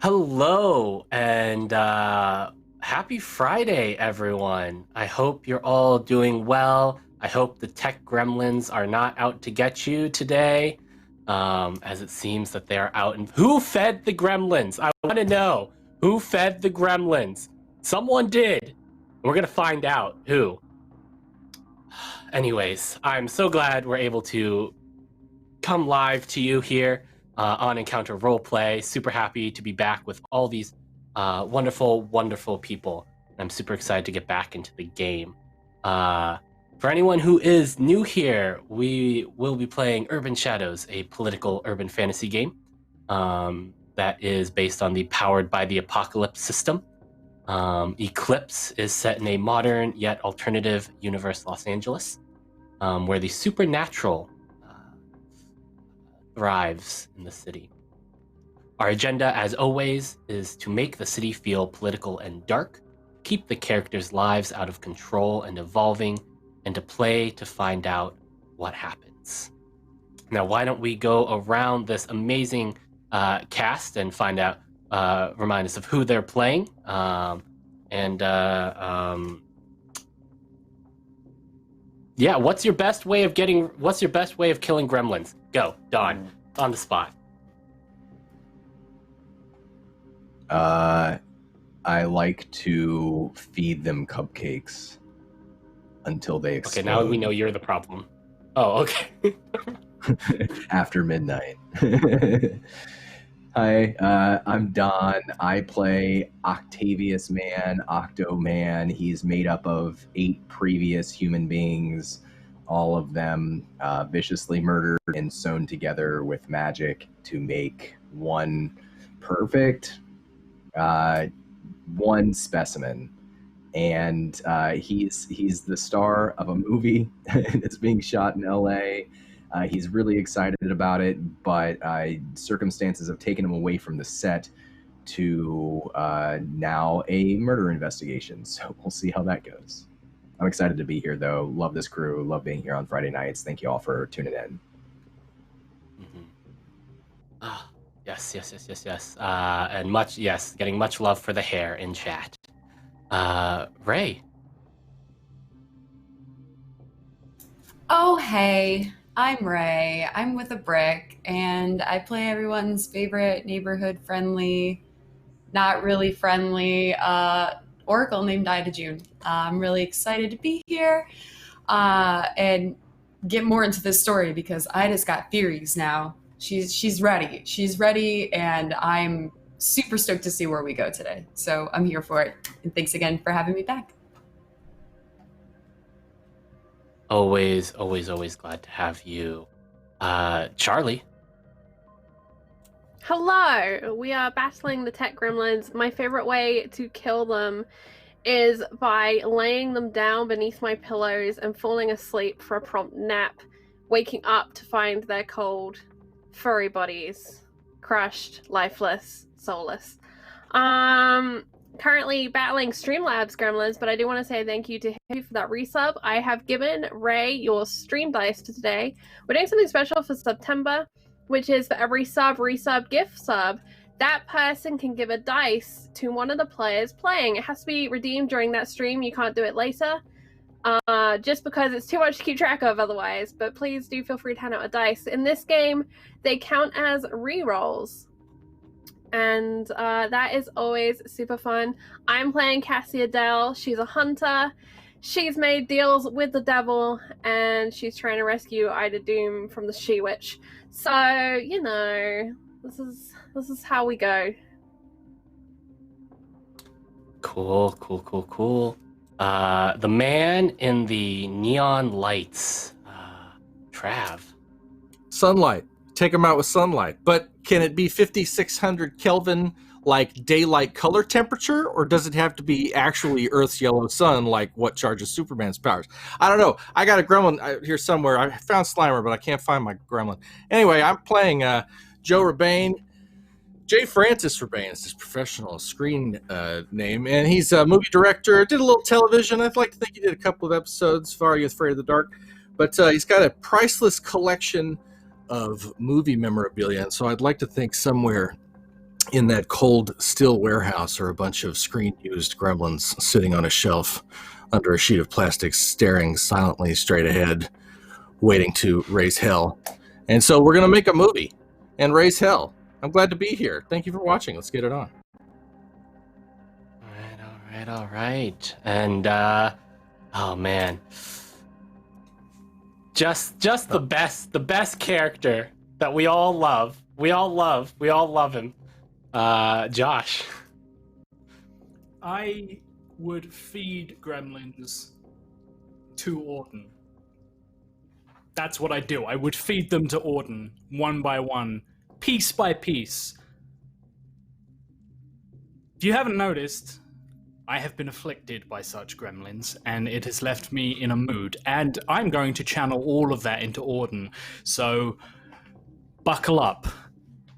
Hello and happy Friday, everyone. I hope you're all doing well. I hope the tech gremlins are not out to get you today, as it seems that they are out. And who fed the gremlins? I want to know who fed the gremlins. Someone did. We're gonna find out who. Anyways, I'm so glad we're able to come live to you here on Encounter Roleplay. Super happy to be back with all these wonderful, wonderful people. I'm super excited to get back into the game. For anyone who is new here, we will be playing Urban Shadows, a political urban fantasy game that is based on the Powered by the Apocalypse system. Eclipse is set in a modern yet alternative universe, Los Angeles, where the supernatural thrives in the city. Our agenda, as always, is to make the city feel political and dark, keep the characters' lives out of control and evolving, and to play to find out what happens. Now, why don't we go around this amazing cast and find out, remind us of who they're playing, yeah, what's your best way of killing gremlins? Go, Don, on the spot. I like to feed them cupcakes until they explode. Okay, now we know you're the problem. Oh, okay. After midnight. Hi, I'm Don. I play Octavius Man, Octo Man. He's made up of 8 previous human beings, all of them viciously murdered and sewn together with magic to make one perfect, one specimen. And he's the star of a movie that's being shot in LA. He's really excited about it, but circumstances have taken him away from the set to now a murder investigation. So we'll see how that goes. I'm excited to be here, though. Love this crew. Love being here on Friday nights. Thank you all for tuning in. Yes. And getting much love for the hair in chat. Ray. Oh, hey. I'm Ray. I'm with a brick, and I play everyone's favorite neighborhood-friendly, not really friendly oracle named Ida June. I'm really excited to be here and get more into this story because Ida's got theories now. She's ready. She's ready, and I'm super stoked to see where we go today. So I'm here for it. And thanks again for having me back. Always glad to have you. Charlie. Hello! We are battling the tech gremlins. My favorite way to kill them is by laying them down beneath my pillows and falling asleep for a prompt nap, waking up to find their cold, furry bodies, crushed, lifeless, soulless. Currently battling Streamlabs gremlins, but I do want to say thank you to him for that resub. I have given Ray your stream dice today. We're doing something special for September, which is for every resub, gift sub, that person can give a dice to one of the players playing. It has to be redeemed during that stream. You can't do it later. just because it's too much to keep track of otherwise. But please do feel free to hand out a dice. In this game, they count as rerolls, and that is always super fun. I'm playing Cassie Adele. She's a hunter. She's made deals with the devil, and she's trying to rescue Ida Doom from the She-Witch. So, you know, this is how we go. Cool. The man in the neon lights, Trav. Sunlight. Take them out with sunlight. But can it be 5,600 Kelvin, like daylight color temperature, or does it have to be actually Earth's yellow sun, like what charges Superman's powers? I don't know. I got a gremlin here somewhere. I found Slimer, but I can't find my gremlin. Anyway, I'm playing Joe Rebane. Jay Francis Rebane is his professional screen name, and he's a movie director. Did a little television. I'd like to think he did a couple of episodes for Are You Afraid of the Dark? But he's got a priceless collection of movie memorabilia, and so I'd like to think somewhere in that cold, still warehouse are a bunch of screen-used gremlins sitting on a shelf under a sheet of plastic, staring silently straight ahead, waiting to raise hell. And so we're going to make a movie and raise hell. I'm glad to be here. Thank you for watching. Let's get it on. All right. And, oh man. Just the best character that we all love. We all love him. Josh. I would feed gremlins to Auden. That's what I do. I would feed them to Auden, one by one, piece by piece. If you haven't noticed, I have been afflicted by such gremlins, and it has left me in a mood, and I'm going to channel all of that into Auden. So, buckle up,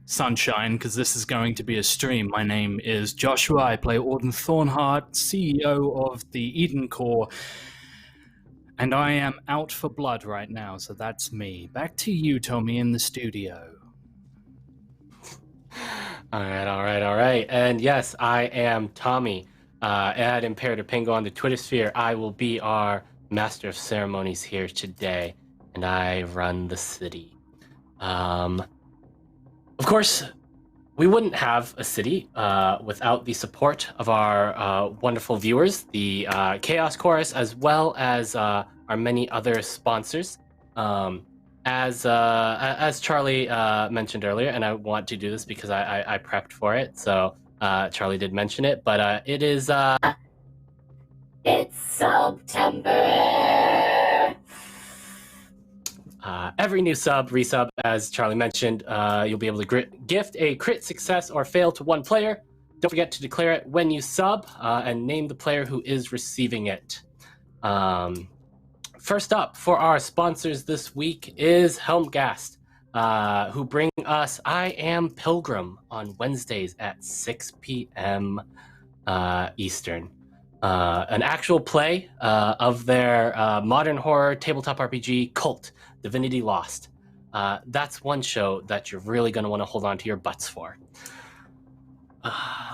sunshine, because this is going to be a stream. My name is Joshua. I play Auden Thornhart, CEO of the Eden Corps, and I am out for blood right now, so that's me. Back to you, Tommy, in the studio. All right. And yes, I am Tommy. At Imperator Pingo on the Twitter sphere. I will be our master of ceremonies here today, and I run the city. Of course, we wouldn't have a city without the support of our wonderful viewers, the Chaos Chorus, as well as our many other sponsors. As Charlie mentioned earlier, and I want to do this because I prepped for it, so Charlie did mention it, but it is it's September. Every new sub, resub, as Charlie mentioned, you'll be able to gift a crit success or fail to one player. Don't forget to declare it when you sub and name the player who is receiving it. First up for our sponsors this week is Helmgast, who bring us I Am Pilgrim on Wednesdays at 6 p.m. Eastern. An actual play of their modern horror tabletop RPG Cult, Divinity Lost. That's one show that you're really going to want to hold on to your butts for.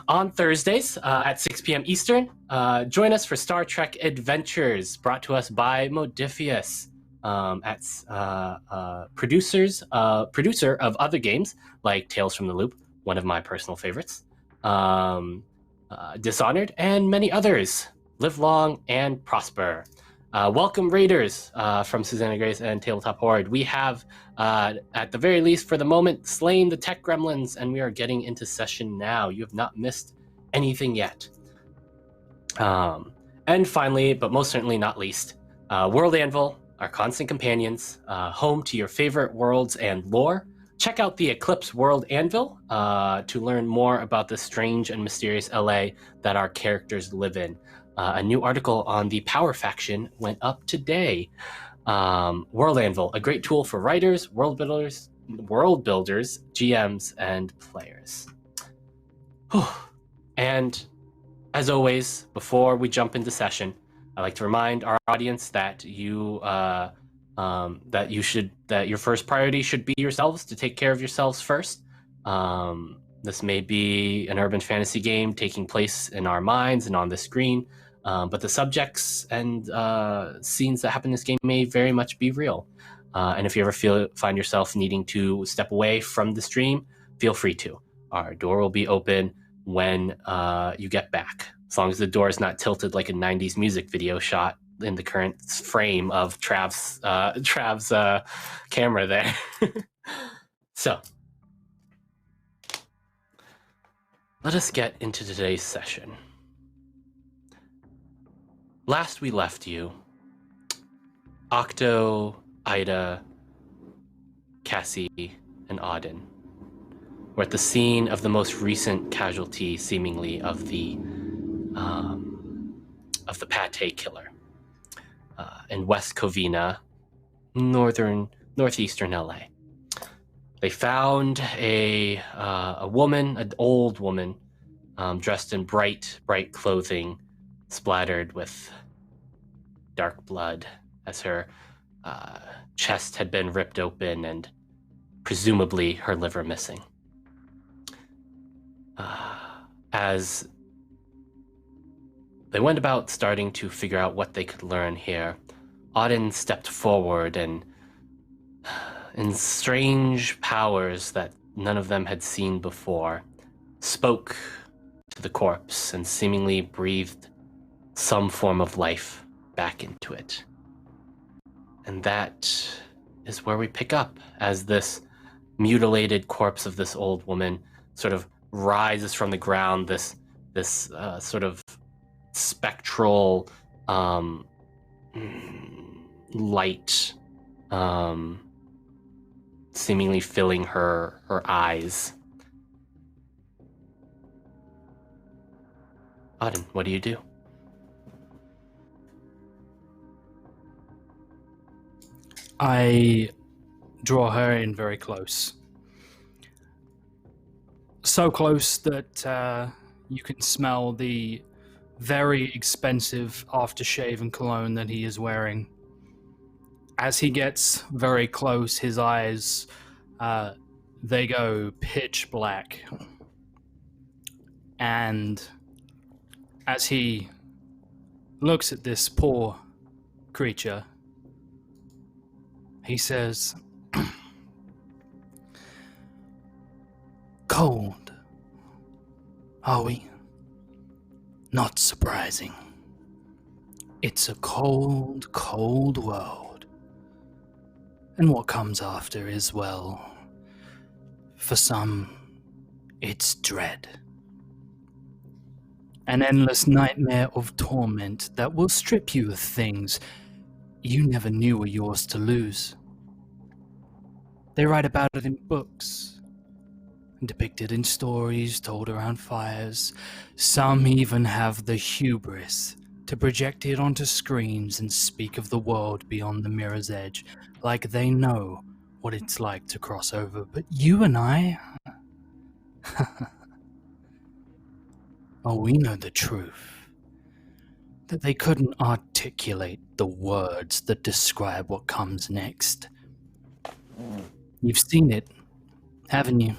On Thursdays at 6 p.m. Eastern, join us for Star Trek Adventures, brought to us by Modifius, producer of other games like Tales from the Loop, one of my personal favorites, Dishonored, and many others. Live long and prosper. Welcome Raiders from Susanna Grace and Tabletop Horde. We have, at the very least for the moment, slain the tech gremlins, and we are getting into session now. You have not missed anything yet. And finally, but most certainly not least, World Anvil, our constant companions, home to your favorite worlds and lore. Check out the Eclipse World Anvil to learn more about the strange and mysterious LA that our characters live in. A new article on the Power Faction went up today. World Anvil, a great tool for writers, world builders, GMs, and players. And as always, before we jump into session, I'd like to remind our audience that your first priority should be yourselves, to take care of yourselves first. This may be an urban fantasy game taking place in our minds and on the screen. But the subjects and scenes that happen in this game may very much be real. And if you ever find yourself needing to step away from the stream, feel free to. Our door will be open when you get back, as long as the door is not tilted like a 90s music video shot in the current frame of Trav's camera there. So, let us get into today's session. Last we left you, Octo, Ida, Cassie, and Auden were at the scene of the most recent casualty, seemingly, of the Pate killer in West Covina, northeastern LA. They found a woman, an old woman, dressed in bright clothing, splattered with dark blood, as her chest had been ripped open and presumably her liver missing. As they went about starting to figure out what they could learn here, Auden stepped forward and, in strange powers that none of them had seen before, spoke to the corpse and seemingly breathed some form of life back into it. And that is where we pick up, as this mutilated corpse of this old woman sort of rises from the ground, this sort of spectral light seemingly filling her eyes. Auden, what do you do? I draw her in very close. So close that you can smell the very expensive aftershave and cologne that he is wearing. As he gets very close, his eyes, they go pitch black. And as he looks at this poor creature, he says, "Cold, are we? Not surprising. It's a cold, cold world. And what comes after is, well, for some, it's dread. An endless nightmare of torment that will strip you of things you never knew were yours to lose. They write about it in books, and depicted in stories told around fires. Some even have the hubris to project it onto screens and speak of the world beyond the mirror's edge, like they know what it's like to cross over. But you and I, oh, we know the truth. That they couldn't articulate the words that describe what comes next. You've seen it, haven't you?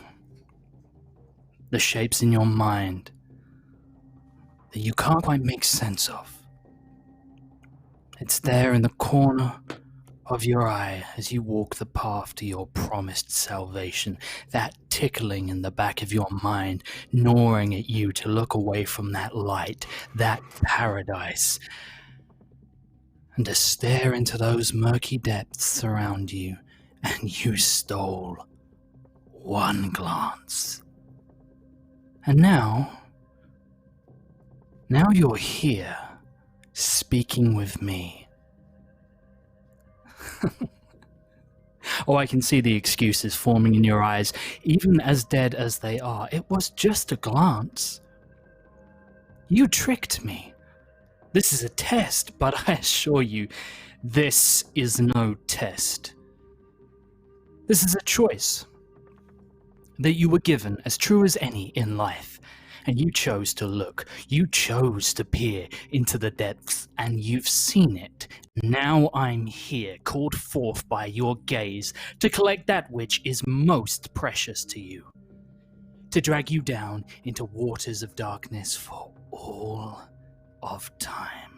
The shapes in your mind that you can't quite make sense of. It's there in the corner of your eye as you walk the path to your promised salvation, that tickling in the back of your mind, gnawing at you to look away from that light, that paradise, and to stare into those murky depths around you, and you stole one glance. And now you're here, speaking with me. Oh, I can see the excuses forming in your eyes, even as dead as they are. It was just a glance. You tricked me. This is a test, but I assure you, this is no test. This is a choice that you were given, as true as any in life. And you chose to look. You chose to peer into the depths, and you've seen it. Now I'm here, called forth by your gaze, to collect that which is most precious to you. To drag you down into waters of darkness for all of time.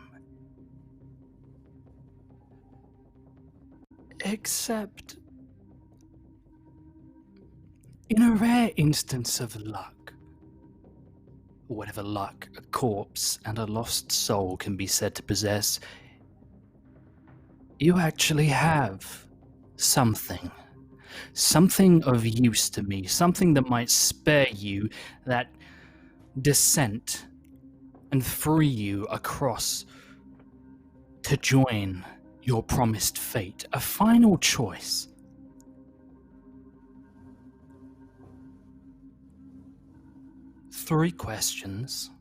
Except, in a rare instance of luck, whatever luck a corpse and a lost soul can be said to possess, you actually have something. Something of use to me, something that might spare you that descent and free you across to join your promised fate. A final choice. Three questions.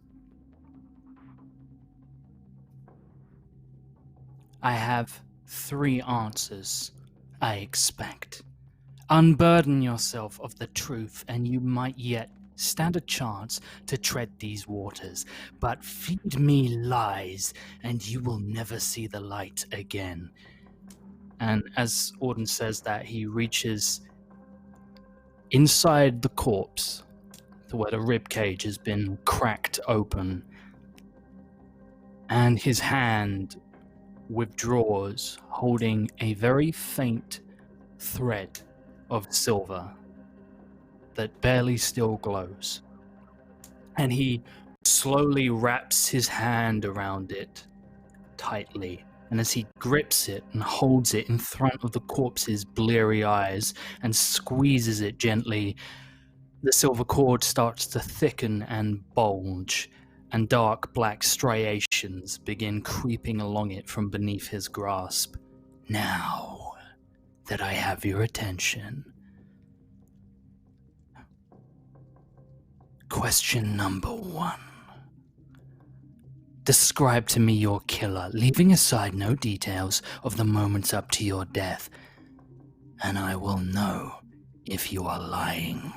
I have three answers, I expect. Unburden yourself of the truth, and you might yet stand a chance to tread these waters. But feed me lies, and you will never see the light again. And as Auden says that, he reaches inside the corpse to where the rib cage has been cracked open, and his hand withdraws, holding a very faint thread of silver that barely still glows. And he slowly wraps his hand around it tightly. And as he grips it and holds it in front of the corpse's bleary eyes and squeezes it gently, the silver cord starts to thicken and bulge, and dark black striations begin creeping along it from beneath his grasp. Now that I have your attention, question number 1. Describe to me your killer, leaving aside no details of the moments up to your death, and I will know if you are lying.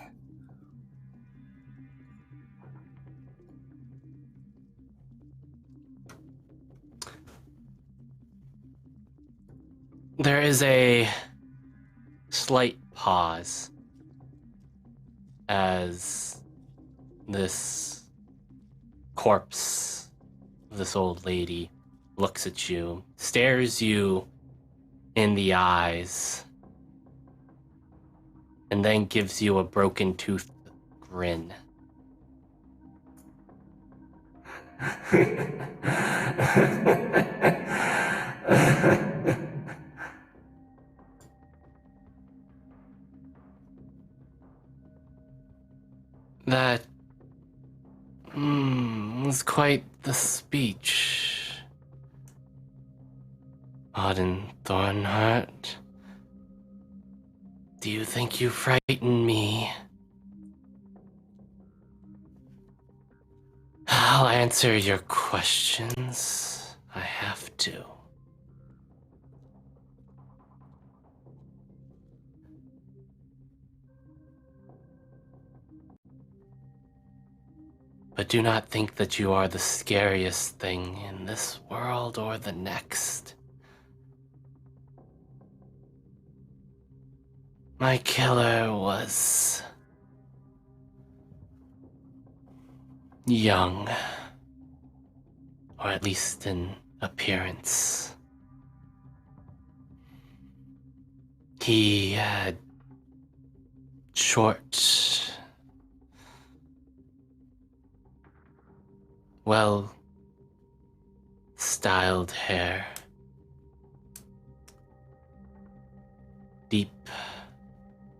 There is a slight pause as this corpse, this old lady, looks at you, stares you in the eyes, and then gives you a broken tooth grin. That was quite the speech, Auden Thornheart. Do you think you frighten me? I'll answer your questions. I have to. But do not think that you are the scariest thing in this world or the next. My killer was young, or at least in appearance. He had short, well-styled hair, deep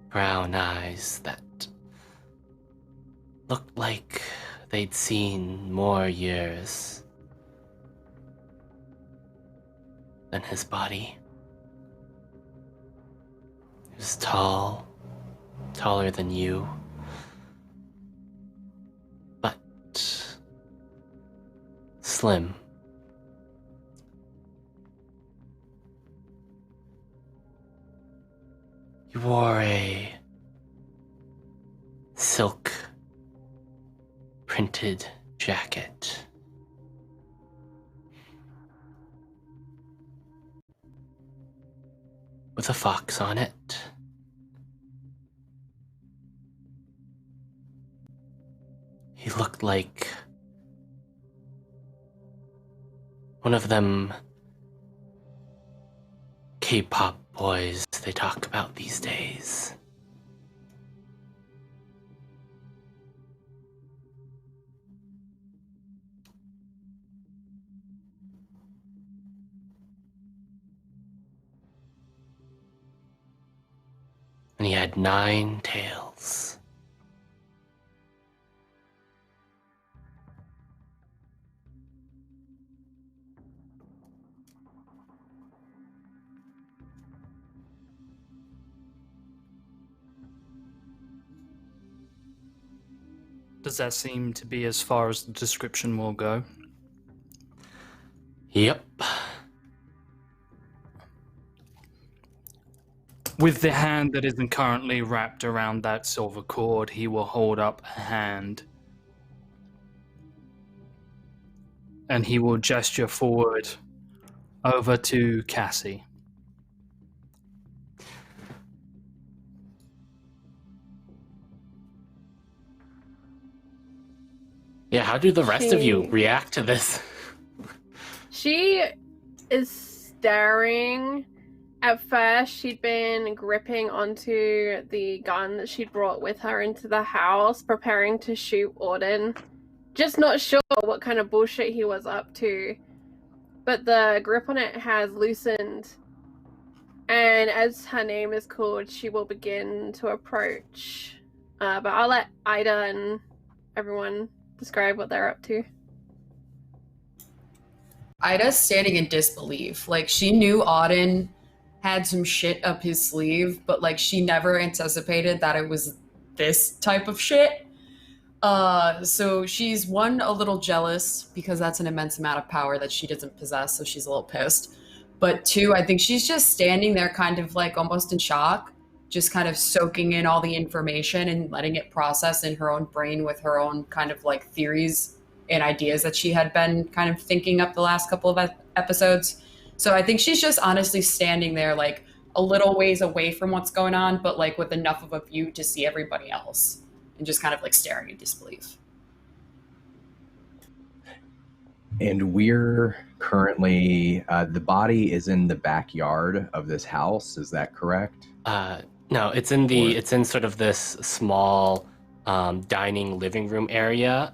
brown eyes that looked like they'd seen more years than his body. He was tall, taller than you, but slim. He wore a silk printed jacket. With a fox on it. He looked like one of them K-pop boys they talk about these days. And he had 9 tails. Does that seem to be as far as the description will go? Yep. With the hand that isn't currently wrapped around that silver cord, he will hold up a hand. And he will gesture forward over to Cassie. Yeah, how do the rest of you react to this? She is staring. At first, she'd been gripping onto the gun that she'd brought with her into the house, preparing to shoot Auden. Just not sure what kind of bullshit he was up to. But the grip on it has loosened. And as her name is called, she will begin to approach. But I'll let Ida and everyone describe what they're up to. Ida's standing in disbelief. Like, she knew Auden had some shit up his sleeve, but like she never anticipated that it was this type of shit. So she's one, a little jealous because that's an immense amount of power that she doesn't possess, so she's a little pissed. But 2, I think she's just standing there kind of like almost in shock, just kind of soaking in all the information and letting it process in her own brain with her own kind of like theories and ideas that she had been kind of thinking up the last couple of episodes. So I think she's just honestly standing there like a little ways away from what's going on, but like with enough of a view to see everybody else and just kind of like staring in disbelief. And we're currently, the body is in the backyard of this house. Is that correct? No, it's in sort of this small dining living room area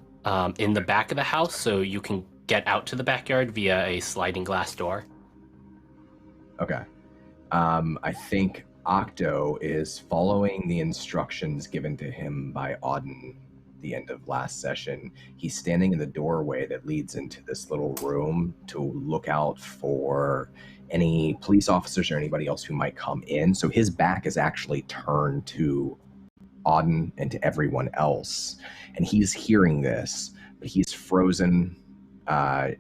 in the back of the house, so you can get out to the backyard via a sliding glass door. Okay. I think Octo is following the instructions given to him by Auden at the end of last session. He's standing in the doorway that leads into this little room to look out for any police officers or anybody else who might come in. So his back is actually turned to Auden and to everyone else. And he's hearing this, but he's frozen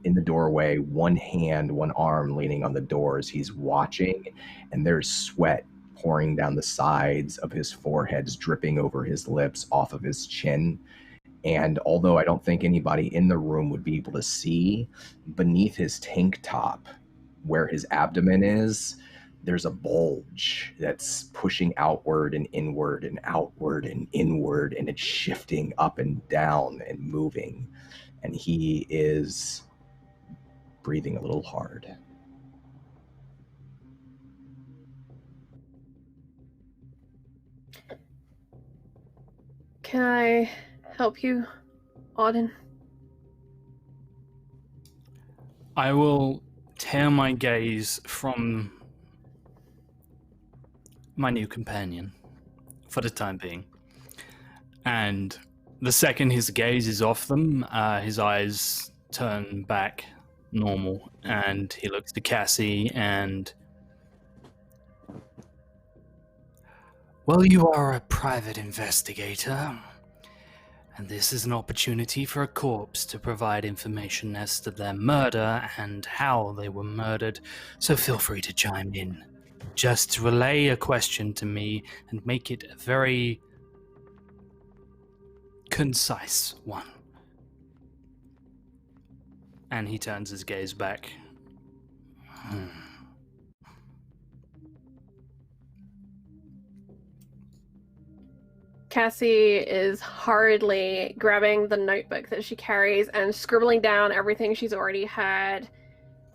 in the doorway, one hand, one arm leaning on the doors. He's watching, and there's sweat pouring down the sides of his forehead, dripping over his lips, off of his chin. And although I don't think anybody in the room would be able to see, beneath his tank top, where his abdomen is, there's a bulge that's pushing outward and inward and outward and inward, and it's shifting up and down and moving. And he is breathing a little hard. Can I help you, Auden? I will tear my gaze from my new companion for the time being. And the second his gaze is off them, his eyes turn back normal, and he looks to Cassie and... Well, you are a private investigator, and this is an opportunity for a corpse to provide information as to their murder and how they were murdered, so feel free to chime in. Just relay a question to me and make it a very concise one. And he turns his gaze back. Cassie is hurriedly grabbing the notebook that she carries and scribbling down everything she's already heard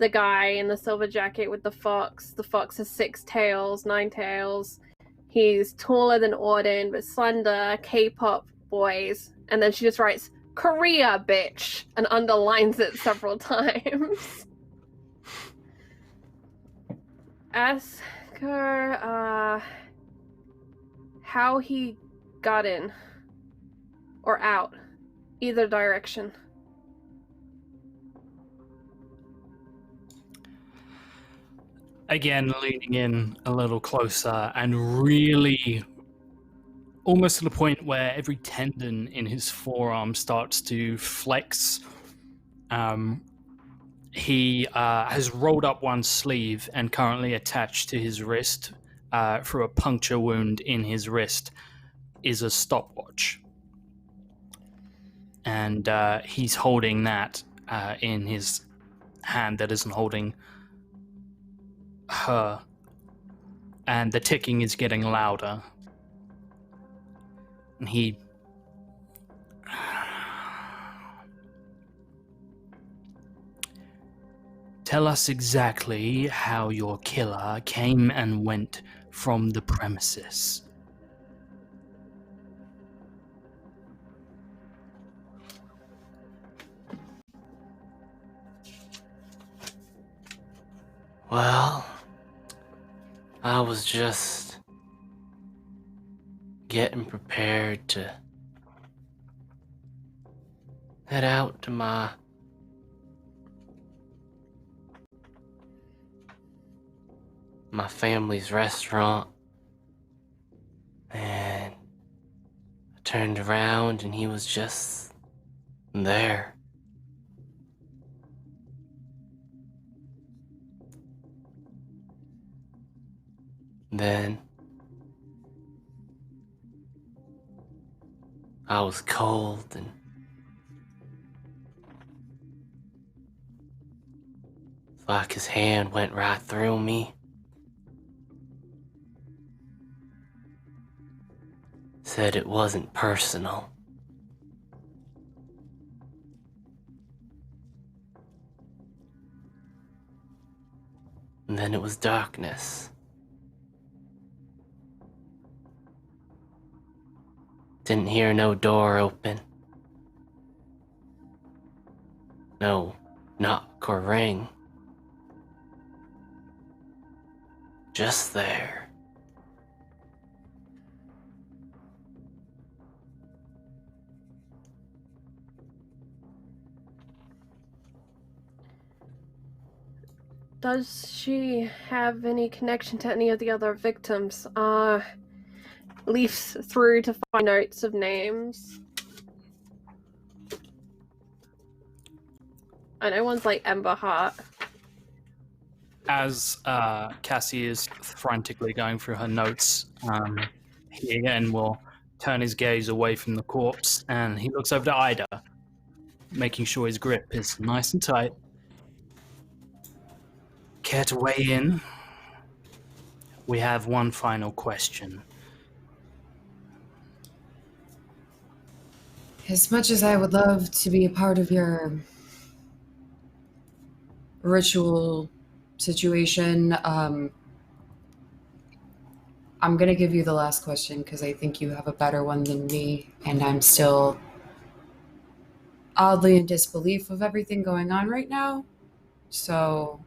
the guy in the silver jacket with the fox. The fox has 6 tails, 9 tails. He's taller than Auden, but slender, K-pop boys. And then she just writes, Korea, bitch, and underlines it several times. Ask her, how he got in. Or out. Either direction. Again, leaning in a little closer and really almost to the point where every tendon in his forearm starts to flex. He has rolled up one sleeve and currently attached to his wrist through a puncture wound in his wrist is a stopwatch. And he's holding that in his hand that isn't holding her, and the ticking is getting louder, and he tell us exactly how your killer came and went from the premises. Well, I was just getting prepared to head out to my family's restaurant, and I turned around and he was just there. Then I was cold and it's like his hand went right through me. Said it wasn't personal. And then it was darkness. Didn't hear no door open. No knock or ring. Just there. Does she have any connection to any of the other victims? Leafs through to find notes of names. I know one's like Ember Heart. As Cassie is frantically going through her notes, he again will turn his gaze away from the corpse and he looks over to Ida, making sure his grip is nice and tight. Care to weigh in? We have one final question. As much as I would love to be a part of your ritual situation, I'm going to give you the last question because I think you have a better one than me, and I'm still oddly in disbelief of everything going on right now. So,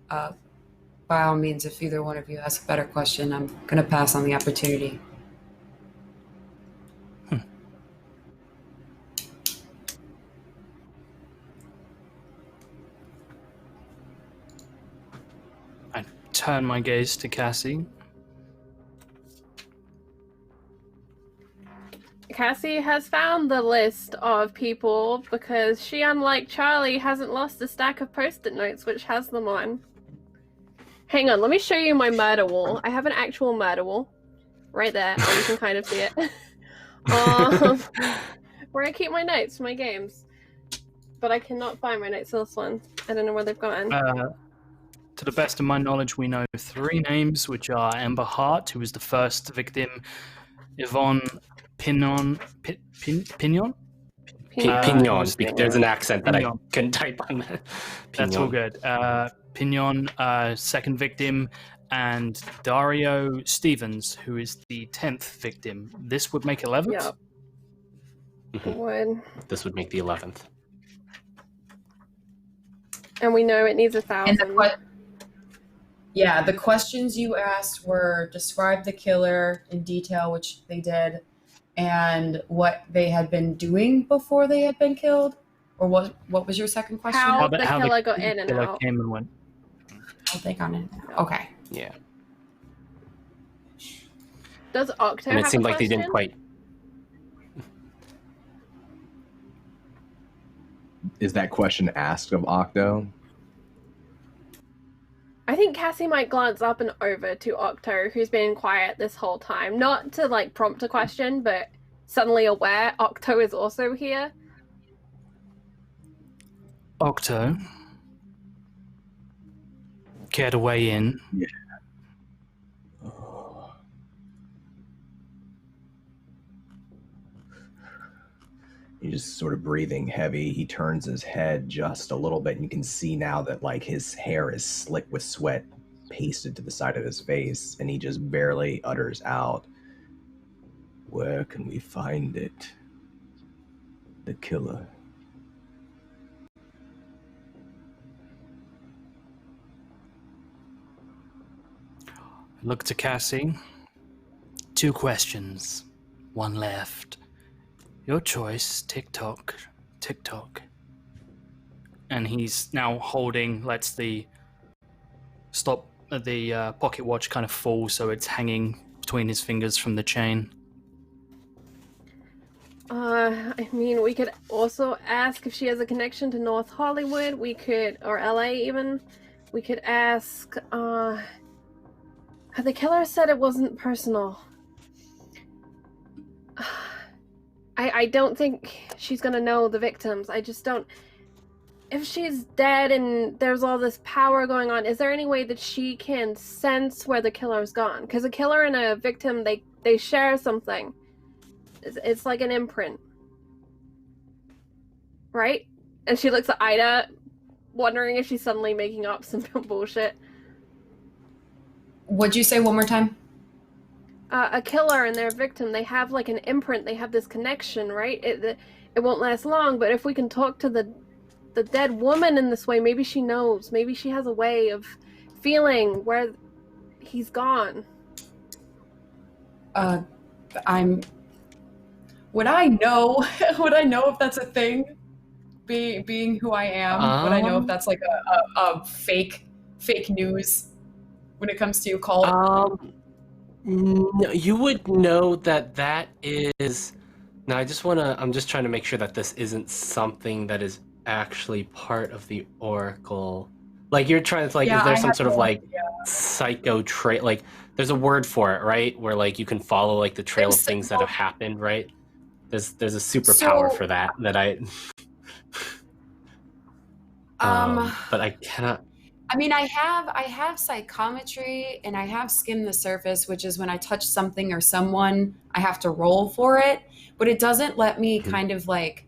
by all means, if either one of you has a better question, I'm going to pass on the opportunity. I turn my gaze to Cassie. Cassie has found the list of people because she, unlike Charlie, hasn't lost a stack of post-it notes which has them on. Hang on, let me show you my murder wall. I have an actual murder wall right there. Oh, you can kind of see it. Where I keep my notes for my games. But I cannot find my notes for this one. I don't know where they've gone. To the best of my knowledge, we know 3 names, which are Ember Heart, who was the first victim, Yvonne Pignon? Pignon. Pignon. There's an accent that Pignon. I couldn't type on that. That's all good. Pignon, second victim, and Dario Stevens, who is the 10th victim. This would make 11th? Yep. Mhm. Would. This would make the 11th. And we know it needs And 1,000. the questions you asked were describe the killer in detail, which they did, and what they had been doing before they had been killed. Or what was your second question? How the killer got in and killer out. came and went. How they got in. Okay. Yeah. Does Octo And it have seemed a like they didn't question? quite. Is that question asked of Octo? I think Cassie might glance up and over to Octo, who's been quiet this whole time. Not to like prompt a question, but suddenly aware Octo is also here. Octo. Care to weigh in? Yeah. He's just sort of breathing heavy. He turns his head just a little bit, and you can see now that like his hair is slick with sweat pasted to the side of his face, and he just barely utters out, "Where can we find it? The killer." Look to Cassie. 2 questions. 1 left. Your choice. Tick-tock. Tick-tock. And he's now holding, lets the pocket watch kind of fall so it's hanging between his fingers from the chain. I mean, we could also ask if she has a connection to North Hollywood. We could, or LA even. We could ask, the killer said it wasn't personal. I don't think she's gonna know the victims. I just don't. If she's dead and there's all this power going on, is there any way that she can sense where the killer's gone? Because a killer and a victim, they share something. It's like an imprint. Right? And she looks at Ida, wondering if she's suddenly making up some bullshit. What'd you say one more time? A killer and their victim, they have like an imprint, they have this connection, right? It won't last long, but if we can talk to the dead woman in this way, maybe she knows. Maybe she has a way of feeling where he's gone. Would I know? Would I know if that's a thing? Being who I am, would I know if that's like a fake news when it comes to cult? No, you would know that is. Now, I'm just trying to make sure that this isn't something that is actually part of the Oracle. Like, you're trying to, like, is there some sort of, like, psycho trail? Like, there's a word for it, right? Where, like, you can follow, like, the trail of things that have happened, right? There's a superpower for that I... but I cannot... I mean, I have psychometry and I have skim the surface, which is when I touch something or someone, I have to roll for it, but it doesn't let me kind of like,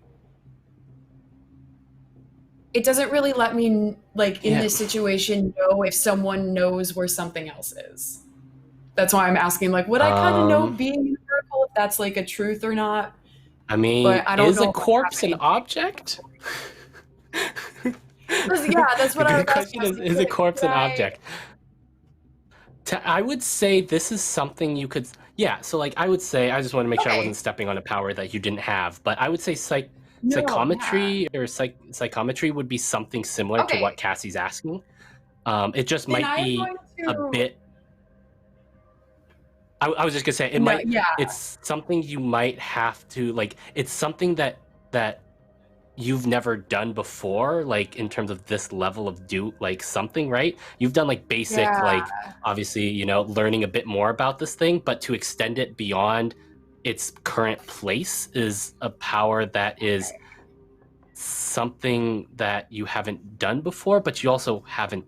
it doesn't really let me like in this situation know if someone knows where something else is. That's why I'm asking, like, would I kind of know being in the circle if that's like a truth or not? I mean, but I don't is know a corpse an object? Yeah, that's what I was asking. Is a corpse an object? I would say this is something you could... Yeah, so like I would say, I just want to make sure I wasn't stepping on a power that you didn't have, but I would say psychometry or psychometry would be something similar to what Cassie's asking. It just might be a bit... I was just gonna say it's something you might have to, like, it's something that you've never done before, like in terms of this level of something, right? You've done like basic, like obviously, you know, learning a bit more about this thing, but to extend it beyond its current place is a power that is something that you haven't done before, but you also haven't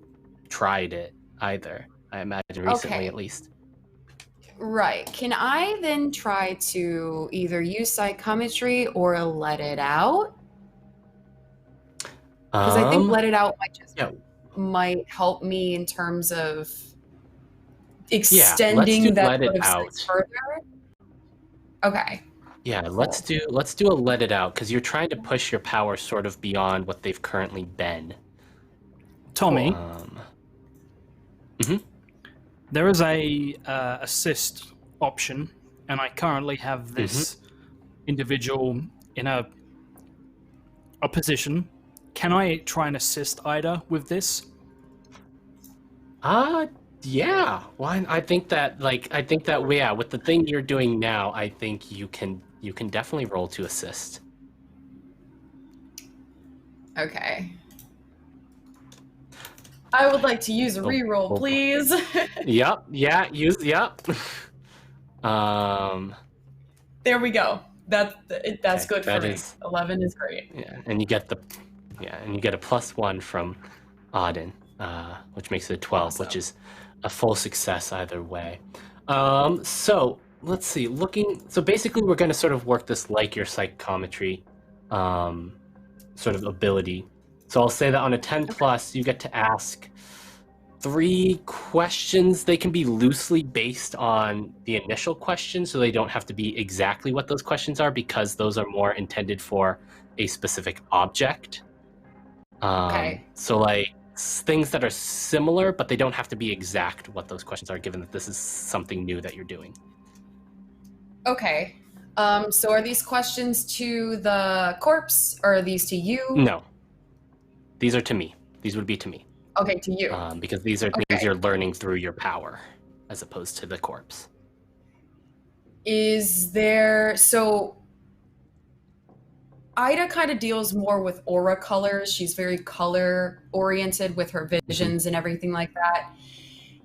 tried it either, I imagine, recently at least. Right. Can I then try to either use psychometry or let it out? Because I think let it out might help me in terms of extending that let it sort of out. sense further. Okay. Yeah, let's do a let it out, because you're trying to push your power sort of beyond what they've currently been. Tommy, Mhm. there is a assist option, and I currently have this individual in a position. Can I try and assist Ida with this? Yeah. Why? I think that with the thing you're doing now, I think you can definitely roll to assist. Okay. I would like to use a reroll, please. Yep. Yeah. Yep. There we go. That's Okay, good that for me. is- 11 is great. Yeah, and you get a +1 from Auden, which makes it a 12, which Awesome. is a full success either way. So let's see. So basically, we're going to sort of work this like your psychometry, sort of ability. So I'll say that on a 10 plus, you get to ask 3 questions. They can be loosely based on the initial question, so they don't have to be exactly what those questions are, because those are more intended for a specific object. Okay. So like things that are similar, but they don't have to be exact what those questions are, given that this is something new that you're doing. Okay. So are these questions to the corpse, or are these to you? No. These are to me. These would be to me. Okay, to you. Because these are things you're learning through your power, as opposed to the corpse. Is there... So Ida kind of deals more with aura colors. She's very color oriented with her visions and everything like that.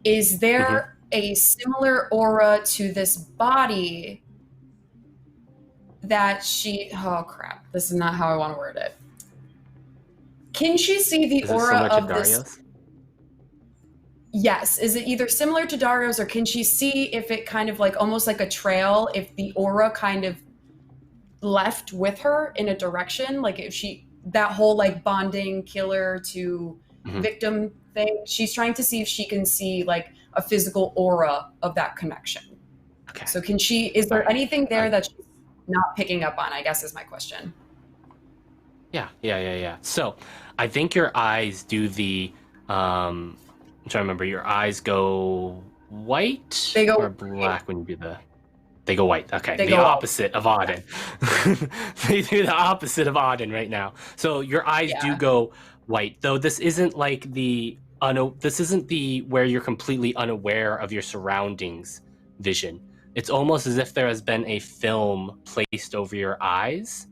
Is there a similar aura to this body that she... Oh crap, this is not how I want to word it. Can she see the Is aura it similar to of Dario's? this? Yes. Is it either similar to Dario's, or can she see if it kind of like almost like a trail, if the aura kind of left with her in a direction, like if she, that whole like bonding killer to victim thing, she's trying to see if she can see like a physical aura of that connection. Okay. So can she, is there anything there that she's not picking up on, I guess is my question. Yeah. So I think your eyes do the I'm trying to remember, your eyes go white or black when you do the... They go white. Okay, the opposite of Auden. They do the opposite of Auden right now. So your eyes do go white, though this isn't like this isn't the where you're completely unaware of your surroundings vision. It's almost as if there has been a film placed over your eyes,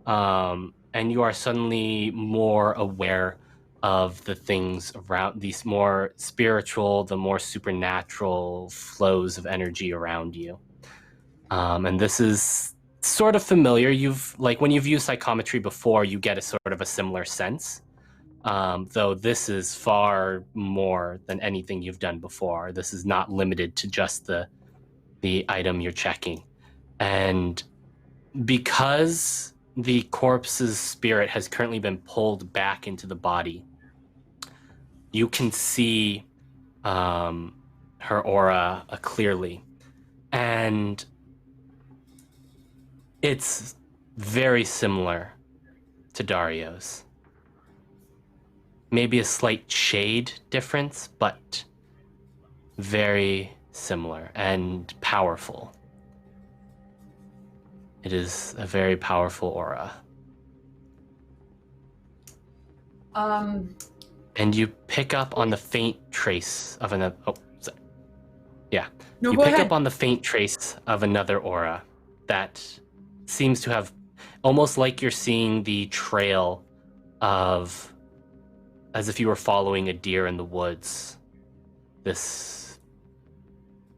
and you are suddenly more aware of the things around, these more spiritual, the more supernatural flows of energy around you. And this is sort of familiar. When you've used psychometry before, you get a sort of a similar sense. Though this is far more than anything you've done before. This is not limited to just the item you're checking. And because the corpse's spirit has currently been pulled back into the body, you can see her aura clearly. And it's very similar to Dario's. Maybe a slight shade difference, but very similar and powerful. It is a very powerful aura. And you pick up on the faint trace of another... Oh, sorry. Yeah. No, you go pick ahead. up on the faint trace of another aura that seems to have... Almost like you're seeing the trail of... As if you were following a deer in the woods. This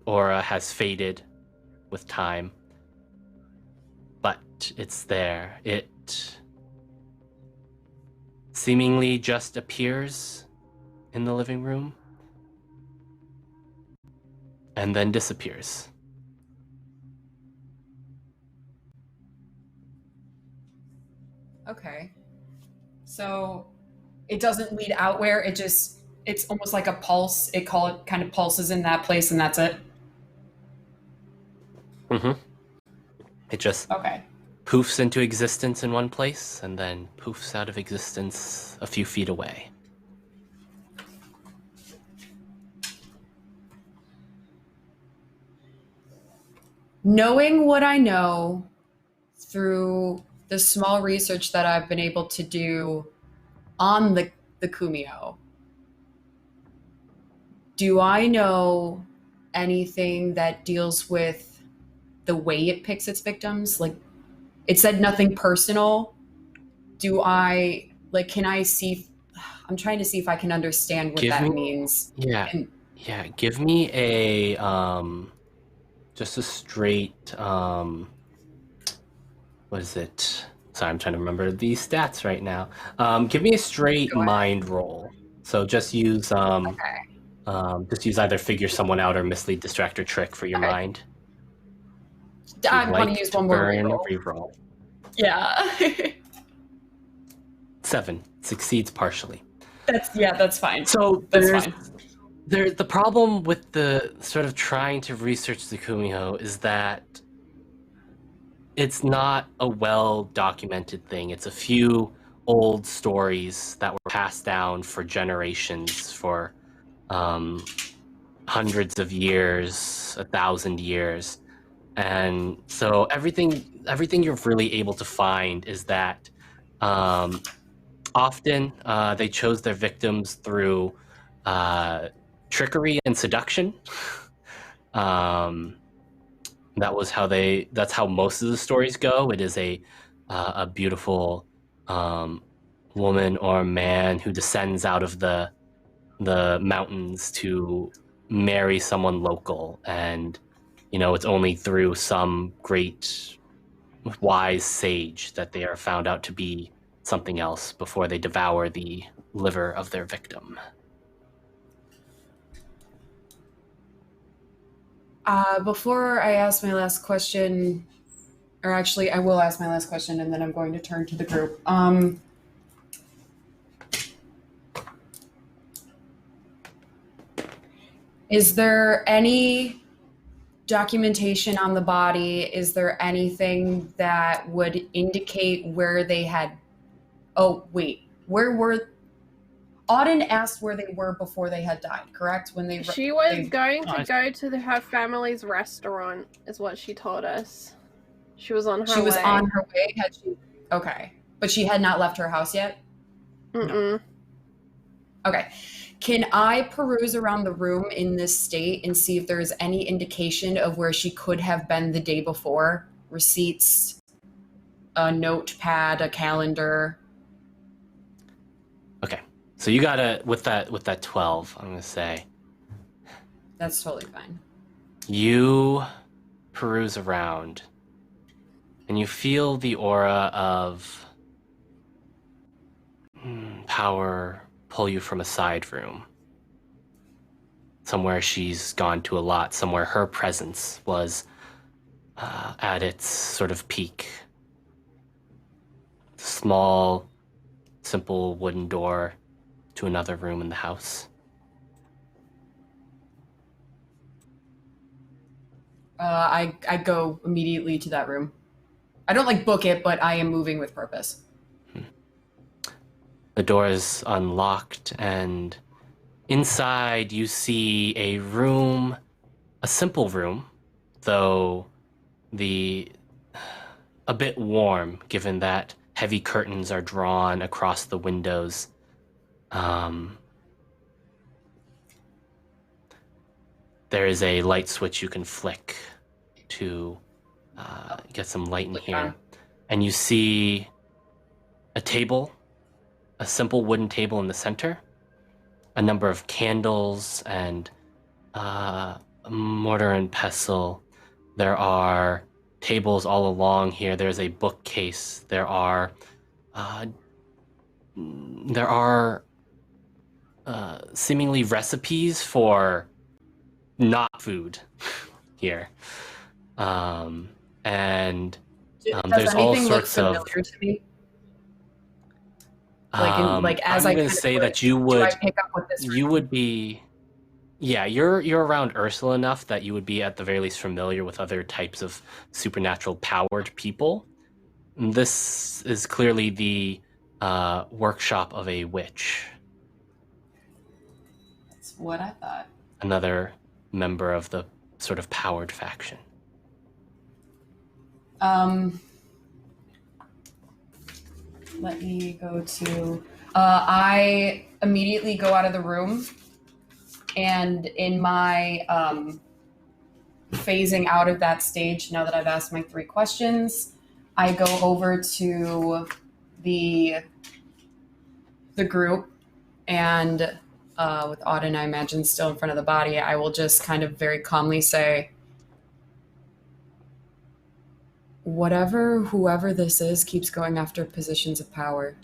aura has faded with time. But it's there. It seemingly just appears in the living room. and then disappears. Okay. So it doesn't lead out where it's almost like a pulse. It kind of pulses in that place and that's it. Mm-hmm. It just Okay. poofs into existence in one place and then poofs out of existence a few feet away. Knowing what I know through the small research that I've been able to do on the Kumio, do I know anything that deals with the way it picks its victims? Like, it said nothing personal. Can I see? I'm trying to see if I can understand what that means. Yeah. And, Yeah. Give me a just a straight what is it? Sorry, I'm trying to remember the stats right now. Give me a straight mind roll. So just use either figure someone out or mislead, distract, or trick for your mind. I want to use one more reroll. Yeah. 7 succeeds partially. That's fine. So that's fine. The problem with the sort of trying to research the Kumio is that it's not a well-documented thing. It's a few old stories that were passed down for generations, for hundreds of years, 1,000 years. And so everything you're really able to find is that often they chose their victims through trickery and seduction. That's how most of the stories go. It is a beautiful woman or man who descends out of the mountains to marry someone local, and it's only through some great wise sage that they are found out to be something else before they devour the liver of their victim. Before I ask my last question, or actually I will ask my last question and then I'm going to turn to the group. Is there any documentation on the body? Is there anything that would indicate where they had... Oh, wait. Where were... Auden asked where they were before they had died, correct? She was going to go to her family's restaurant, is what she told us. She was on her way. She was on her way? Okay. But she had not left her house yet? Mm-mm. Okay. Can I peruse around the room in this state and see if there's any indication of where she could have been the day before? Receipts, a notepad, a calendar. Okay. So you gotta, with that 12, I'm gonna say. That's totally fine. You peruse around and you feel the aura of power pull you from a side room. Somewhere she's gone to a lot, somewhere her presence was at its sort of peak. Small, simple wooden door to another room in the house. I go immediately to that room. I don't book it, but I am moving with purpose. The door is unlocked, and inside you see a room, a simple room, though a bit warm, given that heavy curtains are drawn across the windows. There is a light switch you can flick to get some light in here. And you see a table, a simple wooden table in the center, a number of candles and mortar and pestle. There are tables all along here. There's a bookcase. There are seemingly recipes for not food here. And Does there's all anything look sorts of. familiar to me? Like as I'm I going kind to of say look, that you do I would pick up what this? you would be. Yeah, you're around Ursula enough that you would be at the very least familiar with other types of supernatural powered people. And this is clearly the workshop of a witch, That's what I thought. another member of the sort of powered faction. Let me go to. I immediately go out of the room, and in my phasing out of that stage, now that I've asked my 3 questions, I go over to the group, and with Auden, I imagine, still in front of the body, I will just kind of very calmly say, whoever this is keeps going after positions of power.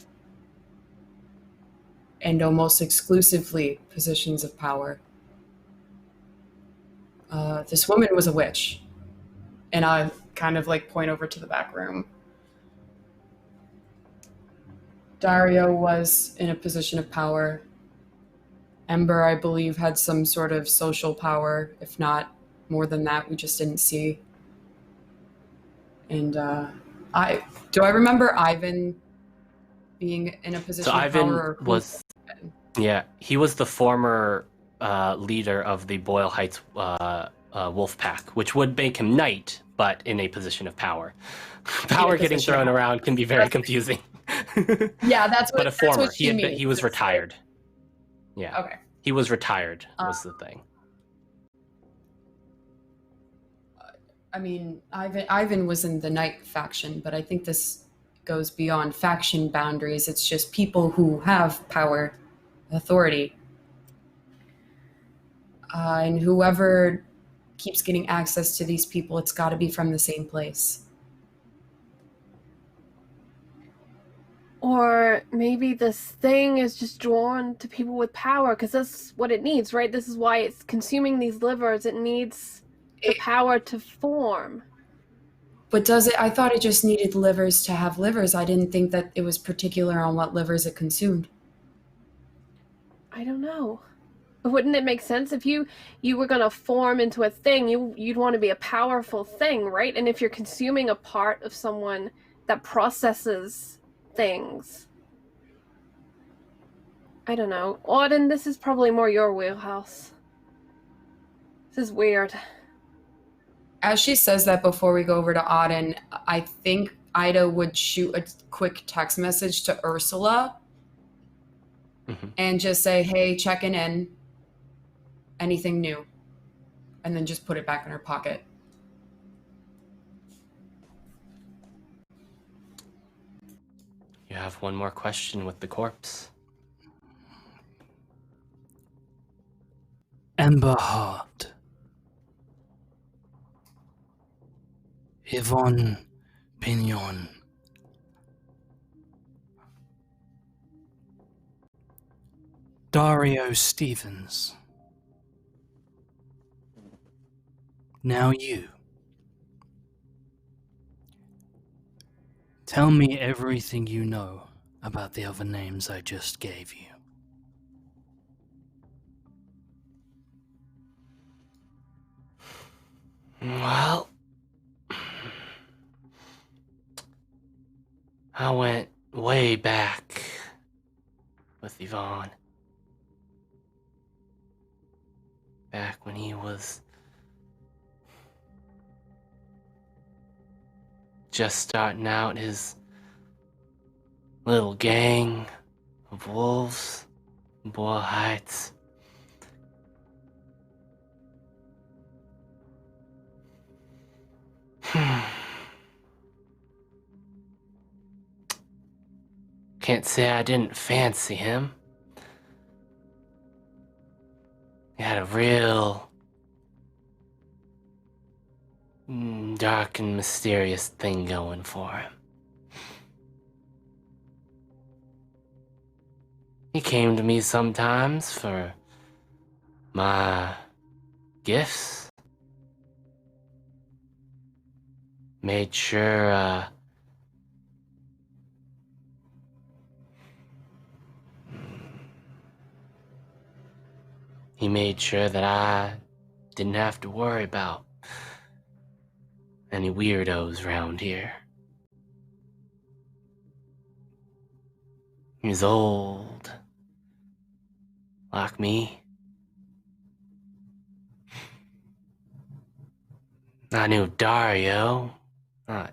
And almost exclusively positions of power. This woman was a witch. And I kind of like point over to the back room. Dario was in a position of power. Ember, I believe, had some sort of social power. If not more than that, we just didn't see. And do I remember Ivan being in a position of power? He was the former leader of the Boyle Heights Wolf Pack, which would make him knight, but in a position of power. Power getting thrown around can be very confusing. Yeah, that's what. But a former. What she means. He was retired. Yeah. Okay. He was retired. Was the thing. I mean, Ivan was in the Knight faction, but I think this goes beyond faction boundaries. It's just people who have power, authority. And whoever keeps getting access to these people, it's got to be from the same place. Or maybe this thing is just drawn to people with power because that's what it needs, right? This is why it's consuming these livers. It needs the power to form. But does it? I thought it just needed livers to have livers. I didn't think that it was particular on what livers it consumed. I don't know. Wouldn't it make sense if you were going to form into a thing, you'd want to be a powerful thing, right? And if you're consuming a part of someone that processes things, I don't know. Auden, this is probably more your wheelhouse. This is weird. As she says that, before we go over to Auden, I think Ida would shoot a quick text message to Ursula and just say, hey, checking in. Anything new? And then just put it back in her pocket. You have one more question with the corpse. Ember Heart. Yvonne Pignon. Dario Stevens. Now you. Tell me everything you know about the other names I just gave you. Well, I went way back with Yvonne. Back when he was just starting out his little gang of wolves in Boyle Heights. Can't say I didn't fancy him. He had a real dark and mysterious thing going for him. He came to me sometimes for my gifts. Made sure, he made sure that I didn't have to worry about any weirdos around here. He's old, like me. I knew Dario, not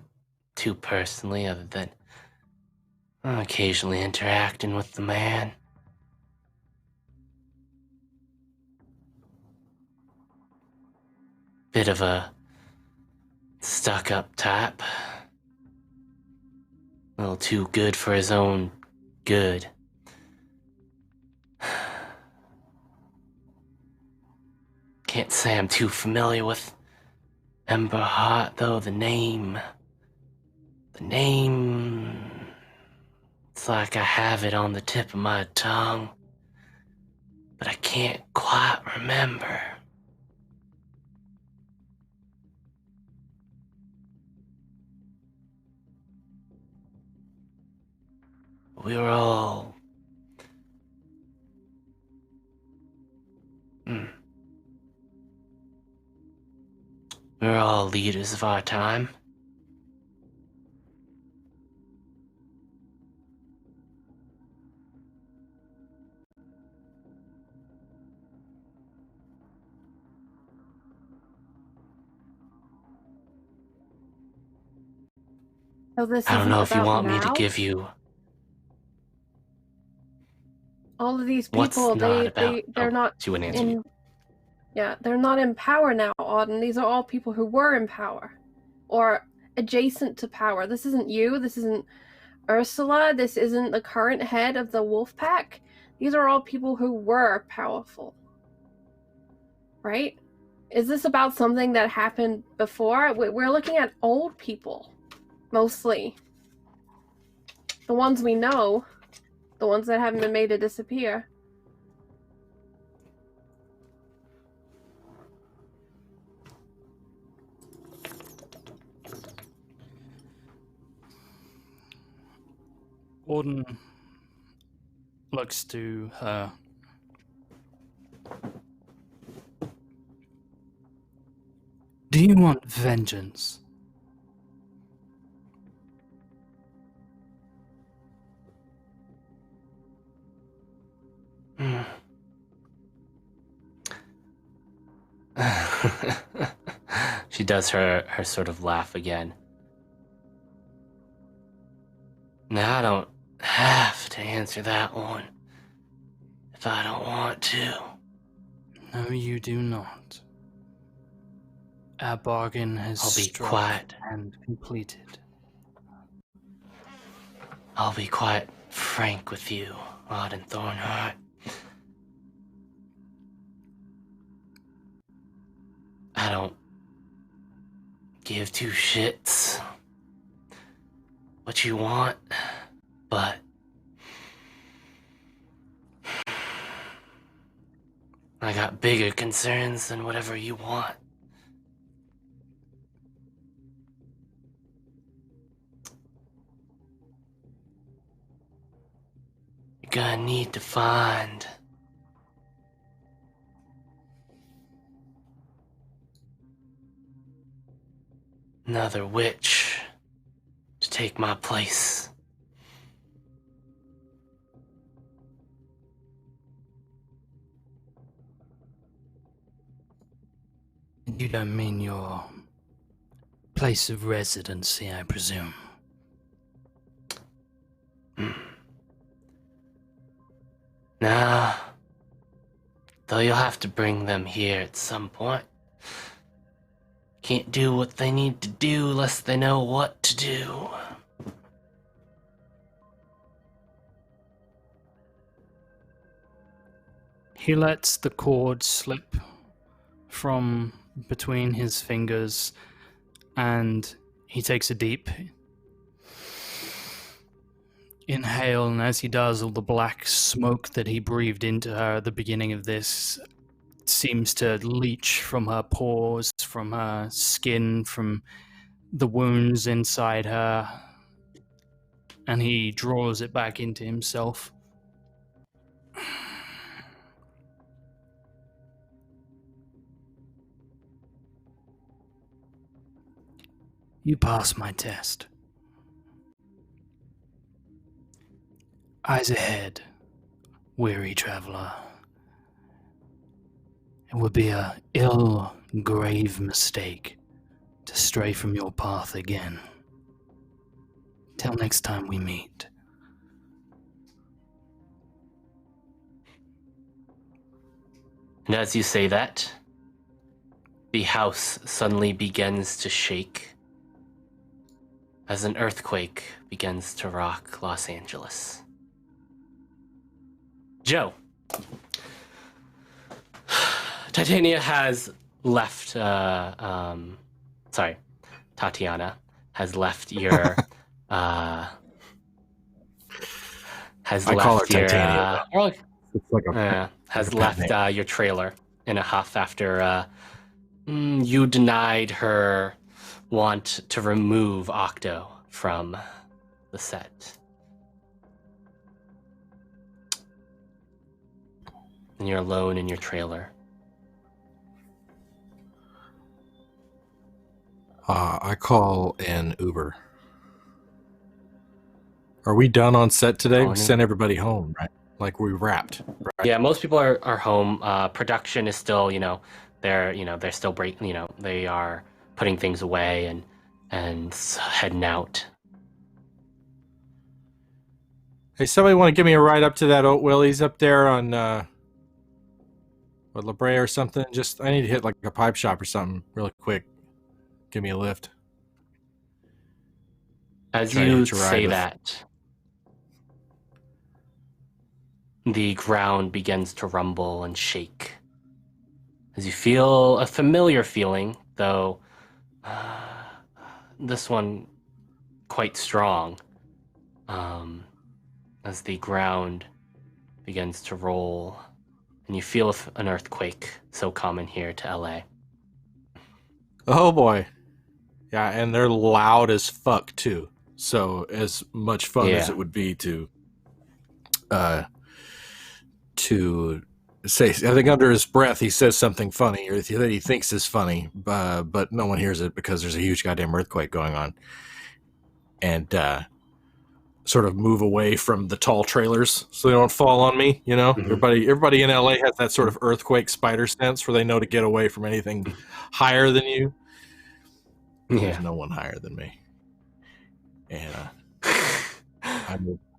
too personally, other than occasionally interacting with the man. Bit of a stuck-up type. A little too good for his own good. Can't say I'm too familiar with Ember Heart, though. The name... It's like I have it on the tip of my tongue, but I can't quite remember. We were all... We were all leaders of our time. So this I don't isn't know if you about want me to now? give you All of these what's people, not about. they're not She wouldn't answer you. Yeah, they're not in power now, Auden. These are all people who were in power. Or adjacent to power. This isn't you, this isn't Ursula, this isn't the current head of the wolf pack. These are all people who were powerful. Right? Is this about something that happened before? We're looking at old people, mostly. The ones we know, the ones that haven't been made to disappear. Auden looks to her. Do you want vengeance? She does her sort of laugh again. Now I don't have to answer that one if I don't want to. No, you do not. Our bargain has I'll be struck quiet. and completed. I'll be quite frank with you, Auden Thornheart. I don't give two shits what you want, but I got bigger concerns than whatever you want. You're gonna need to find another witch to take my place. You don't mean your place of residency, I presume? Nah. Though you'll have to bring them here at some point. Can't do what they need to do unless they know what to do. He lets the cord slip from between his fingers and he takes a deep inhale, and as he does, all the black smoke that he breathed into her at the beginning of this seems to leach from her pores, from her skin, from the wounds inside her, and he draws it back into himself. You passed my test. Eyes ahead, weary traveler. It would be a ill, grave mistake to stray from your path again. Till next time we meet. And as you say that, the house suddenly begins to shake as an earthquake begins to rock Los Angeles. Joe. Titania has left, Tatiana has left your, I call her Titania. It's like has left your trailer in a huff after you denied her want to remove Octo from the set. And you're alone in your trailer. I call an Uber. Are we done on set today? We sent everybody home, right? Like we wrapped. Right? Yeah, most people are home. Production is still, they're still they are putting things away and heading out. Hey, somebody want to give me a ride up to that Oat Willie's up there on La Brea or something? Just I need to hit like a pipe shop or something really quick. Give me a lift. As you say that, the ground begins to rumble and shake. As you feel a familiar feeling, though this one quite strong, as the ground begins to roll, and you feel an earthquake, so common here to LA. Oh boy. Yeah, and they're loud as fuck too. So as much fun as it would be to say, I think under his breath he says something funny or that he thinks is funny, but no one hears it because there's a huge goddamn earthquake going on. And sort of move away from the tall trailers so they don't fall on me, Mm-hmm. Everybody in LA has that sort of earthquake spider sense where they know to get away from anything higher than you. There's no one higher than me. And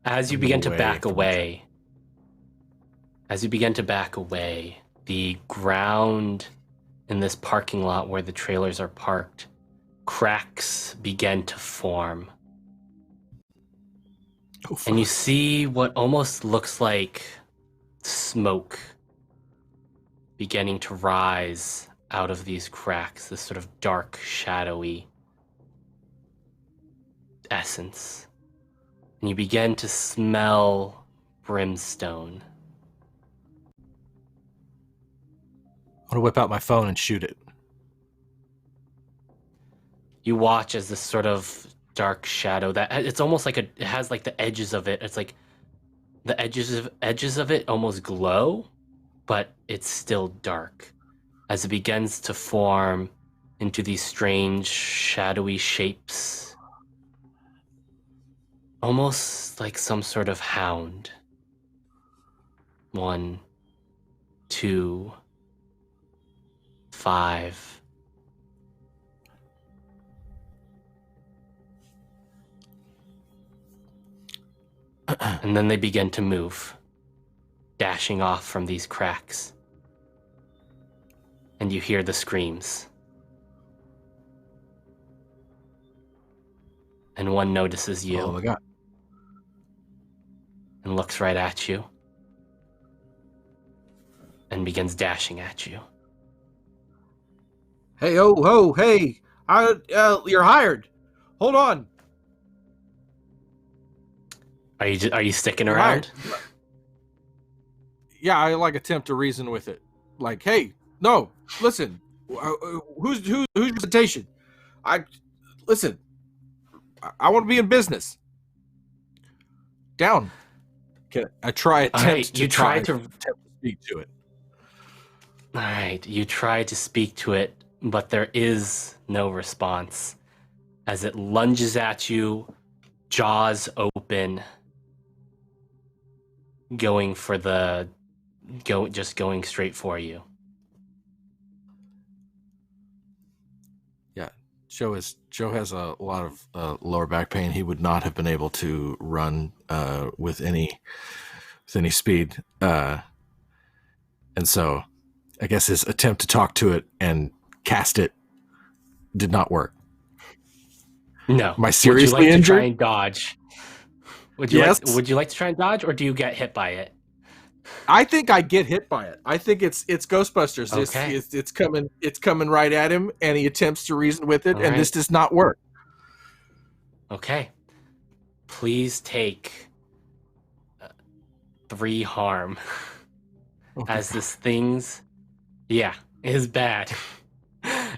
as you begin to back away, the ground in this parking lot where the trailers are parked, cracks begin to form. And you see what almost looks like smoke beginning to rise out of these cracks, this sort of dark, shadowy essence. And you begin to smell brimstone. I'm going to whip out my phone and shoot it. You watch as this sort of dark shadow that it's almost like it has like the edges of it. It's like the edges of it almost glow, but it's still dark as it begins to form into these strange shadowy shapes, almost like some sort of hound. 1, 2, 5. And then they begin to move, dashing off from these cracks. And you hear the screams. And one notices you. Oh my God. And looks right at you. And begins dashing at you. Hey, hey! You're hired. Hold on. Are you sticking around? Yeah, I attempt to reason with it. like, hey, no, listen, who's your presentation? Listen, I want to be in business. Down. I try All right, you try to. speak to it. All right, you try to speak to it, but there is no response as it lunges at you, jaws open, going straight for you. Yeah, Joe has a lot of lower back pain. He would not have been able to run with any speed, and so I guess his attempt to talk to it and cast it did not work. No. Am I seriously would you like injured? to try and dodge? Would you Yes. would you like to try and dodge, or do you get hit by it? I think I get hit by it. I think it's Ghostbusters. Okay. It's coming right at him, and he attempts to reason with it, All and right. this does not work. Okay. Please take 3 harm as this thing's is bad.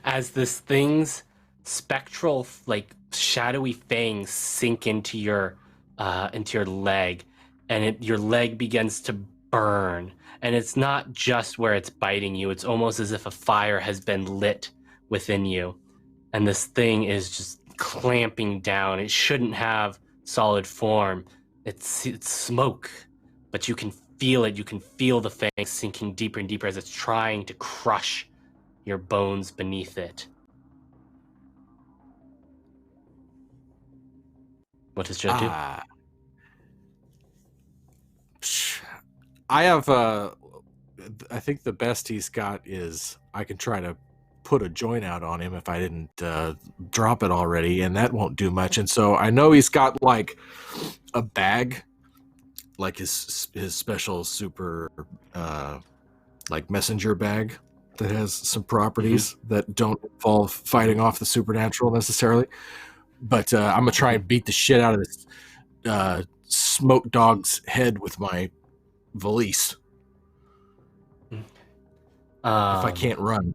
As this thing's spectral, like shadowy fangs sink into your leg, and your leg begins to burn. And it's not just where it's biting you; it's almost as if a fire has been lit within you, and this thing is just clamping down. It shouldn't have solid form. It's smoke, but you can feel it. You can feel the fangs sinking deeper and deeper as it's trying to crush your bones beneath it. What does Joe do? I have I think the best he's got is I can try to put a joint out on him if I didn't drop it already, and that won't do much. And so I know he's got like a bag, like his special super like messenger bag that has some properties that don't involve fighting off the supernatural necessarily. But I'm gonna try and beat the shit out of this smoke dog's head with my valise. If I can't run.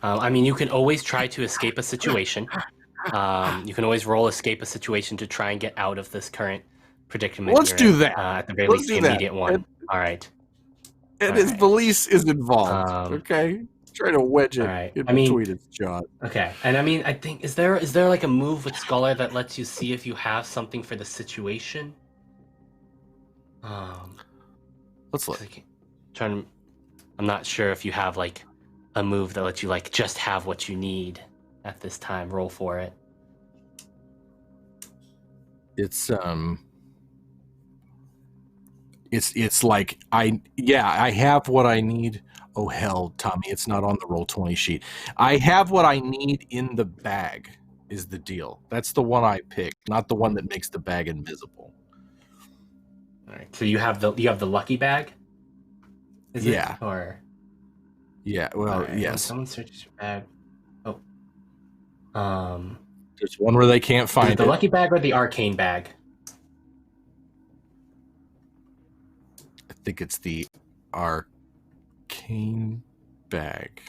I mean, you can always try to escape a situation. You can always roll escape a situation to try and get out of this current predicament. Let's do that. At the very Let's least, do the that. immediate one. All right. And All his right. valise is involved. Okay, try to wedge it all right. in I mean- between his jaws. Okay, and I mean, I think is there like a move with Scholar that lets you see if you have something for the situation? Let's look. I'm not sure if you have like a move that lets you like just have what you need at this time. Roll for it. It's like I have what I need. Oh hell, Tommy, it's not on the Roll20 sheet. I have what I need in the bag is the deal. That's the one I picked, not the one that makes the bag invisible. All right. So you have the lucky bag? Is it? Or yeah, well, right, yes. When someone searches your bag. There's one where they can't find it. The lucky bag or the arcane bag? I think it's the arcane bag.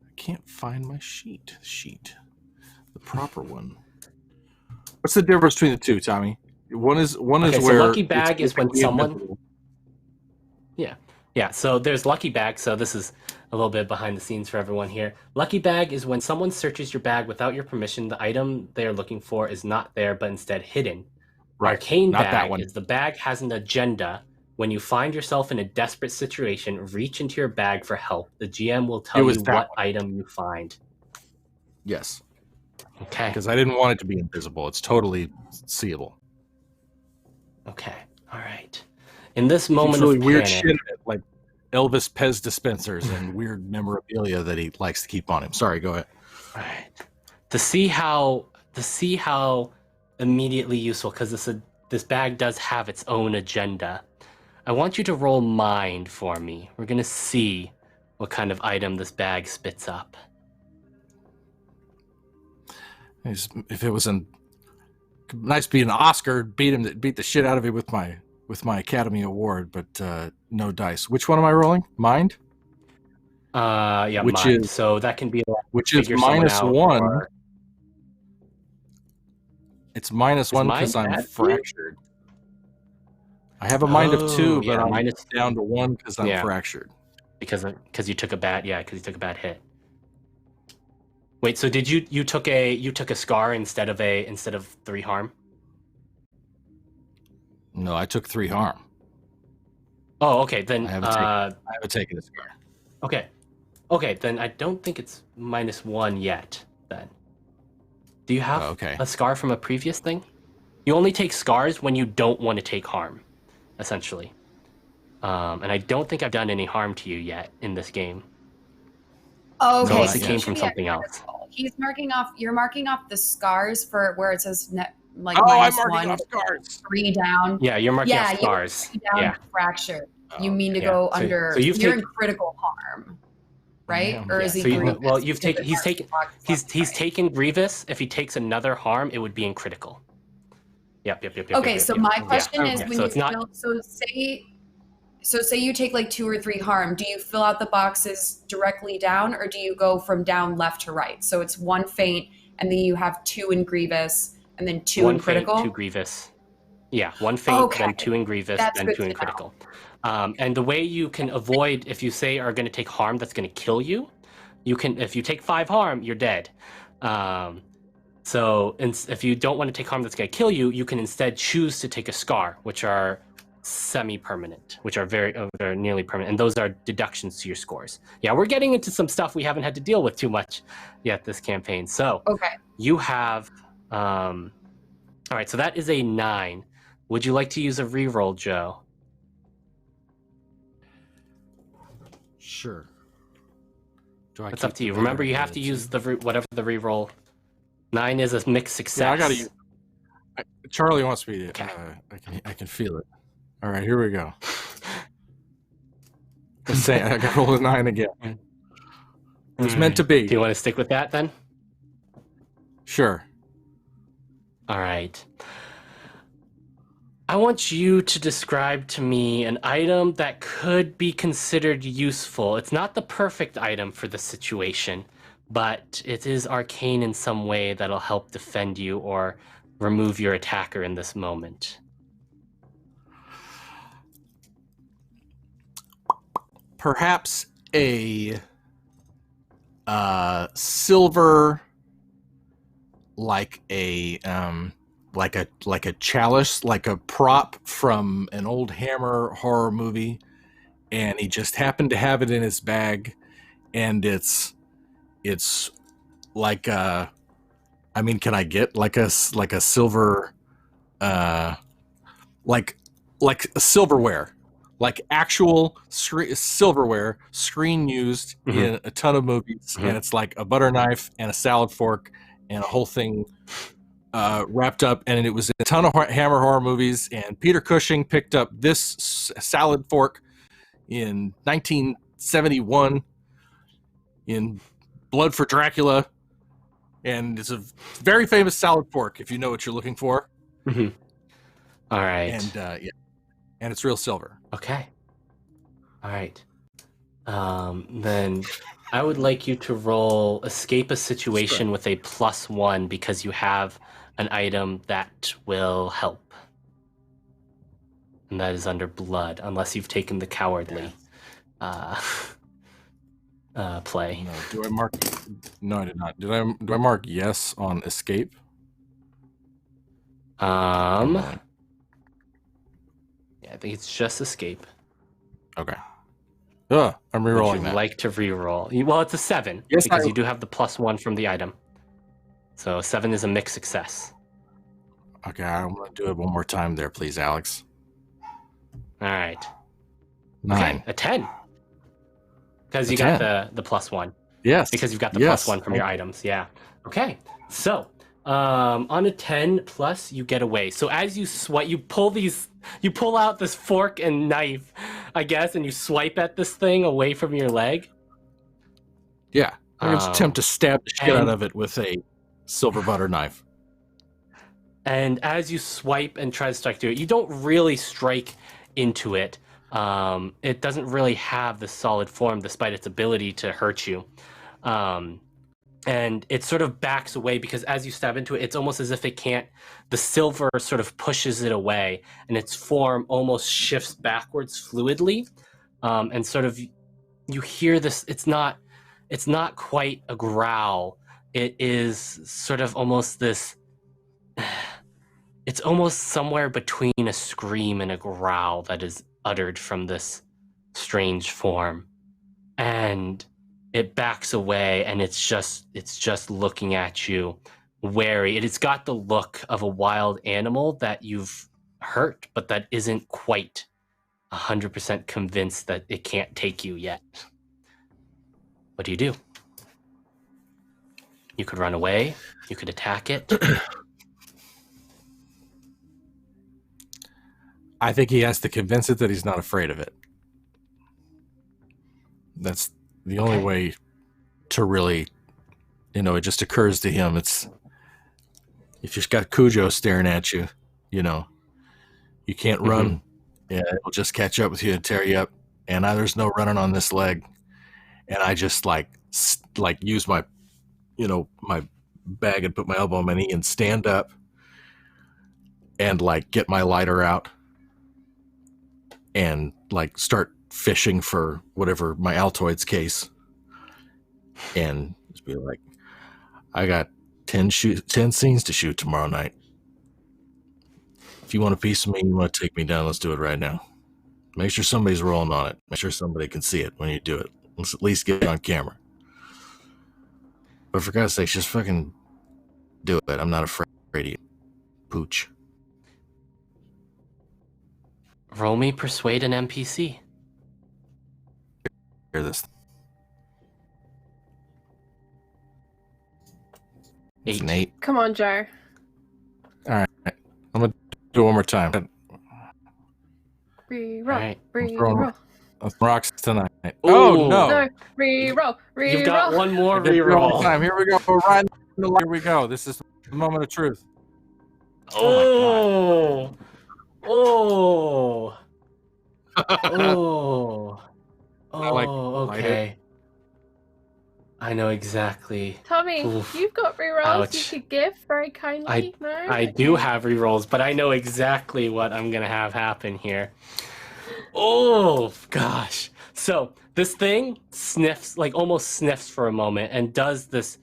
I can't find my sheet. The proper one. What's the difference between the two, Tommy? One is So where lucky bag it's is when someone. invisible. Yeah. So there's lucky bag. So this is a little bit behind the scenes for everyone here. Lucky bag is when someone searches your bag without your permission. The item they're looking for is not there, but instead hidden. Right. Arcane Not bag that one. is the bag has an agenda. When you find yourself in a desperate situation, reach into your bag for help. The GM will tell you what item you find. Yes. Okay. Because I didn't want it to be invisible. It's totally seeable. Okay. All right. In this moment really of weird panic, shit, like Elvis Pez dispensers and weird memorabilia that he likes to keep on him. Sorry, go ahead. all right. To see how immediately useful, because this bag does have its own agenda. I want you to roll mind for me. We're gonna see what kind of item this bag spits up. If it was nice being an Oscar, beat the shit out of it with with my Academy Award, but no dice. Which one am I rolling? Mind? Yeah, Which mind. is So that can be like which is figure someone minus out, one. or- It's minus Is one mind because I'm bad for you? fractured. I have a mind of 2, but yeah, I'm minus down to 1 because I'm Yeah. fractured. because you took a bad hit. Wait, so did you took a scar instead of 3 harm? No, I took 3 harm. Oh, okay. Then I haven't taken a scar. Okay, then I don't think it's -1 yet. Then, do you have a scar from a previous thing? You only take scars when you don't want to take harm, essentially. And I don't think I've done any harm to you yet in this game. Oh, okay. So it came from something else. You're marking off the scars for where it says net, like I'm -1, marking off scars. 3 down. Yeah, you're marking off You scars. 3 down Yeah. fractured. You Oh, mean to yeah. go So- under? so you've you're taken- in critical harm, right? Yeah. Or Yeah, is he? so grievous? well, you've Because taken. the He's taken. box He's right. taken grievous. If he takes another harm, it would be in critical. Yep. Okay, so my question is, Yeah, when so you it's not- say you take like 2 or 3 harm, do you fill out the boxes directly down, or do you go from down left to right? So it's 1 faint, and then you have 2 in grievous, and then 2 1 in critical. faint, 2 grievous. Yeah, 1 faint, Okay. then 2 in grievous, That's then good 2 in to know. critical. And the way you can avoid, if you say are going to take harm that's going to kill you, you can. If you take 5 harm, you're dead. So if you don't want to take harm that's going to kill you, you can instead choose to take a scar, which are semi-permanent, which are very nearly permanent, and those are deductions to your scores. Yeah, we're getting into some stuff we haven't had to deal with too much yet this campaign. So Okay. you have, all right. So that is a 9. Would you like to use a reroll, Joe? Sure. It's up to you. Remember, you have to use whatever the reroll. 9 is a mixed success. Yeah, I gotta use. Charlie wants me to. Okay. I can feel it. All right, here we go. I got to roll a 9 again. It was meant to be. Do you want to stick with that then? Sure. All right. I want you to describe to me an item that could be considered useful. It's not the perfect item for the situation, but it is arcane in some way that'll help defend you or remove your attacker in this moment. Perhaps a silver, like a chalice, like a prop from an old Hammer horror movie, and he just happened to have it in his bag, and it's like a. I mean, can I get like a silver, like a silverware, like actual silverware, screen used in a ton of movies, and it's like a butter knife and a salad fork and a whole thing wrapped up, and it was in a ton of Hammer horror movies. And Peter Cushing picked up this salad fork in 1971 in Blood for Dracula. And it's a very famous salad fork, if you know what you're looking for. Mm-hmm. All right. And and it's real silver. Okay. All right. Then I would like you to roll escape a situation with a +1 because you have an item that will help. And that is under blood, unless you've taken the cowardly play. No, do I mark? No, I did not. Do I mark yes on escape? Yeah, I think it's just escape. Okay. I'm Would rerolling you that. like to reroll? Well, it's a 7 Yes, because you do have the +1 from the item. So 7 is a mixed success. Okay, I'm gonna do it one more time there, please, Alex. All right. 9. Okay, a 10. Because you A got 10. the +1. Yes. Because you've got the Yes. +1 from your items. Yeah. Okay. So on a 10+, you get away. So as you swipe, you pull out this fork and knife, I guess, and you swipe at this thing away from your leg. Yeah. I'm gonna attempt to stab the shit and- out of it with a silver butter knife. And as you swipe and try to strike through it, you don't really strike into it. It doesn't really have the solid form despite its ability to hurt you. And it sort of backs away because as you stab into it, it's almost as if it can't. The silver sort of pushes it away, and its form almost shifts backwards fluidly. And sort of you hear this. It's not quite a growl. It is sort of almost this. It's almost somewhere between a scream and a growl that is uttered from this strange form, and it backs away, and it's just looking at you, wary. It's got the look of a wild animal that you've hurt, but that isn't quite 100% convinced that it can't take you yet. What do? You could run away. You could attack it. I think he has to convince it that he's not afraid of it. That's the only way to really, it just occurs to him. It's if you've got Cujo staring at you, you can't run. Yeah, it'll just catch up with you and tear you up. And there's no running on this leg. And I just like use my, my bag and put my elbow on my knee and stand up and get my lighter out and start fishing for whatever my Altoids case, and just be like, I got 10 scenes to shoot tomorrow night. If you want a piece of me, you want to take me down, let's do it right now. Make sure somebody's rolling on it. Make sure somebody can see it when you do it. Let's at least get it on camera. But for God's sake, just fucking do it. I'm not afraid of you, pooch. Roll me persuade an NPC. Hear this. 8. It's an 8. Come on, Joe. All right. I'm going to do it one more time. Reroll. Right. Reroll. Rocks tonight. Ooh. Oh, no. No. Reroll. Reroll. You've got one more Reroll reroll. time. Here we go. We're riding the line. Here we go. This is the moment of truth. Oh. Oh. Oh. Oh, okay. I know exactly. Tommy, Oof. you've got rerolls Ouch. you could give very kindly. I do have rerolls, but I know exactly what I'm going to have happen here. Oh, gosh. So this thing sniffs, almost sniffs for a moment and does this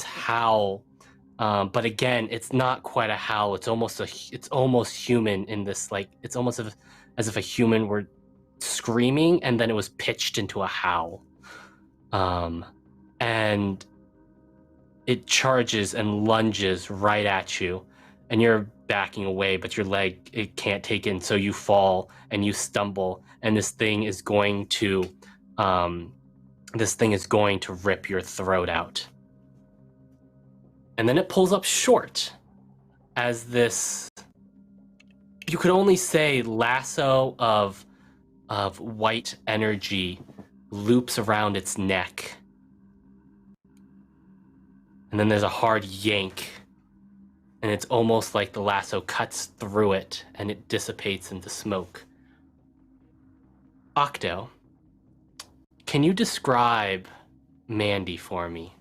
howl. But again, it's not quite a howl. It's almost human in this, it's almost as if a human were screaming and then it was pitched into a howl. And it charges and lunges right at you, and you're backing away, but your leg, it can't take it, and so you fall and you stumble, and this thing is going to rip your throat out. And then it pulls up short as this, you could only say, lasso of white energy loops around its neck. And then there's a hard yank, and it's almost like the lasso cuts through it and it dissipates into smoke. Octo, can you describe Mandy for me?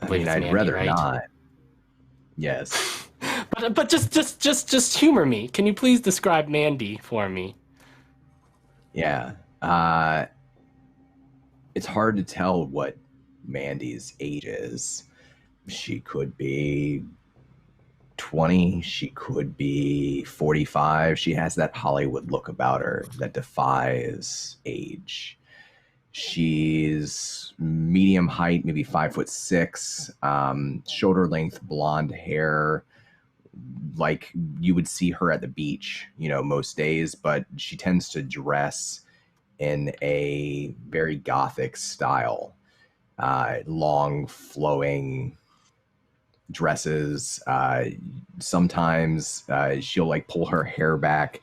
I mean, I'd Mandy, rather right? not. Yes. But just humor me. Can you please describe Mandy for me? Yeah. It's hard to tell what Mandy's age is. She could be 20. She could be 45. She has that Hollywood look about her that defies age. She's medium height, maybe 5'6", shoulder length blonde hair, like you would see her at the beach, most days, but she tends to dress in a very gothic style. Long flowing dresses. Sometimes she'll pull her hair back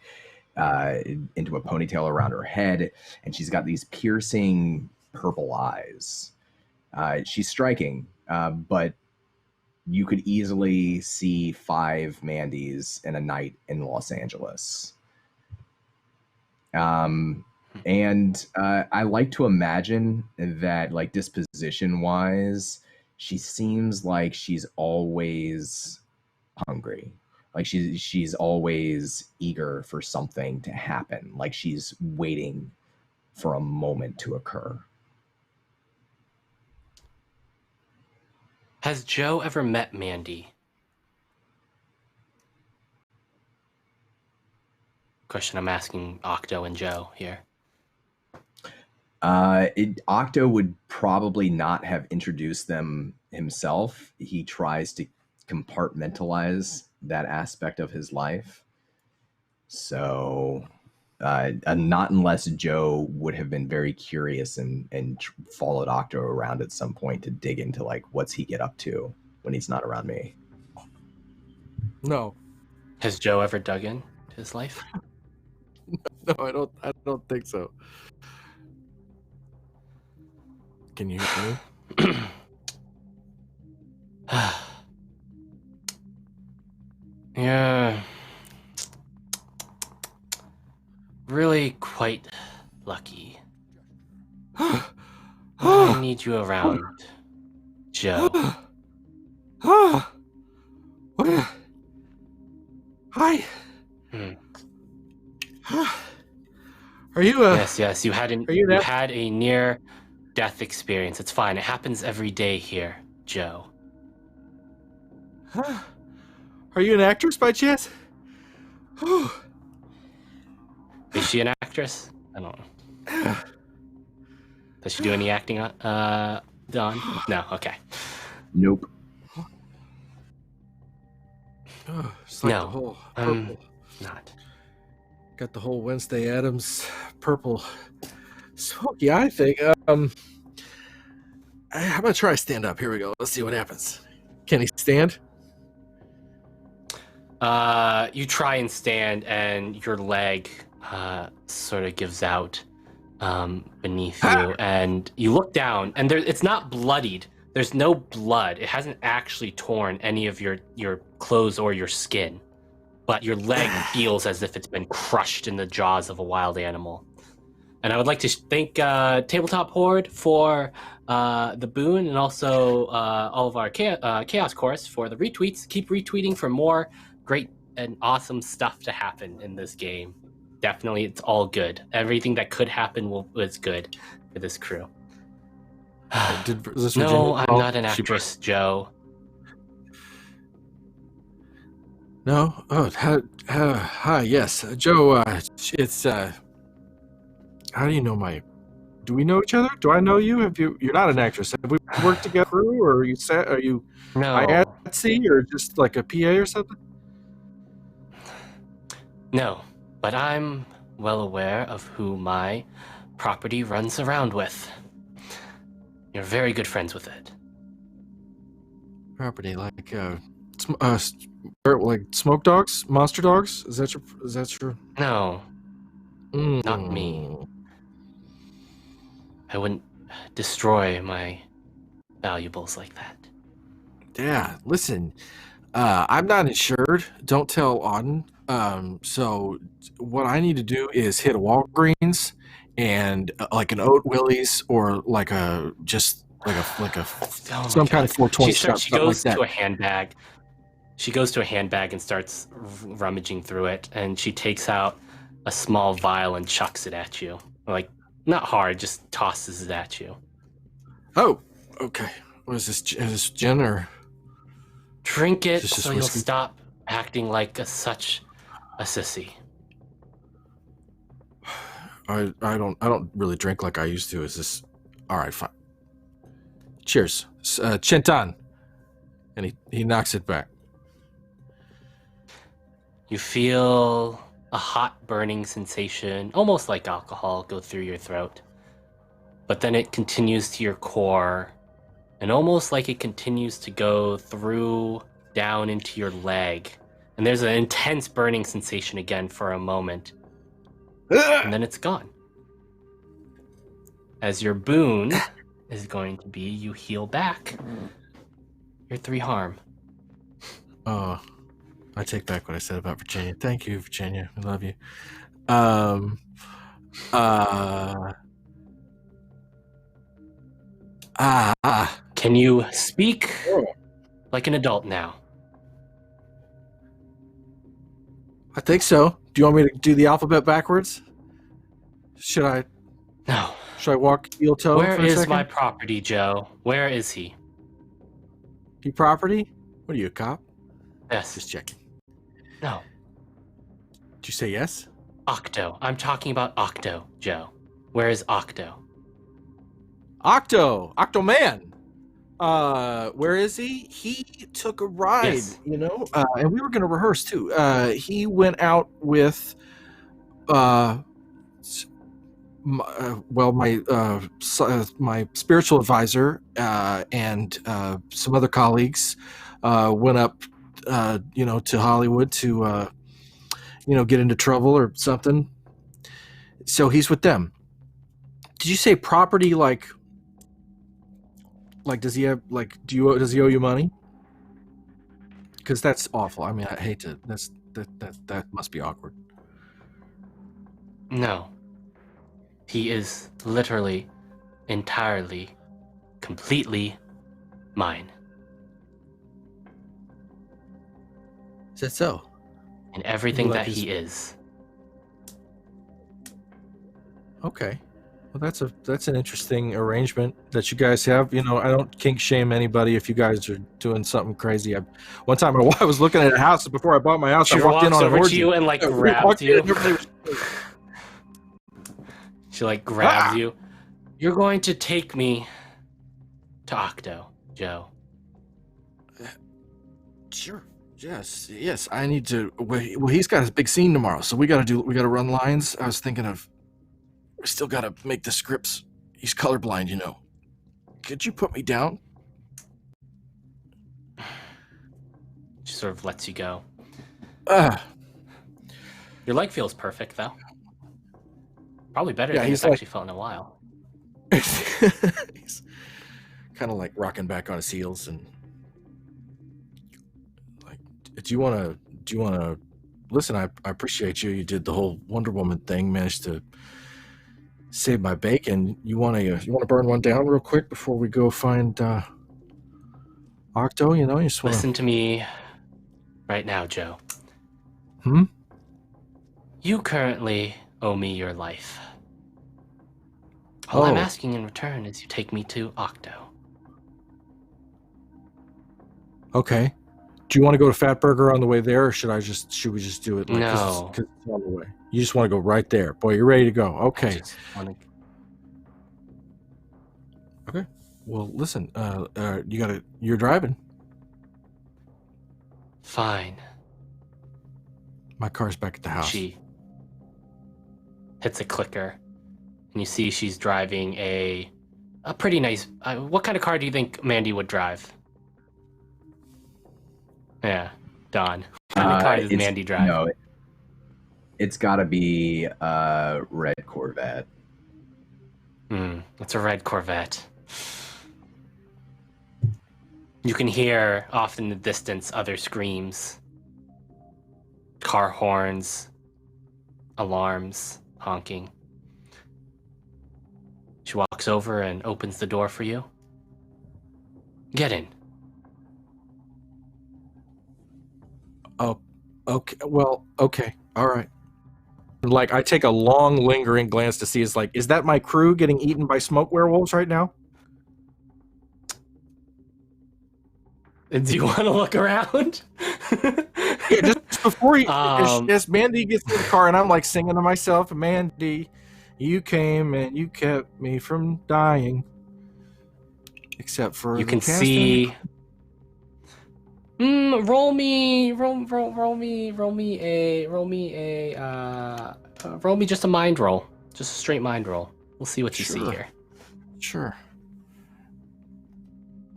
into a ponytail around her head, and she's got these piercing purple eyes. She's striking, but you could easily see 5 Mandys in a night in Los Angeles. And I like to imagine that, like, disposition wise, she seems like she's always hungry. Like she's always eager for something to happen. Like she's waiting for a moment to occur. Has Joe ever met Mandy? Question I'm asking Octo and Joe here. Octo would probably not have introduced them himself. He tries to compartmentalize that aspect of his life. So, not unless Joe would have been very curious and followed Octo around at some point to dig into, like, what's he get up to when he's not around me. No. Has Joe ever dug in to his life? No, I don't think so. Can you hear me? Yeah. Really quite lucky. I need you around, Joe. What? Hi. Are you Yes, you had you had a near death experience. It's fine. It happens every day here, Joe. Are you an actress by chance? Is she an actress? I don't know. Does she do any acting on Don? No, okay. Nope. It's like No, the whole purple. Not. Got the whole Wednesday Addams purple smoky eye thing. How about try stand up? Here we go. Let's see what happens. Can he stand? You try and stand, and your leg sort of gives out beneath you, and you look down, and it's not bloodied. There's no blood. It hasn't actually torn any of your clothes or your skin, but your leg feels as if it's been crushed in the jaws of a wild animal. And I would like to thank Tabletop Horde for the boon, and also all of our Chaos Chorus for the retweets. Keep retweeting for more great and awesome stuff to happen in this game. Definitely, it's all good. Everything that could happen was good for this crew. No, I'm not an actress, Joe. No? Oh, hi, yes. Joe, it's, how do you know do we know each other? Do I know you? You're not an actress. Have we worked together, or are you No. IATSE, or just like a PA or something? No, but I'm well aware of who my property runs around with. You're very good friends with it. Property, like, like smoke dogs, monster dogs? Is that your? No, not me. I wouldn't destroy my valuables like that. Yeah, listen, I'm not insured. Don't tell Auden. So what I need to do is hit a Walgreens and like an Oat Willie's, or like a some kind of 420 shop. She goes to a handbag. She goes to a handbag and starts rummaging through it, and she takes out a small vial and chucks it at you. Like, not hard, just tosses it at you. Oh, okay. What is this? Is this gin or? Drink it so you'll stop acting like such a sissy. I don't really drink like I used to. Is this all right? Fine. Cheers, Chintan. And he knocks it back. You feel a hot burning sensation, almost like alcohol, go through your throat. But then it continues to your core, and almost like it continues to go through down into your leg. And there's an intense burning sensation again for a moment. And then it's gone. As your boon is going to be, you heal back your 3 harm. Oh, I take back what I said about Virginia. Thank you, Virginia. I love you. Can you speak like an adult now? I think so. Do you want me to do the alphabet backwards? Should I No. walk heel toe Where for a is second? my property, Joe? Where is he? Your property? What are you, a cop? Yes. Just checking. No. Did you say yes? Octo. I'm talking about Octo, Joe. Where is Octo? Octo Man. Where is he? He took a ride, Yes. and we were going to rehearse too. He went out with, my spiritual advisor and some other colleagues went up, to Hollywood to, get into trouble or something. So he's with them. Did you say property like does he have does he owe you money? Because that's awful. I mean, I hate to. That must be awkward. No. He is literally, entirely, completely mine. Is that so? And everything Like that his- he is. Okay. Well, that's an interesting arrangement that you guys have. I don't kink shame anybody if you guys are doing something crazy. One time I was looking at a house before I bought my house. She I walked in walks on an over to orgy. you and like We grabs walked in you. and everybody was- She like grabs you. You're going to take me to Octo, Joe. Sure. Yes. I need to. Well, he's got his big scene tomorrow, so we got to run lines. I was thinking of. We still got to make the scripts. He's colorblind, Could you put me down? She sort of lets you go. Uh, Your leg feels perfect, though. Probably better than he's it's actually felt in a while. he's kind of like rocking back on his heels and like, do you want to listen? I appreciate you. You did the whole Wonder Woman thing, managed to save my bacon. You want to burn one down real quick before we go find Octo? You just want Listen to me right now, Joe. Hmm? You currently owe me your life. All I'm asking in return is you take me to Octo. Okay. Do you want to go to Fatburger on the way there, or should we just do it? No. Because it's on the way. You just want to go right there. Boy, you're ready to go. Okay. Okay. Well, listen. You're driving. Fine. My car's back at the house. She hits a clicker, and you see she's driving a pretty nice. What kind of car do you think Mandy would drive? Yeah, Don. What kind of car does Mandy drive? No, it's got to be a red Corvette. It's a red Corvette. You can hear off in the distance other screams, car horns, alarms, honking. She walks over and opens the door for you. Get in. Oh, okay. Well, okay. All right. Like, I take a long, lingering glance to see, is that my crew getting eaten by smoke werewolves right now? Do you want to look around? Yeah, just before as Mandy gets in the car, and I'm like singing to myself, Mandy, you came and you kept me from dying. Except for you can see. Roll me just a mind roll, just a straight mind roll. We'll see what you see here. Sure.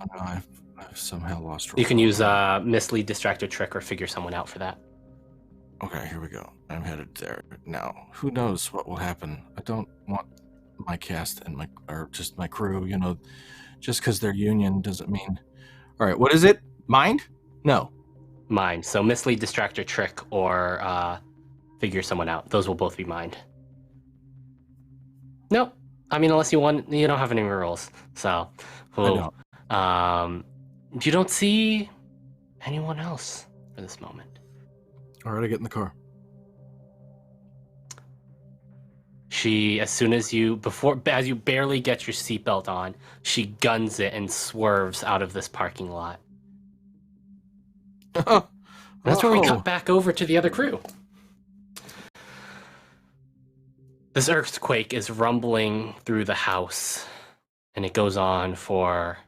Oh, no, I've somehow lost. You can use mislead, distract, or trick, or figure someone out for that. Okay, here we go. I'm headed there now. Who knows what will happen? I don't want my cast and just my crew. Just because they're union doesn't mean. All right, what is it? Mind? No. Mind. So mislead, distract, or trick, or figure someone out. Those will both be mind. Nope. I mean, unless you want, you don't have any rolls. So, I don't. You don't see anyone else for this moment. All right, I get in the car. She, as you barely get your seatbelt on, she guns it and swerves out of this parking lot. That's where we cut back over to the other crew. This earthquake is rumbling through the house, and it goes on for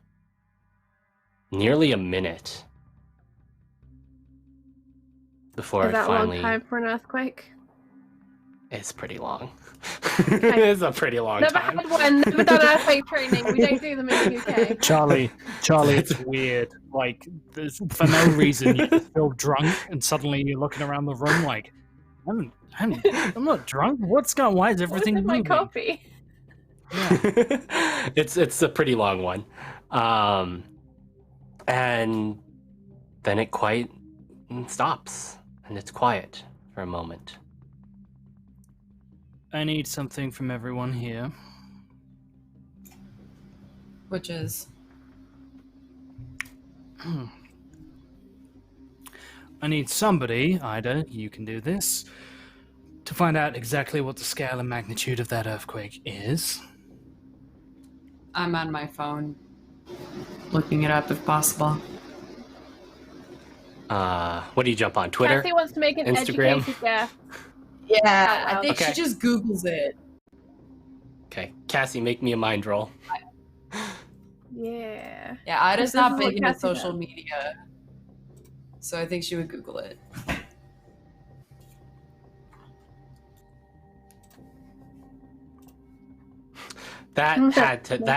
nearly a minute before Is that it finally. a long time for an earthquake? It's pretty long. It's a pretty long Never time. had one. Never done earthquake training. We don't do them in the UK. Charlie, it's weird. Like, for no reason, you just feel drunk, and suddenly you're looking around the room like, I'm not drunk. What's going? Why is everything What's in my moving? coffee? Yeah. It's a pretty long one, and then it quite stops, and it's quiet for a moment. I need something from everyone here. Which is? I need somebody, Ida, you can do this, to find out exactly what the scale and magnitude of that earthquake is. I'm on my phone, looking it up if possible. What do you jump on? Twitter? Cassie wants to make an Instagram? educated guess. Yeah, I think Okay. she just Googles it. Okay, Cassie, make me a mind roll. Yeah. Yeah, Ida's This not is big what into Cassie social does. media, so I think she would Google it. That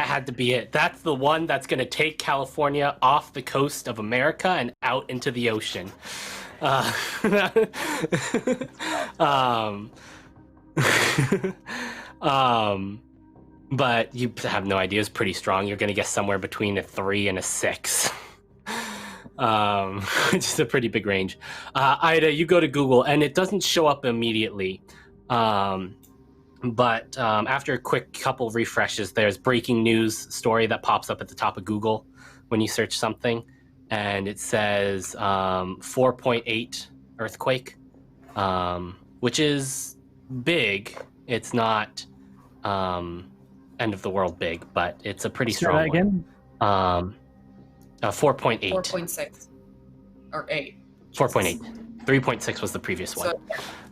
had to be it. That's the one that's going to take California off the coast of America and out into the ocean. But you have no idea. It's pretty strong. You're going to guess somewhere between a 3 and a 6. Which is a pretty big range. Ida, you go to Google and it doesn't show up immediately. But after a quick couple refreshes, there's breaking news story that pops up at the top of Google when you search something, and it says 4.8 earthquake, which is big. It's not end of the world big, but it's a pretty strong that again? one. 4.8. 4.6 or 8. 4.8. 3.6 was the previous one. So,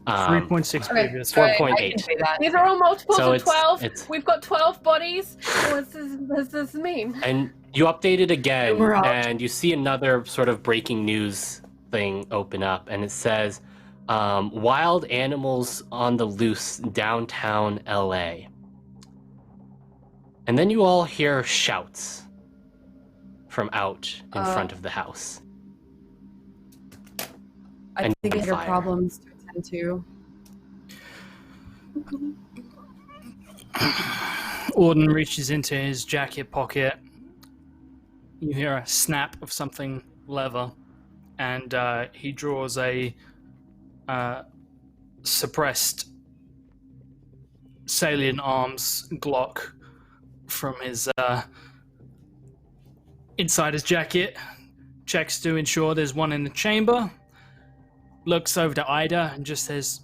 3.6 okay, previous. so I 4.8. can say that. These are all multiples So of 12. it's- We've got 12 bodies. What does this mean? And you update it again, We're out. and you see another sort of breaking news thing open up, and it says, wild animals on the loose downtown LA. And then you all hear shouts from out in front of the house. I and think your fire. problems to attend to. Auden reaches into his jacket pocket. You hear a snap of something leather, and he draws a suppressed salient arms Glock from his inside his jacket. Checks to ensure there's one in the chamber. Looks over to Ida and just says,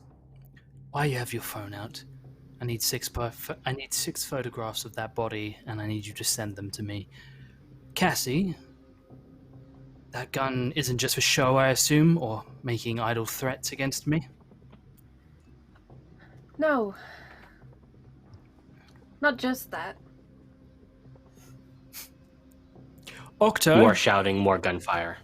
"Why you have your phone out? I need 6 photographs of that body, and I need you to send them to me. Cassie, that gun isn't just for show, I assume, or making idle threats against me?" No. Not just that. Octo, More shouting, more gunfire.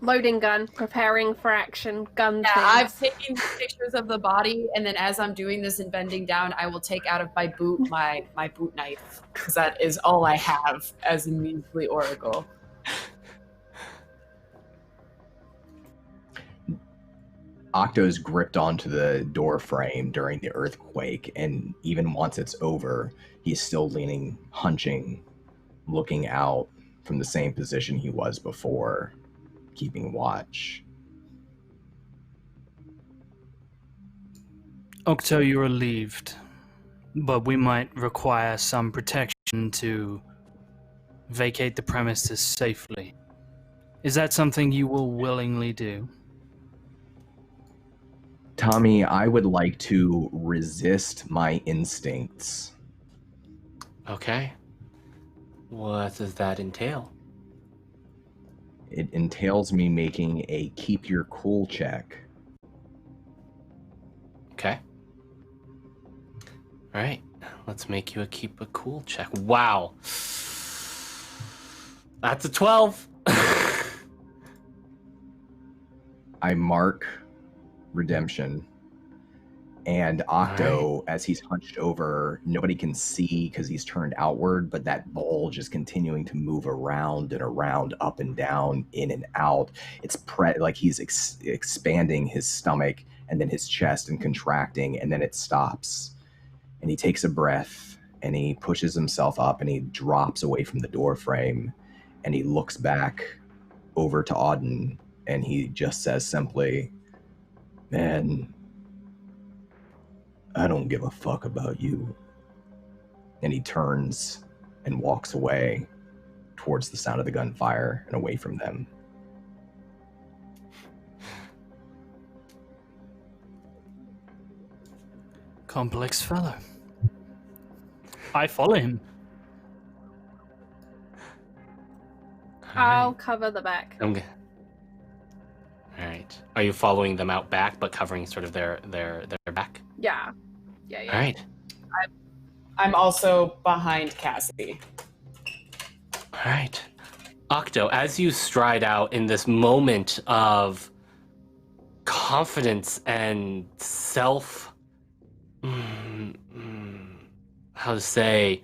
Loading gun, preparing for action, gun Yeah, things. I've taken pictures of the body, and then as I'm doing this and bending down, I will take out of my boot my boot knife, because that is all I have as a measly oracle. Octo's gripped onto the door frame during the earthquake, and even once it's over, he's still leaning, hunching, looking out from the same position he was before, keeping watch. Octo, you're relieved, but we might require some protection to vacate the premises safely. Is that something you will willingly do? Tommy, I would like to resist my instincts. Okay. What does that entail? It entails me making a keep your cool check. Okay. All right. Let's make you a keep a cool check. Wow. That's a 12. I mark redemption. And Octo, as he's hunched over, nobody can see because he's turned outward, but that bulge is continuing to move around and around, up and down, in and out. It's like he's expanding his stomach and then his chest and contracting, and then it stops. And he takes a breath and he pushes himself up and he drops away from the door frame and he looks back over to Auden and he just says simply, "Man, I don't give a fuck about you." And he turns and walks away towards the sound of the gunfire and away from them. Complex fellow. I follow him. I'll cover the back. All right. Are you following them out back, but covering sort of their back? Yeah. All right. I'm also behind Cassidy. All right. Octo, as you stride out in this moment of confidence and self, how to say,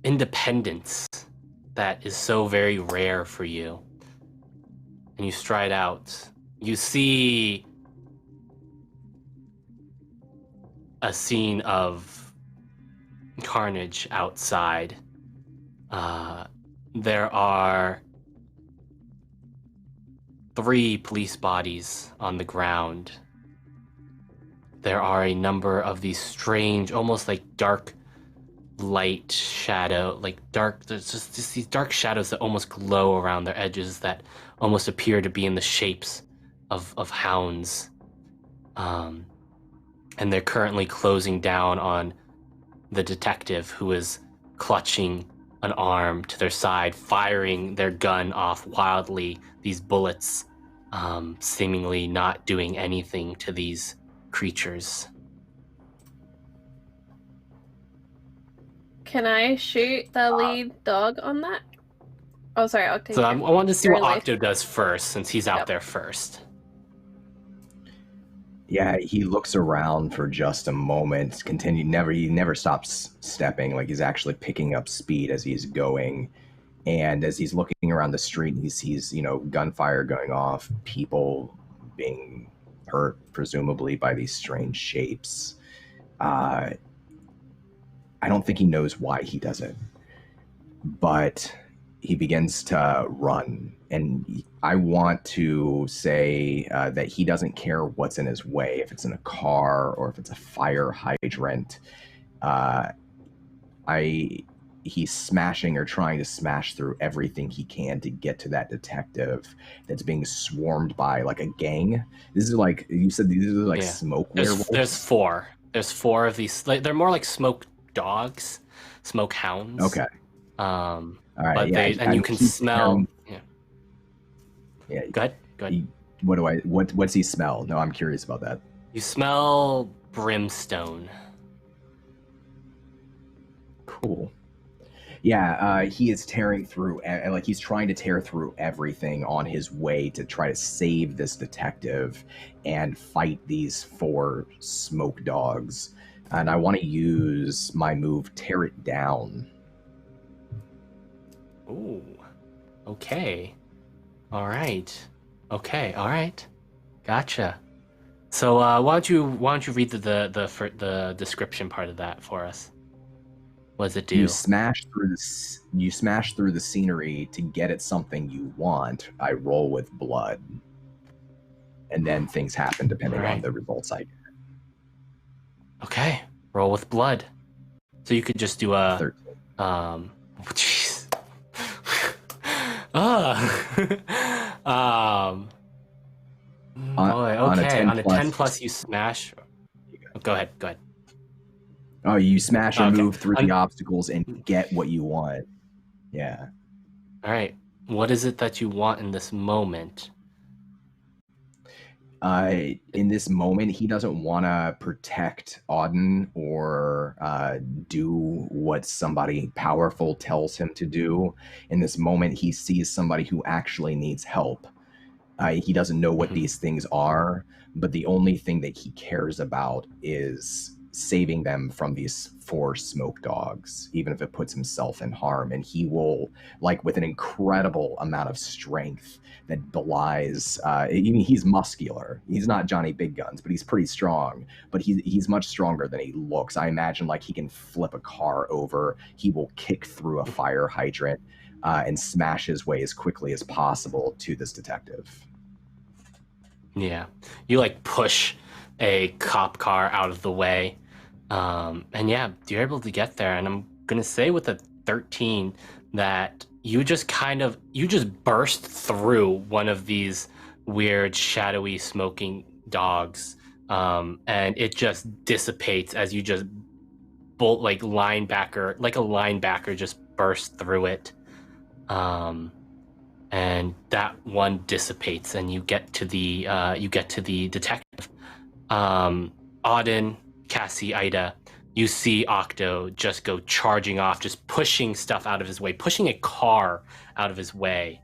independence that is so very rare for you. And you stride out, you see a scene of carnage outside. There are 3 police bodies on the ground. There are a number of these strange, almost like dark light shadow, there's just these dark shadows that almost glow around their edges that almost appear to be in the shapes of hounds. And they're currently closing down on the detective who is clutching an arm to their side, firing their gun off wildly, these bullets seemingly not doing anything to these creatures. Can I shoot the lead dog on that? Oh, sorry, Octo. So I wanted to see what Really? Octo does first, since he's out Yep. there first. Yeah, he looks around for just a moment, he never stops stepping, like he's actually picking up speed as he's going. And as he's looking around the street, he sees, gunfire going off, people being hurt, presumably by these strange shapes. I don't think he knows why he does it, but he begins to run. And I want to say that he doesn't care what's in his way, if it's in a car or if it's a fire hydrant. He's smashing or trying to smash through everything he can to get to that detective that's being swarmed by like a gang. This is like, you said these are like smoke werewolves? There's 4. There's 4 of these. They're more like smoke dogs, smoke hounds. Okay. All right. But Yeah, you can smell. Yeah. Go ahead. What's he smell? No, I'm curious about that. You smell brimstone. Cool. Yeah, he is tearing through, like he's trying to tear through everything on his way to try to save this detective and fight these 4 smoke dogs. And I want to use my move, Tear It Down. Ooh. Okay. All right. Okay. All right. Gotcha. So why don't you read the description part of that for us? What does it do? You smash through the scenery to get at something you want. I roll with blood, and then things happen depending on the results I get. Okay, roll with blood. So you could just do a 13. Jeez. Boy, On a okay. 10 On a plus, 10 plus, you smash. Go ahead. Oh, you smash and Okay. move through the obstacles and get what you want. Yeah. All right. What is it that you want in this moment? In this moment, he doesn't want to protect Auden or do what somebody powerful tells him to do. In this moment, he sees somebody who actually needs help. He doesn't know what these things are, but the only thing that he cares about is saving them from these 4 smoke dogs, even if it puts himself in harm. And he will, like, with an incredible amount of strength that belies, he's muscular. He's not Johnny Big Guns, but he's pretty strong. But he's much stronger than he looks. I imagine, like, he can flip a car over. He will kick through a fire hydrant and smash his way as quickly as possible to this detective. Yeah. You, like, push a cop car out of the way. And yeah, you're able to get there. And I'm going to say with a 13 that you just burst through one of these weird, shadowy, smoking dogs. And it just dissipates as you just bolt like a linebacker just burst through it. And that one dissipates, and you get to the detective. Auden, Cassie, Ida, you see Octo just go charging off, just pushing stuff out of his way, pushing a car out of his way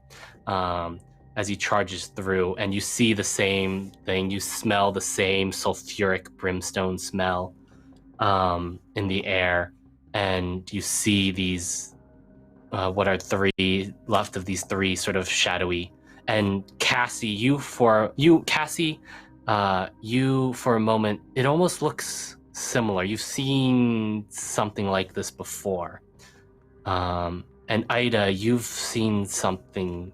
as he charges through, and you see the same thing. You smell the same sulfuric brimstone smell in the air, and you see these what are 3 left of these 3 sort of shadowy. And Cassie, you for a moment, it almost looks similar. You've seen something like this before. And Ida, you've seen something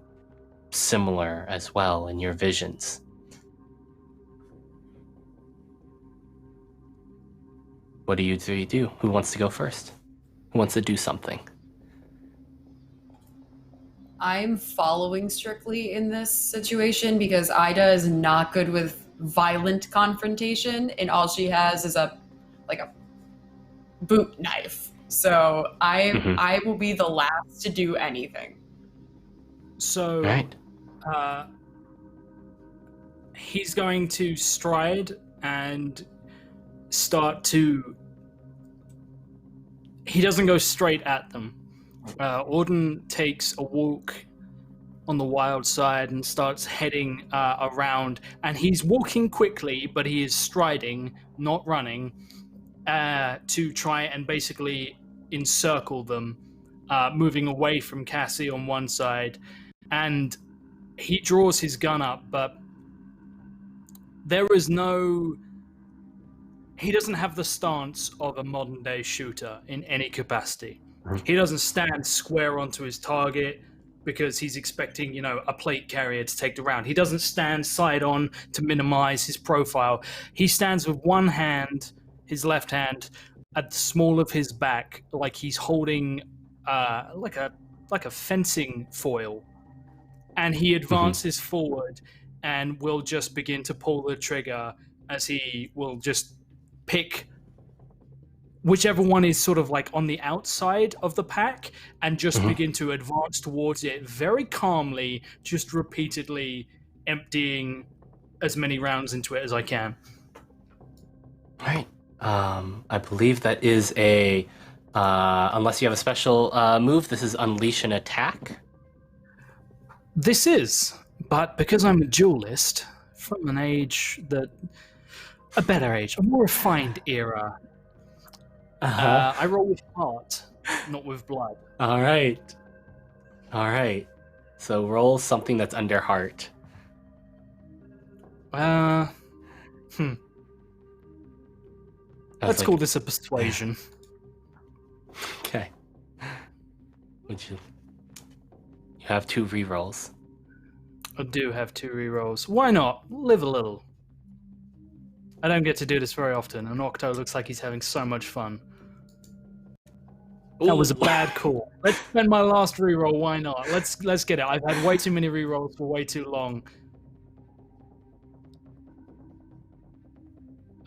similar as well in your visions. What do you do? Who wants to go first? Who wants to do something? I'm following strictly in this situation because Ida is not good with violent confrontation, and all she has is a boot knife. So I will be the last to do anything. So, right. He's going to stride and start to... He doesn't go straight at them. Auden takes a walk on the wild side and starts heading around, and he's walking quickly, but he is striding, not running, to try and basically encircle them, moving away from Cassie on one side, and he draws his gun up, but there is no... He doesn't have the stance of a modern-day shooter in any capacity. He doesn't stand square onto his target because he's expecting, a plate carrier to take the round. He doesn't stand side on to minimize his profile. He stands with one hand, his left hand, at the small of his back, like he's holding like a fencing foil. And he advances forward and will just begin to pull the trigger as he will just pick whichever one is sort of like on the outside of the pack and just begin to advance towards it very calmly, just repeatedly emptying as many rounds into it as I can. Right. I believe that is a, unless you have a special move, this is Unleash an Attack. This is, but because I'm a duelist from an age that... a better age, a more refined era, I roll with heart, not with blood. All right. So roll something that's under heart. Let's call this a persuasion. Okay. would you? You have 2 rerolls. I do have 2 rerolls. Why not? Live a little. I don't get to do this very often, and Octo looks like he's having so much fun. That was a bad call. Let's spend my last reroll. Why not? Let's get it. I've had way too many rerolls for way too long.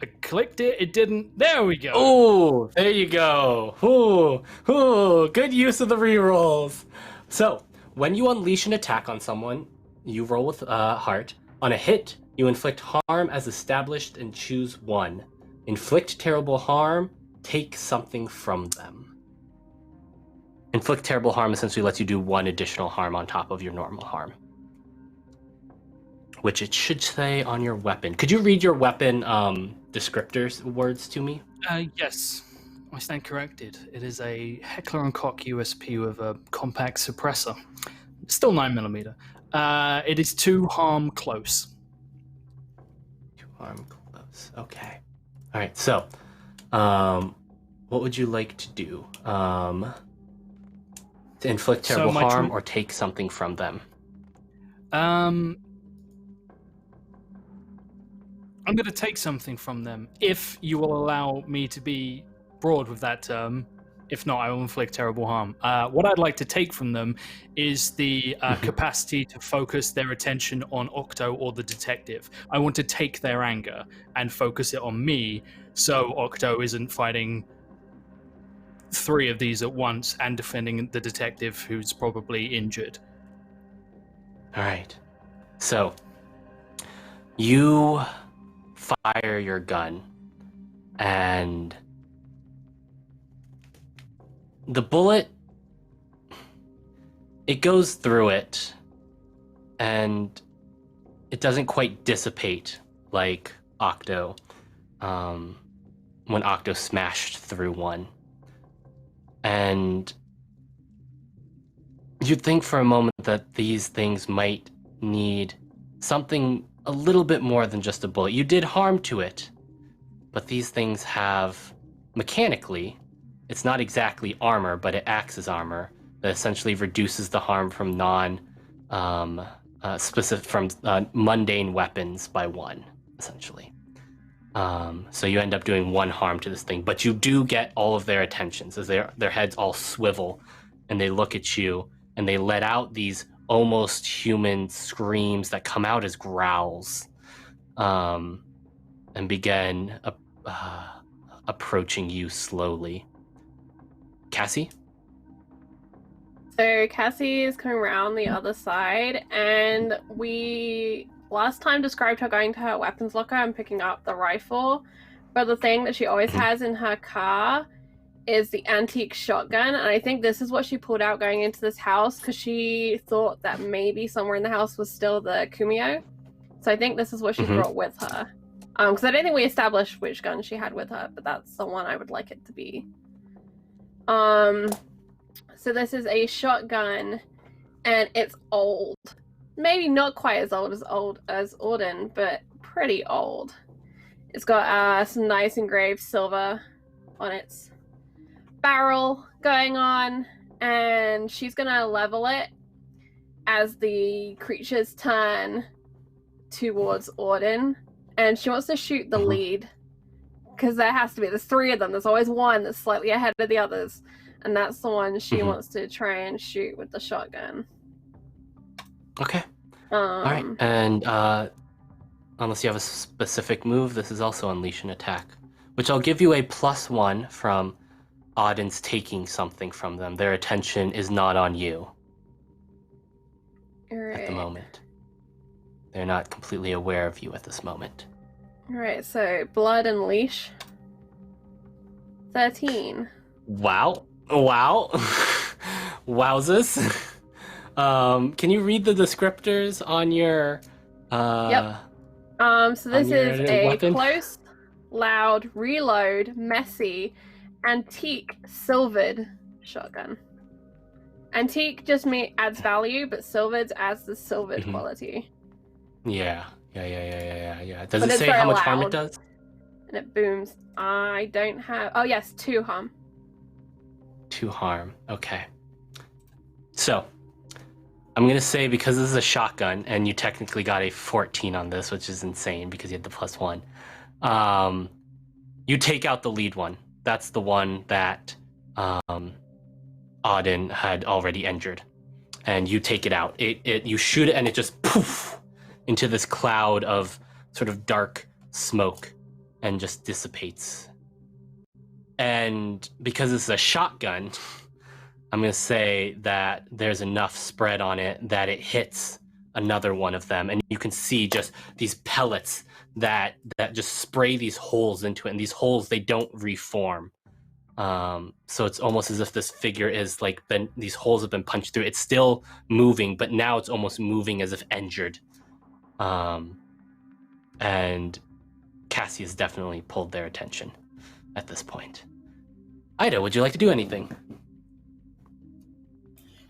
I clicked it. It didn't. There we go. Oh, there you go. Good use of the rerolls. So, when you unleash an attack on someone, you roll with heart. On a hit, you inflict harm as established and choose 1. Inflict terrible harm, take something from them. Inflict terrible harm essentially lets you do 1 additional harm on top of your normal harm. Which it should say on your weapon. Could you read your weapon descriptors words to me? Yes. I stand corrected. It is a Heckler & Koch USP with a compact suppressor. Still 9mm. It is 2 harm close. 2 harm close. Okay. All right. So, what would you like to do? To inflict terrible harm or take something from them? I'm going to take something from them if you will allow me to be broad with that term. If not, I will inflict terrible harm. What I'd like to take from them is the capacity to focus their attention on Octo or the detective. I want to take their anger and focus it on me, so Octo isn't fighting 3 of these at once and defending the detective who's probably injured. All right. So, you fire your gun, and the bullet, it goes through it, and it doesn't quite dissipate like Octo, when Octo smashed through one. And you'd think for a moment that these things might need something a little bit more than just a bullet. You did harm to it, but these things have, mechanically, it's not exactly armor, but it acts as armor that essentially reduces the harm from mundane weapons by 1, essentially. So you end up doing 1 harm to this thing, but you do get all of their attentions as their heads all swivel, and they look at you, and they let out these almost human screams that come out as growls, and begin approaching you slowly. Cassie? So Cassie is coming around the other side, and we last time described her going to her weapons locker and picking up the rifle, but the thing that she always has in her car is the antique shotgun, and I think this is what she pulled out going into this house because she thought that maybe somewhere in the house was still the Kumio. So I think this is what she brought with her. Because I don't think we established which gun she had with her, but that's the one I would like it to be. So this is a shotgun, and it's old. Maybe not quite as old as Auden, but pretty old. It's got some nice engraved silver on its barrel going on, and she's gonna level it as the creatures turn towards Auden, and she wants to shoot the lead, because there's 3 of them. There's always one that's slightly ahead of the others, and that's the one she wants to try and shoot with the shotgun. Okay. All right. And unless you have a specific move, this is also unleash an attack, which I'll give you a +1 from Auden's taking something from them. Their attention is not on you at the moment. They're not completely aware of you at this moment. All right. So blood and leash. 13. Wow. Wowzers. Can you read the descriptors on your Yep. So this is a weapon? close, loud, reload, messy, antique, silvered shotgun. Antique just adds value, but silvered adds the silvered quality. Yeah. Does it say how much harm it does? And it booms. I don't have... Oh, yes, 2 harm. 2 harm. Okay. So I'm going to say, because this is a shotgun and you technically got a 14 on this, which is insane because you had the +1, you take out the lead one. That's the one that Auden had already injured. And you take it out. You shoot it and it just poof into this cloud of sort of dark smoke and just dissipates. And because this is a shotgun, I'm going to say that there's enough spread on it that it hits another one of them. And you can see just these pellets that just spray these holes into it. And these holes, they don't reform. So it's almost as if this figure is like, these holes have been punched through. It's still moving, but now it's almost moving as if injured. And Cassie has definitely pulled their attention at this point. Ida, would you like to do anything?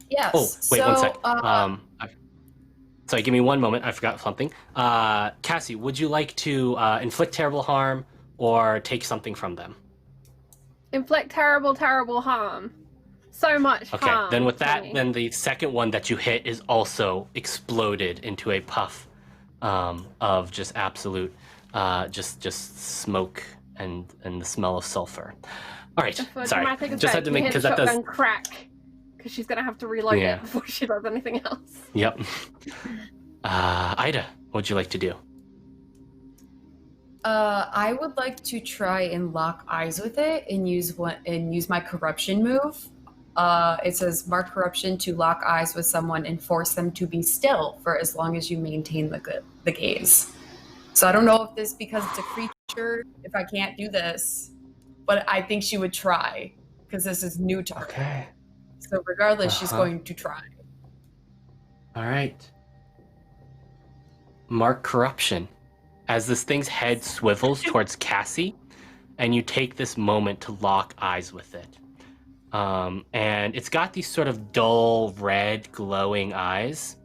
Yes. Oh, wait, so, 1 sec. Sorry, give me one moment. I forgot something. Cassie, would you like to inflict terrible harm or take something from them? Inflict terrible, terrible harm. So much Okay, harm. then with that, to me. then the second one that you hit is also exploded into a puff of just absolute, just smoke and the smell of sulfur. All right, For sorry. dramatic Just had effect, to you make, hear because the that does. shotgun crack, because she's gonna have to reload Yeah. it before she does anything else. Yep. Ida, what would you like to do? I would like to try and lock eyes with it and use my corruption move. It says mark corruption to lock eyes with someone and force them to be still for as long as you maintain the gaze. So I don't know if this, because it's a creature, if I can't do this, but I think she would try because this is new to her. Okay. So regardless, she's going to try. All right. Mark corruption. As this thing's head swivels towards Cassie, and you take this moment to lock eyes with it. And it's got these sort of dull red glowing eyes.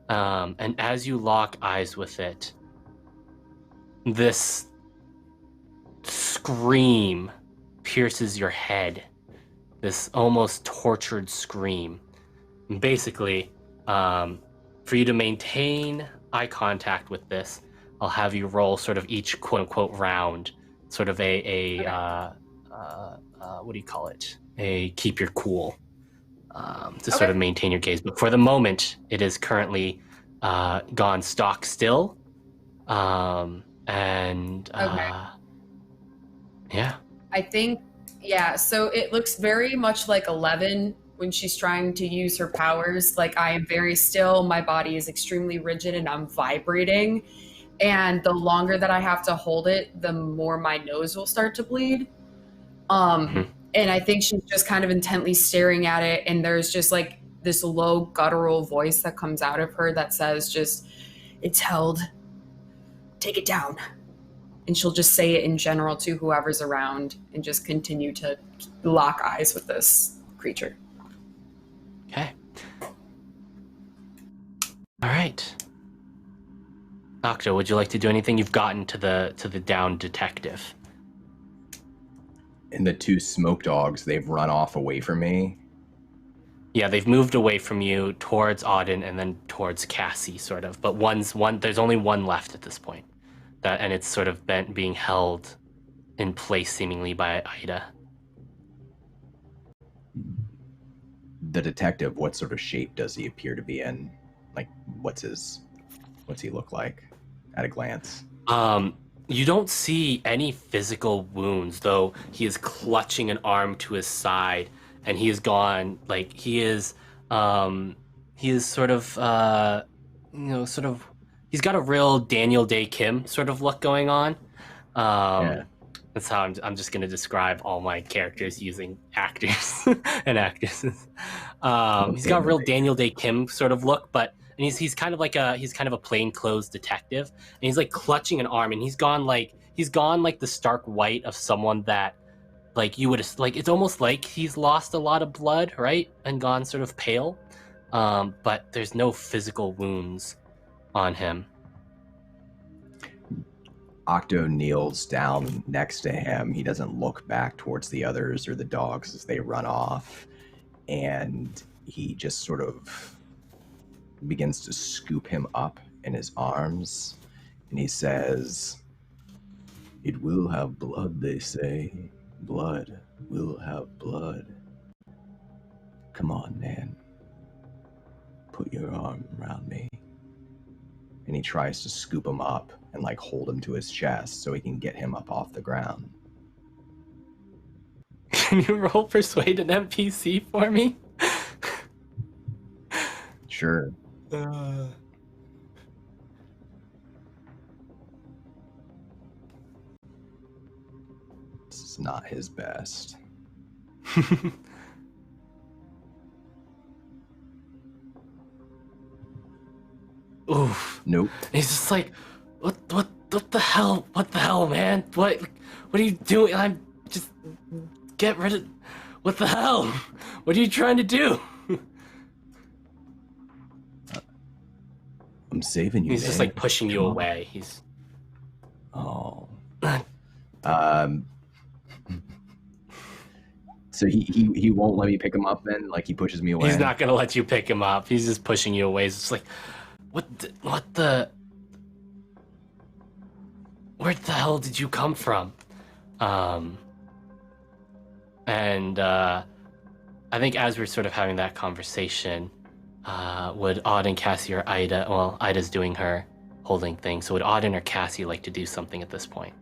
And as you lock eyes with it, this scream pierces your head. This almost tortured scream. And basically, for you to maintain eye contact with this, I'll have you roll sort of each quote-unquote round, sort of what do you call it? A keep your cool, to sort of maintain your gaze. But for the moment, it is currently gone stock still. Yeah. I think, yeah, so it looks very much like 11 when she's trying to use her powers. Like, I am very still, my body is extremely rigid, and I'm vibrating. And the longer that I have to hold it, the more my nose will start to bleed. And I think she's just kind of intently staring at it, and there's just like this low guttural voice that comes out of her that says just, "It's held. Take it down." And she'll just say it in general to whoever's around and just continue to lock eyes with this creature. Okay. All right. Octo, would you like to do anything? You've gotten to the downed detective. And the two smoke dogs, they've run off away from me. Yeah, they've moved away from you towards Auden and then towards Cassie, sort of. But there's only one left at this point. And it's sort of being held in place seemingly by Ida. The detective, what sort of shape does he appear to be in? Like, what's he look like at a glance? You don't see any physical wounds, though he is clutching an arm to his side, and he is gone. Like, he is sort of, he's got a real Daniel Day Kim sort of look going on. That's how I'm just going to describe all my characters using actors and actresses. He's got a real Daniel Day Kim sort of look, and he's kind of like a plainclothes detective, and he's like clutching an arm, and he's gone like the stark white of someone that, like, you would, like, it's almost like he's lost a lot of blood, right, and gone sort of pale, but there's no physical wounds on him. Octo kneels down next to him. He doesn't look back towards the others or the dogs as they run off. And he just sort of begins to scoop him up in his arms, and he says, "It will have blood, they say. Blood will have blood. Come on, man. Put your arm around me." And he tries to scoop him up and like hold him to his chest so he can get him up off the ground. Can you roll persuade an NPC for me? Sure. This is not his best. Oof. Nope. He's just like, what the hell? What the hell, man? What are you doing? I'm just get rid of. What the hell? What are you trying to do? I'm saving you. He's just man. like pushing you Come on. away. He's. Oh. So he won't let me pick him up then? Like he pushes me away? He's not gonna let you pick him up. He's just pushing you away. He's just like, where the hell did you come from? And I think as we're sort of having that conversation, would Auden, Cassie, or Ida? Well, Ida's doing her holding thing. So would Auden or Cassie like to do something at this point?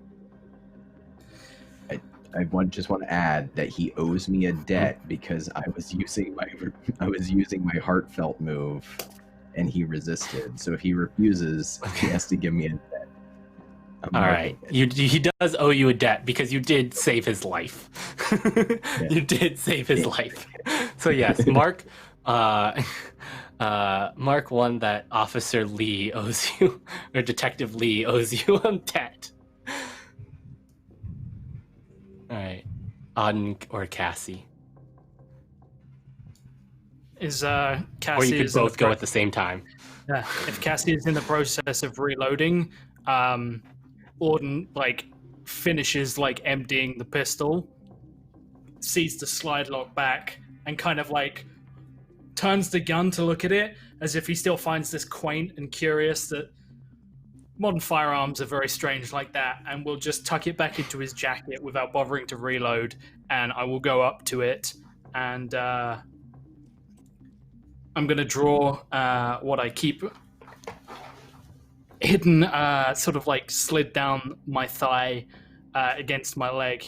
I just want to add that he owes me a debt because I was using my heartfelt move, and he resisted. So if he refuses, he has to give me a debt. All right, he does owe you a debt because you did save his life. Yeah. You did save his life. So yes, Mark. Mark 1 that Officer Lee owes you, or Detective Lee owes you a debt. All right, Auden or Cassie, Is or Cassie? you could both go at the same time. Yeah. If Cassie is in the process of reloading, Auden like finishes like emptying the pistol, sees the slide lock back, and kind of like turns the gun to look at it as if he still finds this quaint and curious that modern firearms are very strange like that, and will just tuck it back into his jacket without bothering to reload, and I will go up to it, and I'm going to draw what I keep hidden, sort of like slid down my thigh against my leg.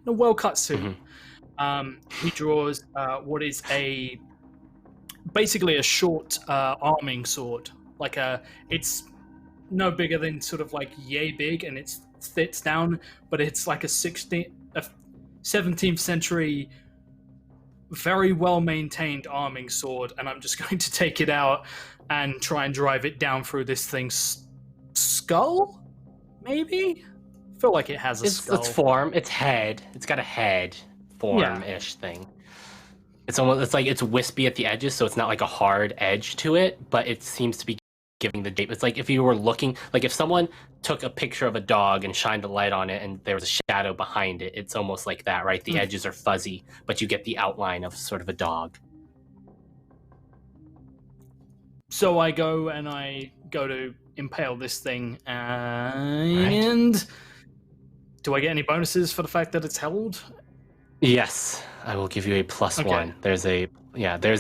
A well-cut suit. He draws what is basically a short arming sword. It's no bigger than sort of like yay big, and it sits down, but it's like a 17th century very well maintained arming sword, and I'm just going to take it out and try and drive it down through this thing's skull. Maybe feel like it has a skull. Its form, its head. It's got a head form-ish thing. It's almost, it's like it's wispy at the edges, so it's not like a hard edge to it, but it seems to be giving the shape. It's like if you were looking, like if someone took a picture of a dog and shined a light on it and there was a shadow behind it, it's almost like that, right? The edges are fuzzy, but you get the outline of sort of a dog. So I go to impale this thing, and do I get any bonuses for the fact that it's held? Yes, I will give you a +1. Okay. There's a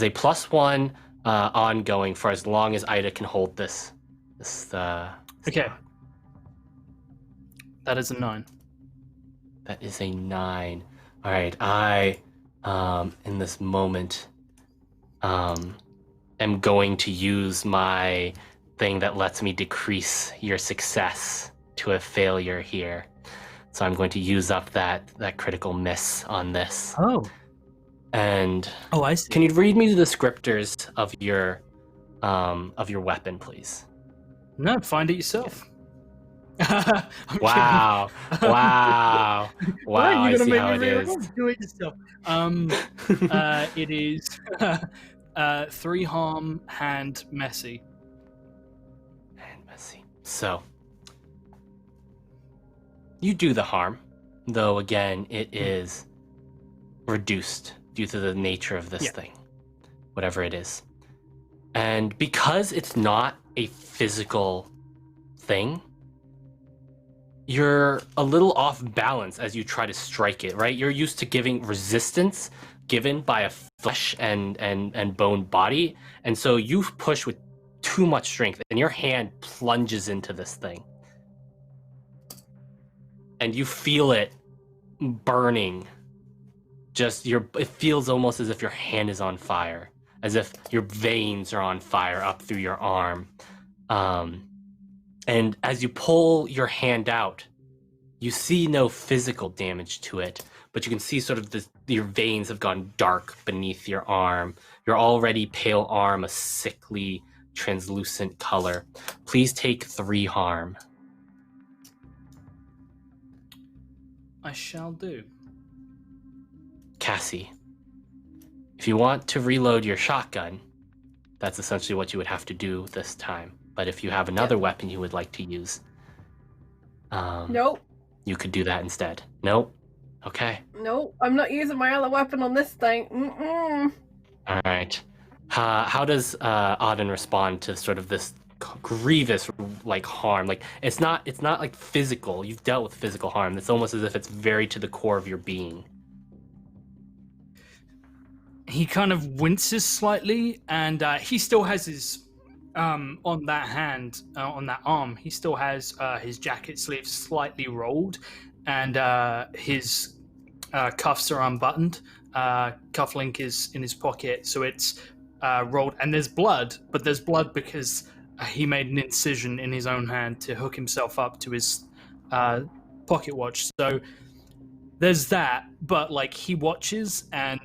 +1 ongoing for as long as Ida can hold this. Okay. That is a 9. That is a 9. All right, I in this moment am going to use my thing that lets me decrease your success to a failure here. So I'm going to use up that critical miss on this. Oh. And I see. can you read me the descriptors of your weapon, please? No, find it yourself. Wow. Wow. Why are I you gonna see make how me it read is. Do it yourself. It is 3 harm, hand, messy. And messy. So you do the harm, though again it is reduced due to the nature of this thing. whatever it is. And because it's not a physical thing, you're a little off balance as you try to strike it, right? You're used to giving resistance given by a flesh and bone body, and so you push with too much strength, and your hand plunges into this thing. And you feel it burning. It feels almost as if your hand is on fire, as if your veins are on fire up through your arm. And as you pull your hand out, you see no physical damage to it, but you can see sort of your veins have gone dark beneath your arm. Your already pale arm, a sickly, translucent color. Please take 3 harm. I shall do. Cassie, if you want to reload your shotgun, that's essentially what you would have to do this time. But if you have another weapon you would like to use, Nope. you could do that instead. Nope. Okay. Nope. I'm not using my other weapon on this thing. Mm-mm. All right. How does Auden respond to sort of this grievous harm? Like it's not like physical. You've dealt with physical harm. It's almost as if it's very to the core of your being. He kind of winces slightly, and he still has his on that hand, on that arm. He still has his jacket sleeves slightly rolled, and his cuffs are unbuttoned. Cufflink is in his pocket, so it's rolled, and there's blood. But there's blood because he made an incision in his own hand to hook himself up to his pocket watch. So there's that. But he watches, and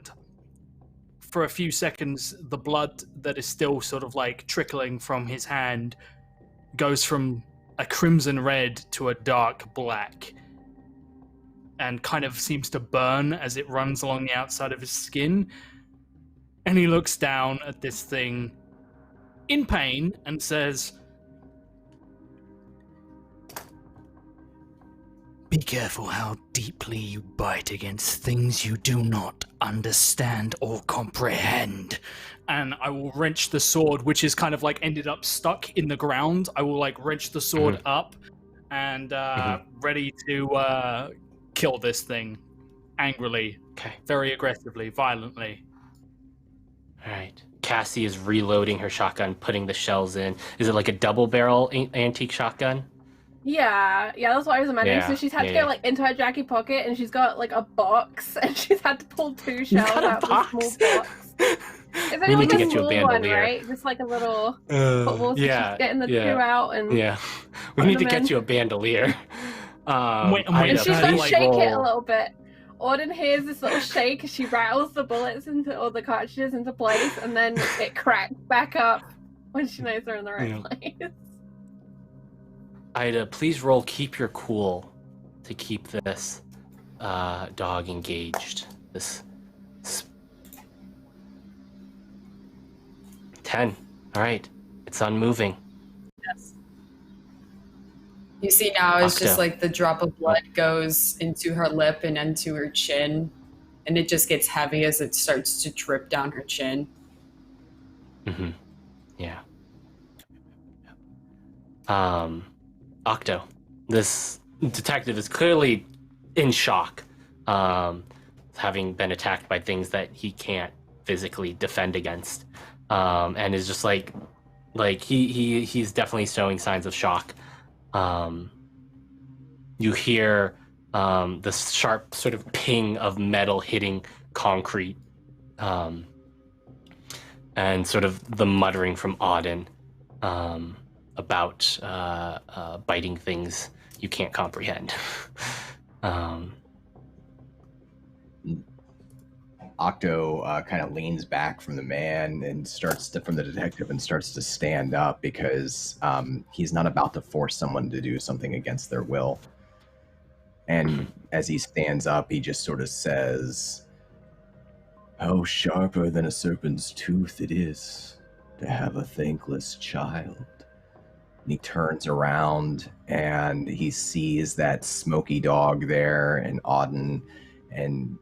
for a few seconds, the blood that is still sort of trickling from his hand goes from a crimson red to a dark black, and kind of seems to burn as it runs along the outside of his skin. And he looks down at this thing in pain and says, "Be careful how deeply you bite against things you do not understand or comprehend." And I will wrench the sword, which is kind of ended up stuck in the ground. I will wrench the sword up and ready to kill this thing angrily, very aggressively, violently. All right. Cassie is reloading her shotgun, putting the shells in. Is it like a double barrel antique shotgun? Yeah, that's what I was imagining. Yeah, So she's had to go into her jacket pocket, and she's got a box, and she's had to pull 2 shells out of a small box. It's We only need to a get you a small one, bandolier. right? Just a little football. So she's getting the 2 out, and we need to get you a bandolier. and she's gonna shake it a little bit. Auden hears this little shake as she rattles the bullets or the cartridges into place, and then it cracks back up when she knows they're in the right place. Ida, please roll Keep Your Cool to keep this dog engaged. This 10. All right, it's unmoving. Yes. You see now it's just Octo. the drop of blood goes into her lip and into her chin, and it just gets heavy as it starts to drip down her chin. Mm-hmm. Yeah. Octo, this detective is clearly in shock, having been attacked by things that he can't physically defend against, and is just he's definitely showing signs of shock. You hear the sharp sort of ping of metal hitting concrete, and sort of the muttering from Auden about biting things you can't comprehend. Octo kind of leans back from the man and from the detective and starts to stand up because he's not about to force someone to do something against their will. And as he stands up, he just sort of says, "How sharper than a serpent's tooth it is to have a thankless child." And he turns around and he sees that smoky dog there and Auden, and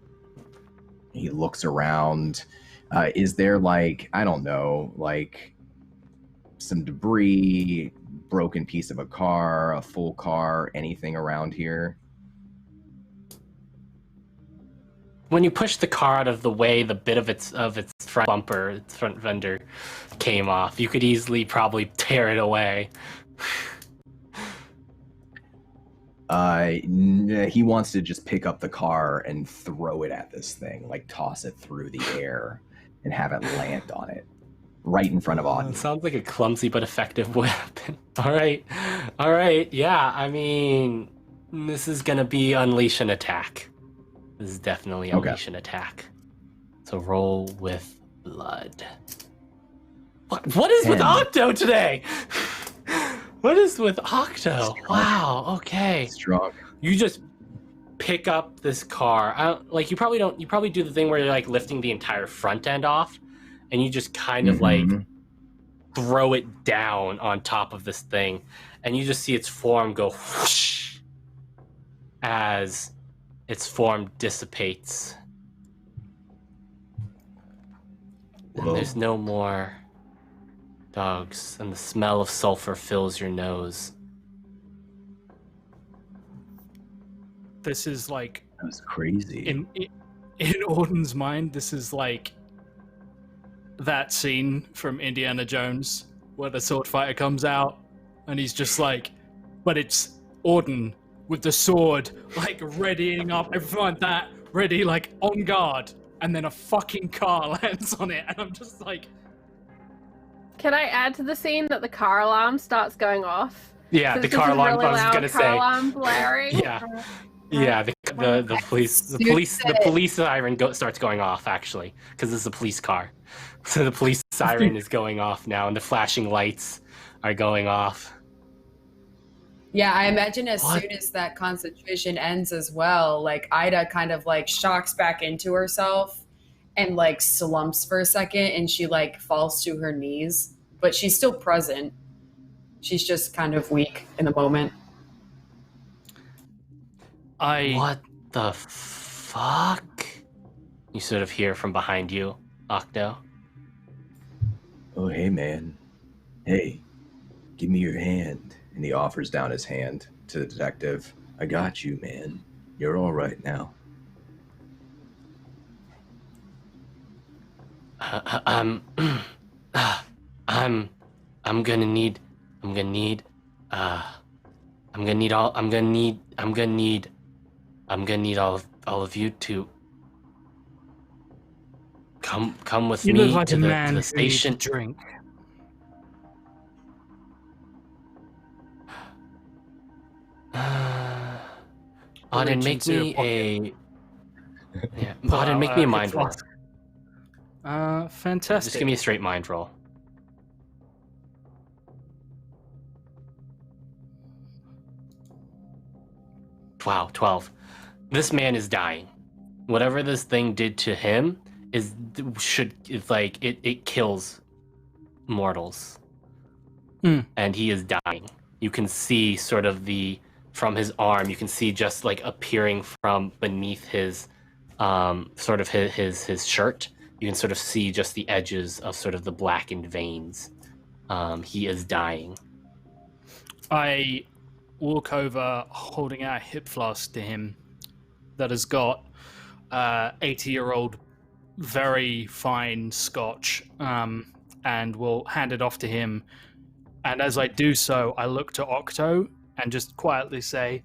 he looks around Is there like, I don't know, like some debris, broken piece of a car, a full car, anything around here? When you push the car out of the way, the bit of its front bumper, its front fender, came off. You could easily probably tear it away. He wants to just pick up the car and throw it at this thing, like toss it through the air and have it land on it, right in front of Auden. Sounds like a clumsy but effective weapon. All right. Yeah, I mean, this is gonna be unleash an attack. This is definitely unleash an attack. So roll with blood. What is with Octo today? What is with Octo? Wow. Okay. Strong. You just pick up this car. You probably do the thing where you're like lifting the entire front end off, and you just kind of like throw it down on top of this thing, and you just see its form go whoosh as its form dissipates. And there's no more dogs, and the smell of sulfur fills your nose. This is like... That was crazy. In Auden's mind, this is like that scene from Indiana Jones where the sword fighter comes out and he's just like, but it's Auden with the sword, like readying up, everything like that, ready, like on guard, and then a fucking car lands on it, and I'm just like... Can I add to the scene that the car alarm starts going off? Yeah, So the it's car just a alarm. really I was loud gonna car say. alarm blaring. Yeah, the police siren starts going off actually, because this is a police car. So the police siren is going off now, and the flashing lights are going off. Yeah, I imagine as soon as that concentration ends as well, like Ida kind of like shocks back into herself and like slumps for a second, and she like falls to her knees, but she's still present. She's just kind of weak in the moment. What the fuck? You sort of hear from behind you, Octo. Oh, hey, man. Hey, give me your hand. And he offers down his hand to the detective. I got you, man. You're all right now. I'm gonna need all of you to come with You me look like to a man the who needs a station. drink. Auden, make me a Auden, make me a mind roll. Fantastic. Just give me a straight mind roll. Wow, 12. This man is dying. Whatever this thing did to him it kills mortals. And he is dying. You can see sort of from his arm, you can see just like appearing from beneath his sort of his shirt, you can sort of see just the edges of sort of the blackened veins. He is dying. I walk over holding out a hip flask to him that has got 80-year-old very fine scotch, and will hand it off to him. And as I do so, I look to Octo and just quietly say,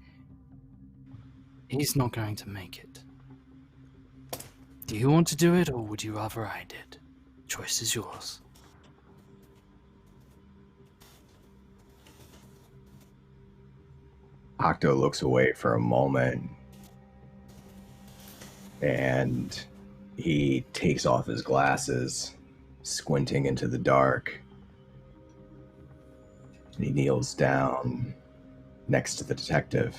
he's not going to make it. Do you want to do it, or would you rather I did? Choice is yours. Octo looks away for a moment, and he takes off his glasses, squinting into the dark. And he kneels down next to the detective.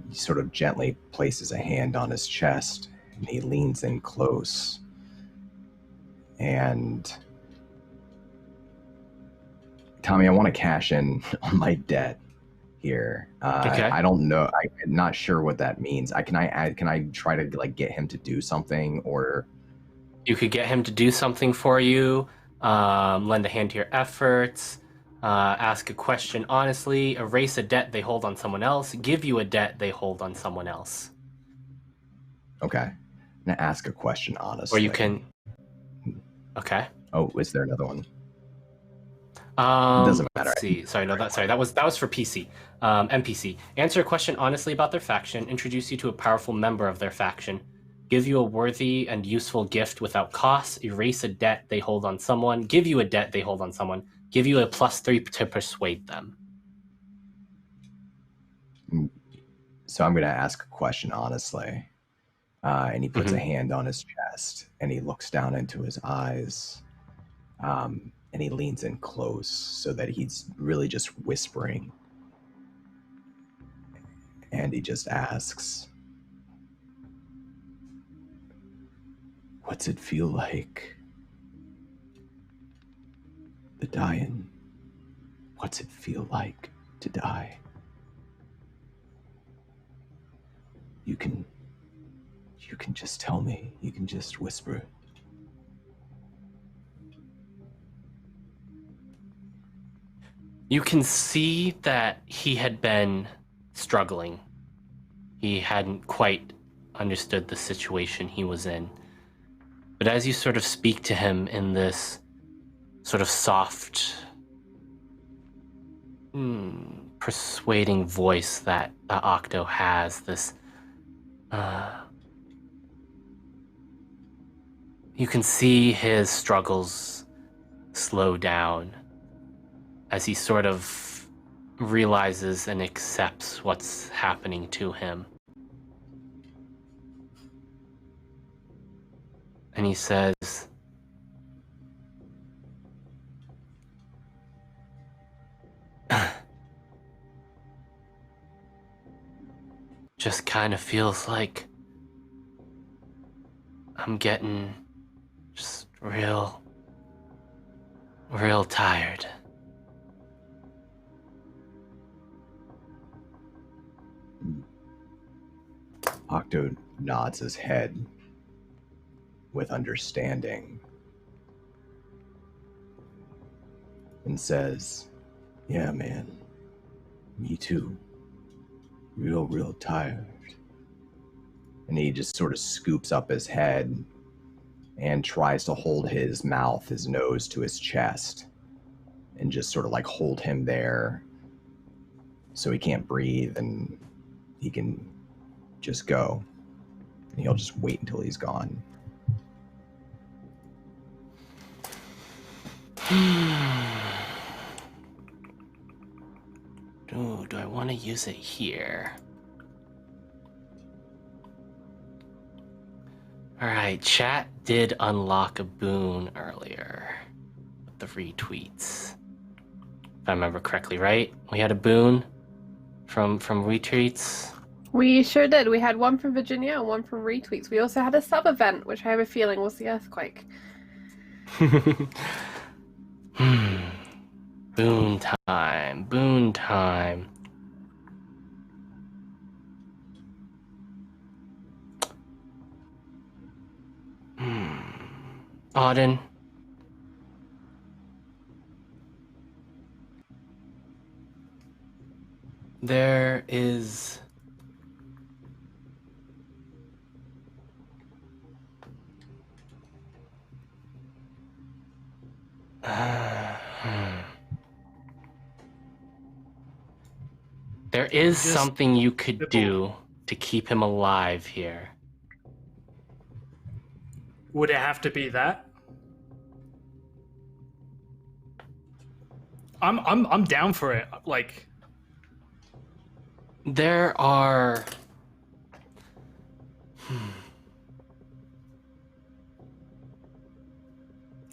He sort of gently places a hand on his chest, and he leans in close. And Tommy, I want to cash in on my debt here. Okay. I don't know. I'm not sure what that means. Can I try to like get him to do something, or You could get him to do something for you, lend a hand to your efforts, ask a question honestly, erase a debt they hold on someone else, give you a debt they hold on someone else. Okay. I'm gonna ask a question honestly. Or you can. Okay. Oh, is there another one? Doesn't matter. Let's see. Sorry, no, that was for PC. NPC. Answer a question honestly about their faction. Introduce you to a powerful member of their faction. Give you a worthy and useful gift without cost. Erase a debt they hold on someone. Give you a debt they hold on someone. Give you a +3 to persuade them. So I'm going to ask a question honestly. And he puts a hand on his chest and he looks down into his eyes. And he leans in close so that he's really just whispering. And he just asks, what's it feel like? The dying. What's it feel like to die? You can just tell me. You can just whisper. You can see that he had been struggling. He hadn't quite understood the situation he was in. But as you sort of speak to him in this sort of soft, persuading voice that Octo has, this, you can see his struggles slow down as he sort of realizes and accepts what's happening to him. And he says, just kind of feels like I'm getting just real tired. Octo nods his head with understanding and says, yeah, man, me too. Real tired. And he just sort of scoops up his head and tries to hold his mouth, his nose to his chest and just sort of like hold him there so he can't breathe and he can just go. And he'll just wait until he's gone. Ooh, do I want to use it here? Alright, chat did unlock a boon earlier with the retweets. If I remember correctly, right? We had a boon from retweets. We sure did. We had one from Virginia and one from retweets. We also had a sub event, which I have a feeling was the earthquake. Boon time. Auden. There is there is something you could do to keep him alive here. Would it have to be that? I'm down for it. Like, there are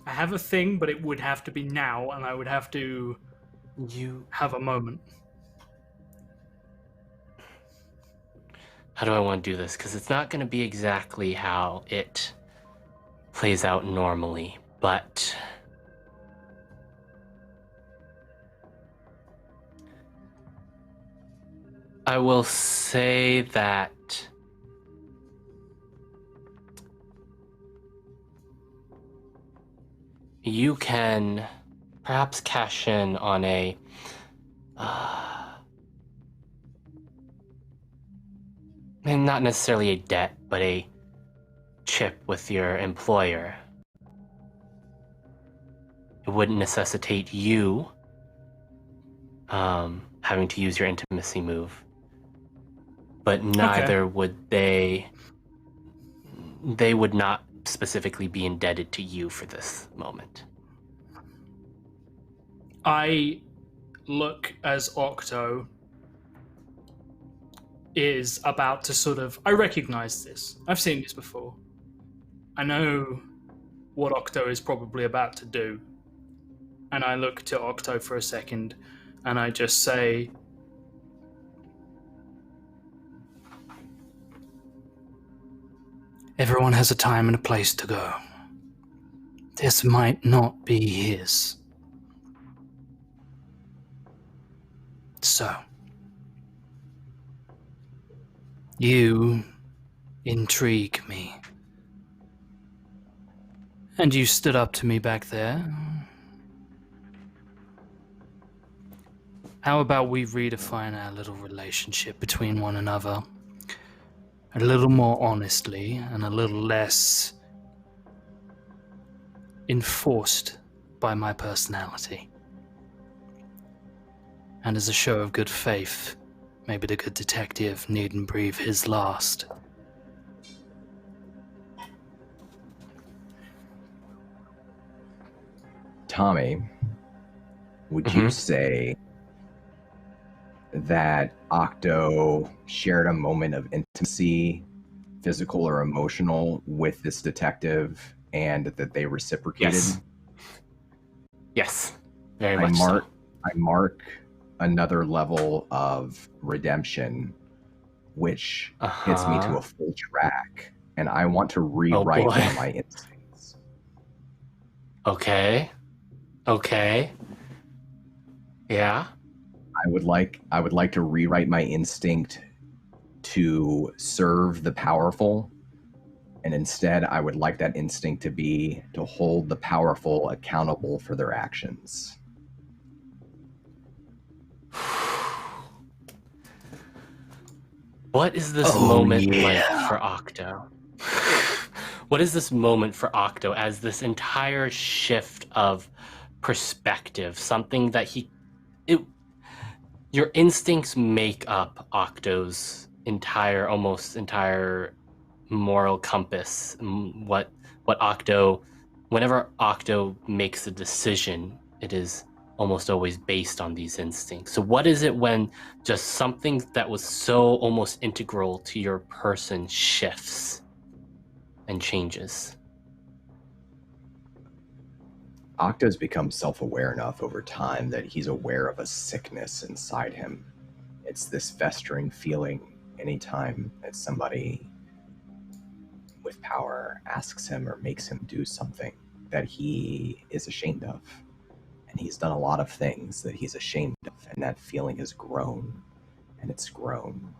I have a thing, but it would have to be now, and I would have to have a moment. How do I want to do this? Because it's not going to be exactly how it plays out normally, but I will say that you can perhaps cash in on a and not necessarily a debt, but a chip with your employer. It wouldn't necessitate you having to use your intimacy move, but neither would they would not specifically be indebted to you for this moment. I look as Octo is about to sort of... I recognize this. I've seen this before. I know what Octo is probably about to do. And I look to Octo for a second, and I just say, everyone has a time and a place to go. This might not be his. So, you intrigue me. And you stood up to me back there. How about we redefine our little relationship between one another a little more honestly and a little less enforced by my personality? And as a show of good faith, maybe the good detective needn't breathe his last. Tommy, would you say that Octo shared a moment of intimacy, physical or emotional, with this detective, and that they reciprocated? Yes. Very much so. I mark another level of redemption, which gets me to a full track, and I want to rewrite one of my instincts. Okay. Yeah. I would like to rewrite my instinct to serve the powerful, and instead I would like that instinct to be to hold the powerful accountable for their actions. What is this moment like for Octo? What is this moment for Octo as this entire shift of perspective, something that your instincts make up Octo's almost entire moral compass. What Octo, whenever Octo makes a decision, it is almost always based on these instincts. So what is it when just something that was so almost integral to your person shifts and changes? Octo's become self-aware enough over time that he's aware of a sickness inside him. It's this festering feeling anytime that somebody with power asks him or makes him do something that he is ashamed of. And he's done a lot of things that he's ashamed of, and that feeling has grown, and it's grown.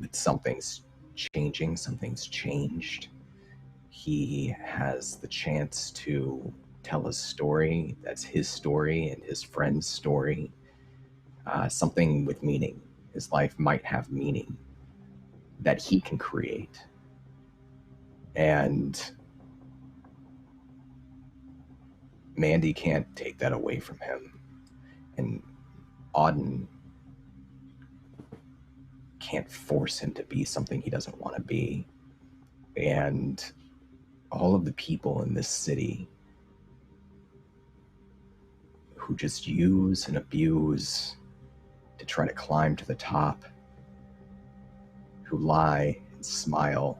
But something's changing, something's changed. He has the chance to tell a story that's his story and his friend's story, something with meaning. His life might have meaning that he can create. And Mandy can't take that away from him. And Auden can't force him to be something he doesn't want to be. And all of the people in this city who just use and abuse to try to climb to the top, who lie and smile,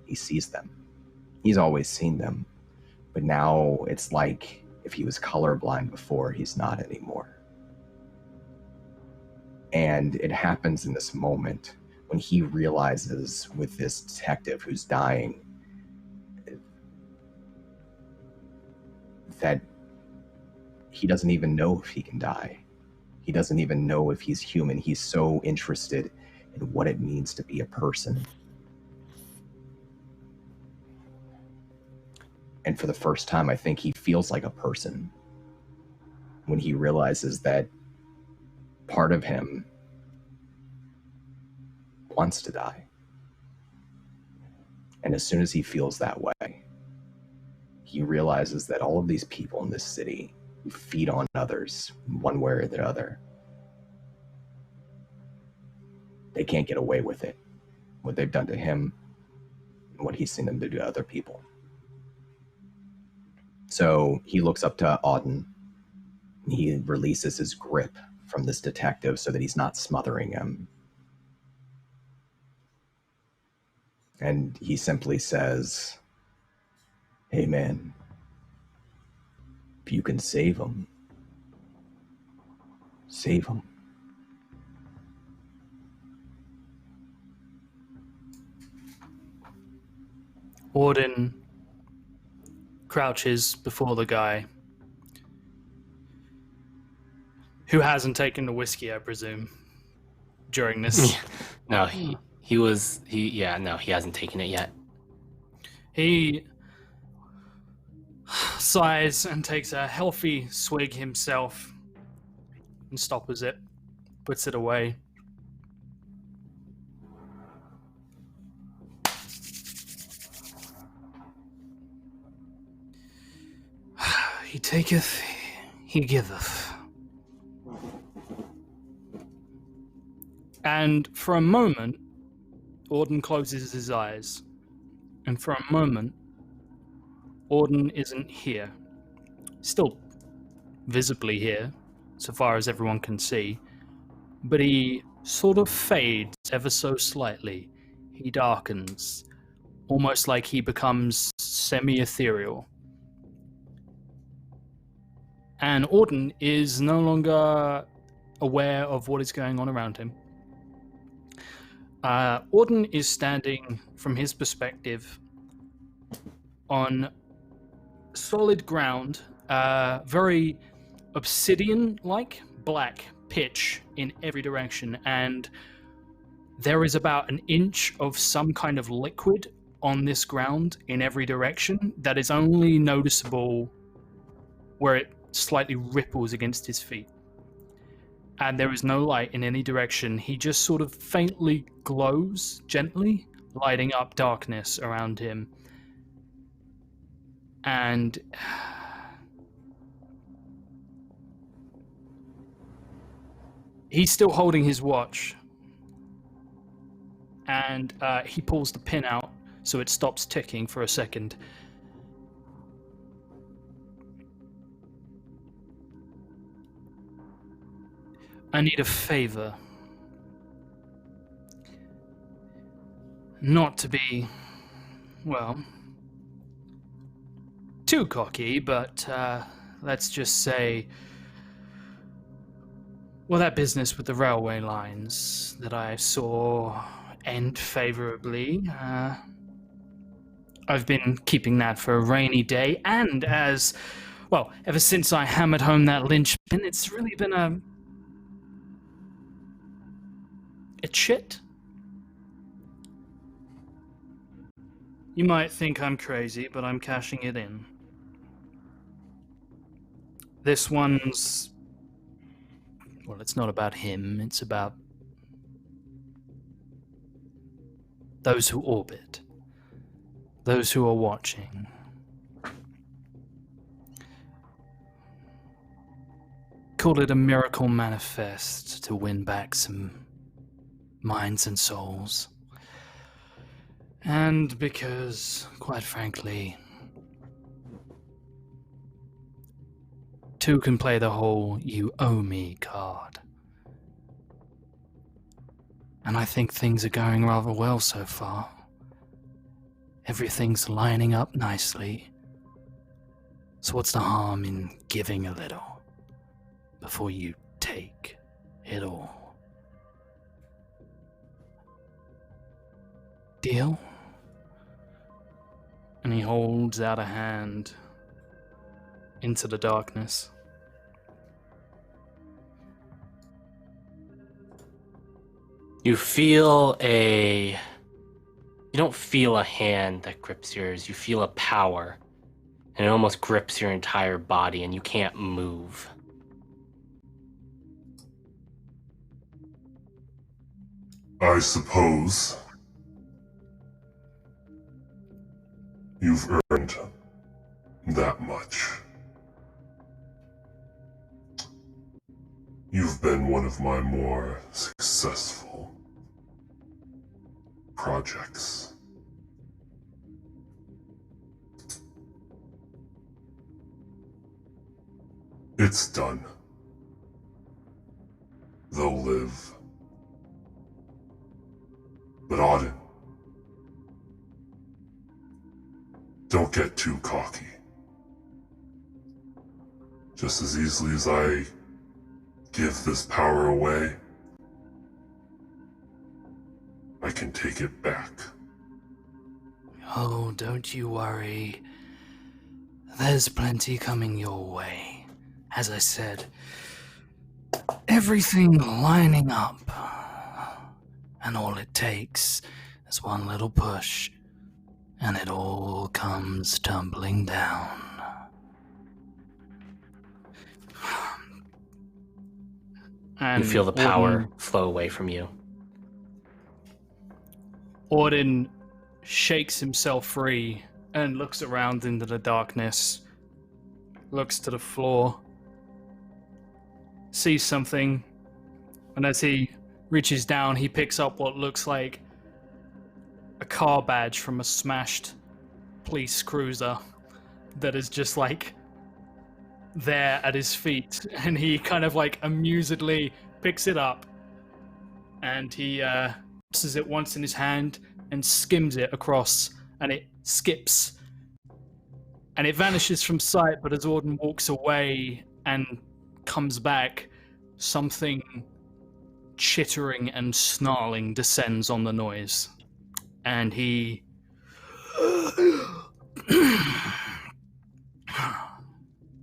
he sees them. He's always seen them. But now it's like if he was colorblind before, he's not anymore. And it happens in this moment when he realizes with this detective who's dying that he doesn't even know if he can die. He doesn't even know if he's human. He's so interested in what it means to be a person. And for the first time, I think he feels like a person when he realizes that part of him wants to die. And as soon as he feels that way, he realizes that all of these people in this city who feed on others one way or the other, they can't get away with it. What they've done to him and what he's seen them do to other people. So he looks up to Auden. He releases his grip from this detective so that he's not smothering him. And he simply says, "Hey man, if you can save him, save him." Auden crouches before the guy, who hasn't taken the whiskey, I presume, during this. No, he hasn't taken it yet. He sighs and takes a healthy swig himself and stoppers it, puts it away. He taketh, he giveth. And for a moment, Auden closes his eyes. And for a moment, Auden isn't here. Still visibly here, so far as everyone can see. But he sort of fades ever so slightly. He darkens, almost like he becomes semi-ethereal. And Auden is no longer aware of what is going on around him. Auden is standing, from his perspective, on solid ground, very obsidian-like, black pitch in every direction, and there is about an inch of some kind of liquid on this ground in every direction that is only noticeable where it slightly ripples against his feet. And there is no light in any direction. He just sort of faintly glows gently, lighting up darkness around him. And he's still holding his watch. And he pulls the pin out so it stops ticking for a second. I need a favor. Not to be, well, too cocky, but let's just say, well, that business with the railway lines that I saw end favorably, I've been keeping that for a rainy day, and as, well, ever since I hammered home that linchpin, it's really been a chit. You might think I'm crazy, but I'm cashing it in. This one's, well, it's not about him, it's about those who orbit, those who are watching. Call it a miracle manifest to win back some minds and souls. And because, quite frankly, two can play the whole "you owe me" card. And I think things are going rather well so far. Everything's lining up nicely. So what's the harm in giving a little before you take it all? Deal? And he holds out a hand into the darkness. You don't feel a hand that grips yours, you feel a power and it almost grips your entire body, and you can't move. I suppose you've earned that much. You've been one of my more successful projects. It's done. They'll live. But Auden, don't get too cocky. Just as easily as I give this power away, I can take it back. Oh, don't you worry. There's plenty coming your way. As I said, everything lining up. And all it takes is one little push, and it all comes tumbling down. And You feel the power flow away from you. Auden shakes himself free and looks around into the darkness, looks to the floor, sees something, and as he reaches down, he picks up what looks like a car badge from a smashed police cruiser that is just like there at his feet, and he kind of like amusedly picks it up and he tosses it once in his hand and skims it across, and it skips and it vanishes from sight. But as Auden walks away and comes back, something chittering and snarling descends on the noise, and he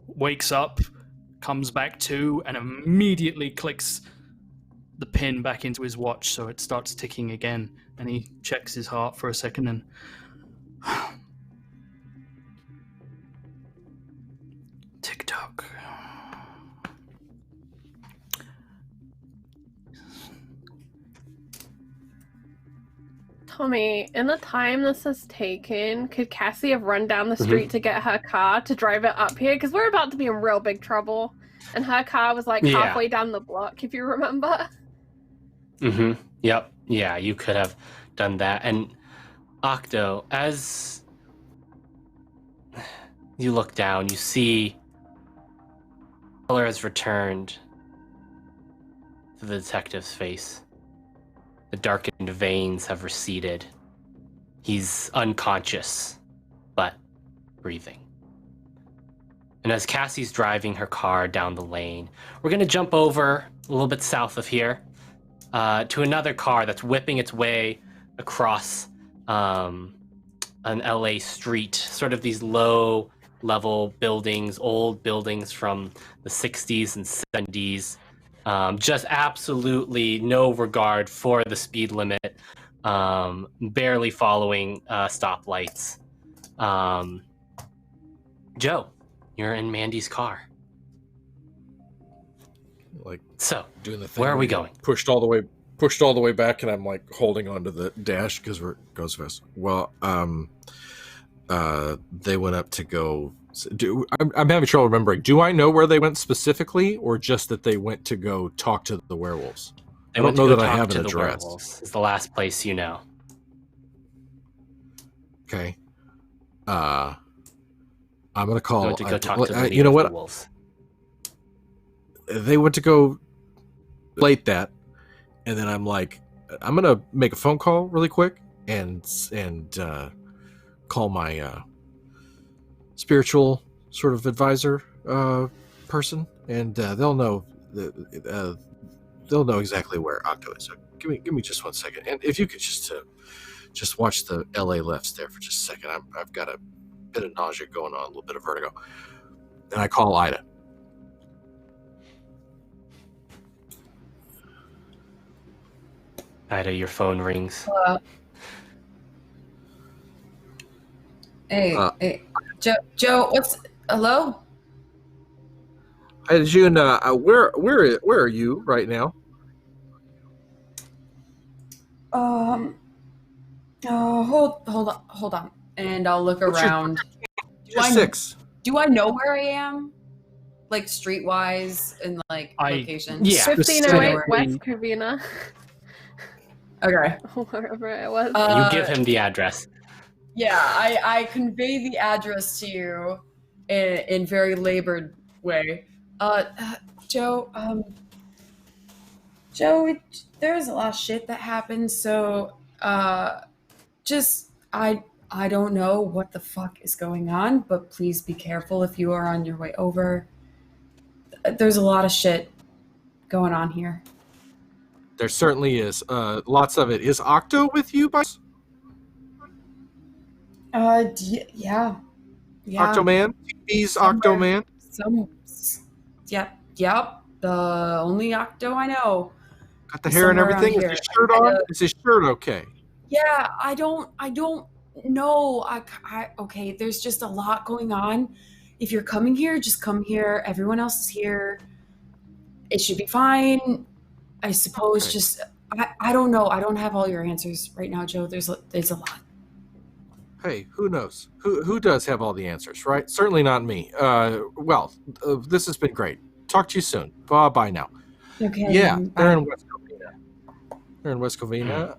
wakes up, comes back to, and immediately clicks the pin back into his watch so it starts ticking again, and he checks his heart for a second and tick-tock. Tommy, in the time this has taken, could Cassie have run down the street to get her car to drive it up here? Because we're about to be in real big trouble. And her car was like halfway down the block, if you remember. Mm-hmm. Yep. Yeah, you could have done that. And Octo, as you look down, you see color has returned to the detective's face. The darkened veins have receded. He's unconscious, but breathing. And as Cassie's driving her car down the lane, we're going to jump over a little bit south of here to another car that's whipping its way across an LA street, sort of these low-level buildings, old buildings from the 60s and 70s. Just absolutely no regard for the speed limit, barely following stoplights. Joe, you're in Mandy's car. Like So, doing the thing where are we going? Pushed all the way back, and I'm like holding onto the dash because it goes fast. Well, they went up to go. I'm having trouble remembering. Do I know where they went specifically, or just that they went to go talk to the werewolves? They I don't went to know go that I talk have to an the address. werewolves. It's the last place you know. Okay. I'm gonna call. They went to go talk to the leader you know of what? the wolves. They went to go late that, and then I'm like, I'm gonna make a phone call really quick and call my spiritual sort of advisor person, and they'll know exactly where Octo is. So give me just 1 second, and if you could just watch the LA lefts there for just a second. I've got a bit of nausea going on, a little bit of vertigo, and I call Ida. Ida, your phone rings. Hello. Hey, Joe, what's hello? Hey, June, where are you right now? Hold on, and I'll look What's your around. just 6? Do I know where I am? Like streetwise and like I- location? Yeah. 1508 Specifically- West Covina. Okay. Wherever it was. You give him the address. Yeah, I convey the address to you in very labored way. Joe, Joe, there's a lot of shit that happens, so just I don't know what the fuck is going on, but please be careful if you are on your way over. There's a lot of shit going on here. There certainly is. Lots of it. Is Octo with you, by Yeah. Octoman? He's Octoman. Yep. The only Octo I know. Got the hair and Somewhere everything. around Is his here. shirt on? Is his shirt okay? Yeah, I don't know. Okay, there's just a lot going on. If you're coming here, just come here. Everyone else is here. It should be fine. I suppose. Okay. Just I don't know. I don't have all your answers right now, Joe. There's a lot. Hey, who knows? Who does have all the answers, right? Certainly not me. This has been great. Talk to you soon. Bye now. Okay. Yeah, bye. they're in West Covina. They're in West Covina,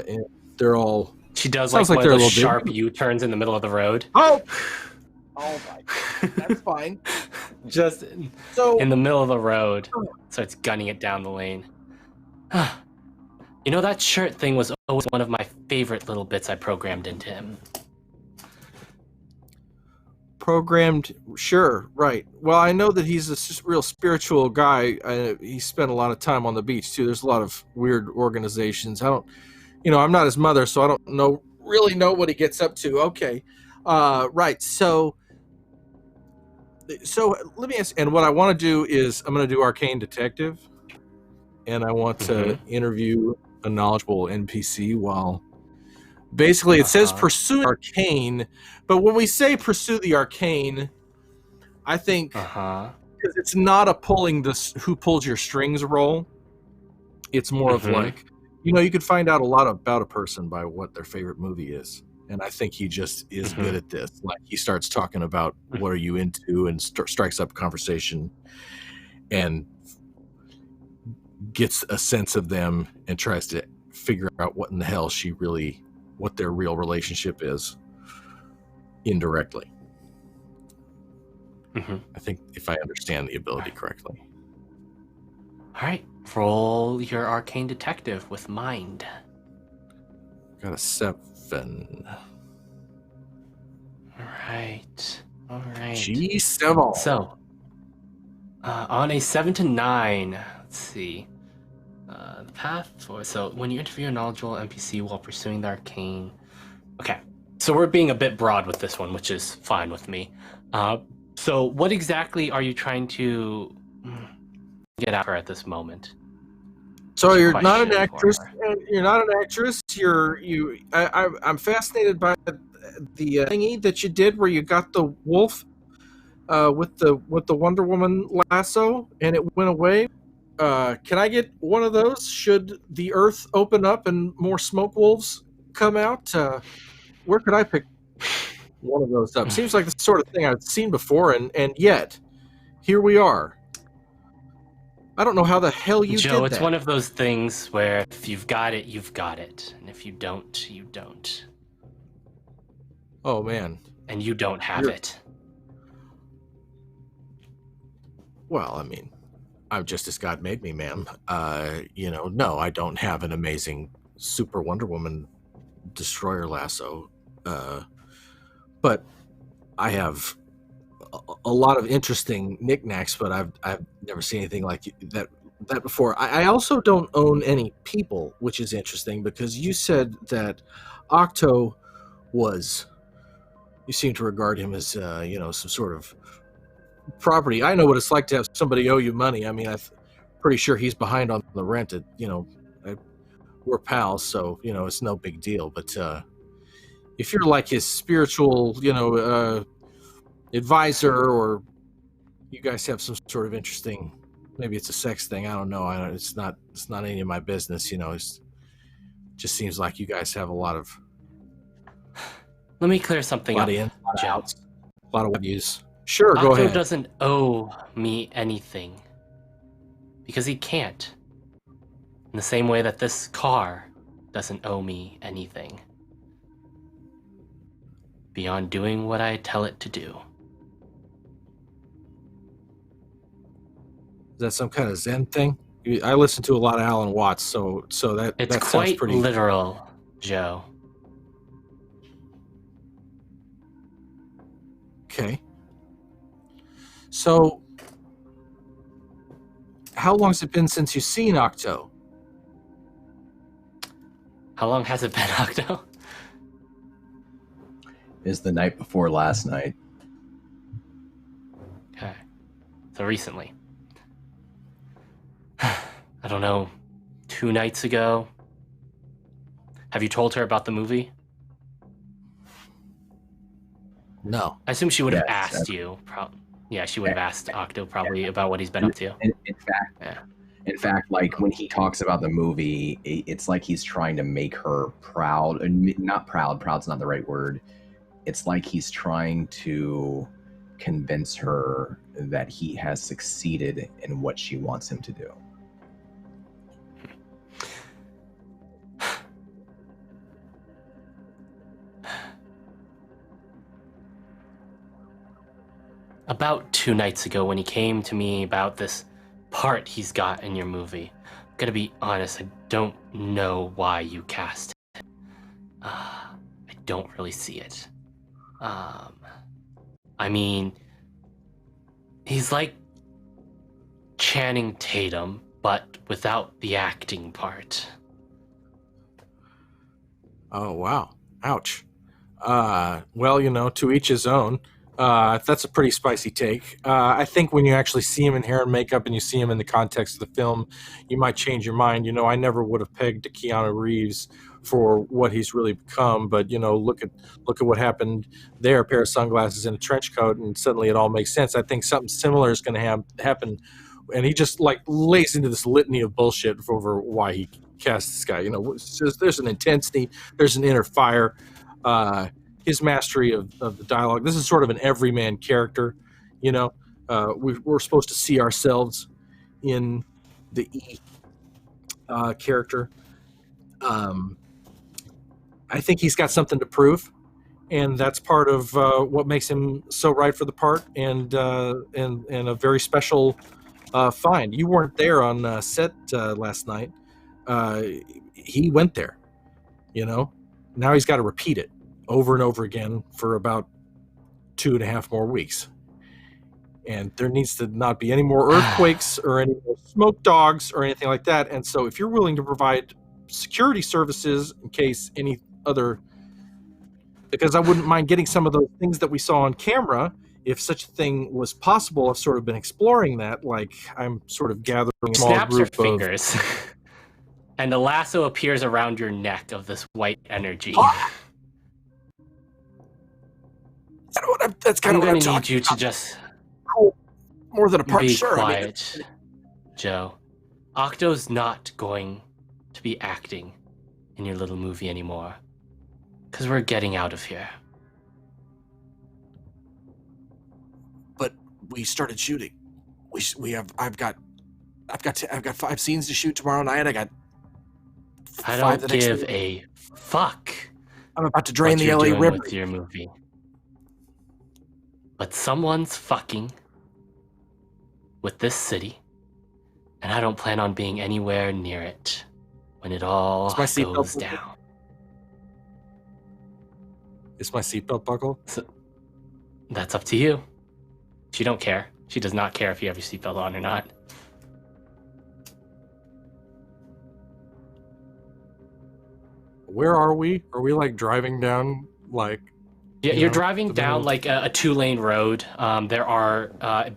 and they're all. She does Sounds like like one they're of a those little sharp U-turns in the middle of the road. Oh, all right, that's fine. Just So in the middle of the road, starts gunning it down the lane. You know, that shirt thing was always one of my favorite little bits I programmed into him. programmed, sure, right. Well, I know that he's a real spiritual guy. He spent a lot of time on the beach too. There's a lot of weird organizations. I'm not his mother, so I don't really know what he gets up to. Okay, right. So let me ask. And what I want to do is I'm going to do Arcane Detective, and I want to interview a knowledgeable NPC while. Basically, it says pursue arcane, but when we say pursue the arcane, I think because it's not a pulling this who pulls your strings role. It's more of like, you could find out a lot about a person by what their favorite movie is, and I think he just is good at this. Like he starts talking about what are you into, and strikes up conversation, and gets a sense of them, and tries to figure out what in the hell what their real relationship is indirectly. I think if I understand the ability correctly. All right, roll your Arcane Detective with Mind. Got a 7. All right. G7. So, on a 7 to 9, let's see. The path forward. So, when you interview a knowledgeable NPC while pursuing the arcane. Okay, so we're being a bit broad with this one, which is fine with me. So, what exactly are you trying to get at her at this moment? So What's your you're not an question actress. for her? You're not an actress. I'm fascinated by the thingy that you did where you got the wolf with the Wonder Woman lasso and it went away. Can I get one of those? Should the earth open up and more smoke wolves come out? Where could I pick one of those up? Seems like the sort of thing I've seen before, and yet here we are. I don't know how the hell you Joe, did it's that. one of those things where if you've got it, you've got it. And if you don't, you don't. Oh, man. And you don't have it. Well, I mean, I'm just as God made me, ma'am. No, I don't have an amazing super Wonder Woman destroyer lasso. But I have a lot of interesting knickknacks, but I've never seen anything like that before. I also don't own any people, which is interesting because you said that Octo you seem to regard him as some sort of property. I know what it's like to have somebody owe you money. I mean, I'm pretty sure he's behind on the rent. We're pals, so it's no big deal. But if you're like his spiritual, advisor, or you guys have some sort of interesting, maybe it's a sex thing. I don't know. It's not any of my business. It just seems like you guys have a lot of. Let me clear something up, Joe. A lot of views. Sure, go Octo ahead. doesn't owe me anything. Because he can't. In the same way that this car doesn't owe me anything. Beyond doing what I tell it to do. Is that some kind of Zen thing? I listen to a lot of Alan Watts, so that It's that sounds quite pretty literal, Joe. Okay. So, how long has it been since you've seen Octo? How long has it been, Octo? Is the night before last night. Okay. So recently. I don't know, 2 nights ago. Have you told her about the movie? No. I assume she would have Yes, asked you. Yeah, she would have asked Octo probably about what he's been up to. In fact, like when he talks about the movie, it's like he's trying to make her proud. Not proud. Proud's not the right word. It's like he's trying to convince her that he has succeeded in what she wants him to do. About 2 nights ago when he came to me about this part he's got in your movie. I'm gonna be honest, I don't know why you cast it. I don't really see it. I mean, he's like Channing Tatum, but without the acting part. Oh, wow. Ouch. Well, to each his own. That's a pretty spicy take. I think when you actually see him in hair and makeup and you see him in the context of the film, you might change your mind. I never would have pegged Keanu Reeves for what he's really become, but look at what happened there. A pair of sunglasses and a trench coat, and suddenly it all makes sense. I think something similar is going to happen, and he just like lays into this litany of bullshit over why he cast this guy. There's an intensity, there's an inner fire. His mastery of the dialogue. This is sort of an everyman character, we're supposed to see ourselves in the E character. I think he's got something to prove, and that's part of what makes him so right for the part, and a very special find. You weren't there on set last night. He went there, Now he's got to repeat it over and over again for about 2.5 more weeks. And there needs to not be any more earthquakes or any more smoke dogs or anything like that. And so if you're willing to provide security services in case any other, because I wouldn't mind getting some of those things that we saw on camera, if such a thing was possible. I've sort of been exploring that. Like I'm sort of gathering a small Snaps her group fingers. And a lasso appears around your neck of this white energy. That's kind I'm of what going I'm to need talking you about. to just More than a part, be sure. quiet, Joe. Octo's not going to be acting in your little movie anymore. Because we're getting out of here. But we started shooting. I've got 5 scenes to shoot tomorrow night. I got I 5 don't the next give week. a fuck I'm about to drain what the you're LA doing River. with your movie. But someone's fucking with this city, and I don't plan on being anywhere near it when it all Is my seatbelt goes buckled? down. Is my seatbelt buckled? So, that's up to you. She don't care. She does not care if you have your seatbelt on or not. Where are we? Are we like driving down like Yeah, You you're know, driving the down middle- like a 2-lane road. There are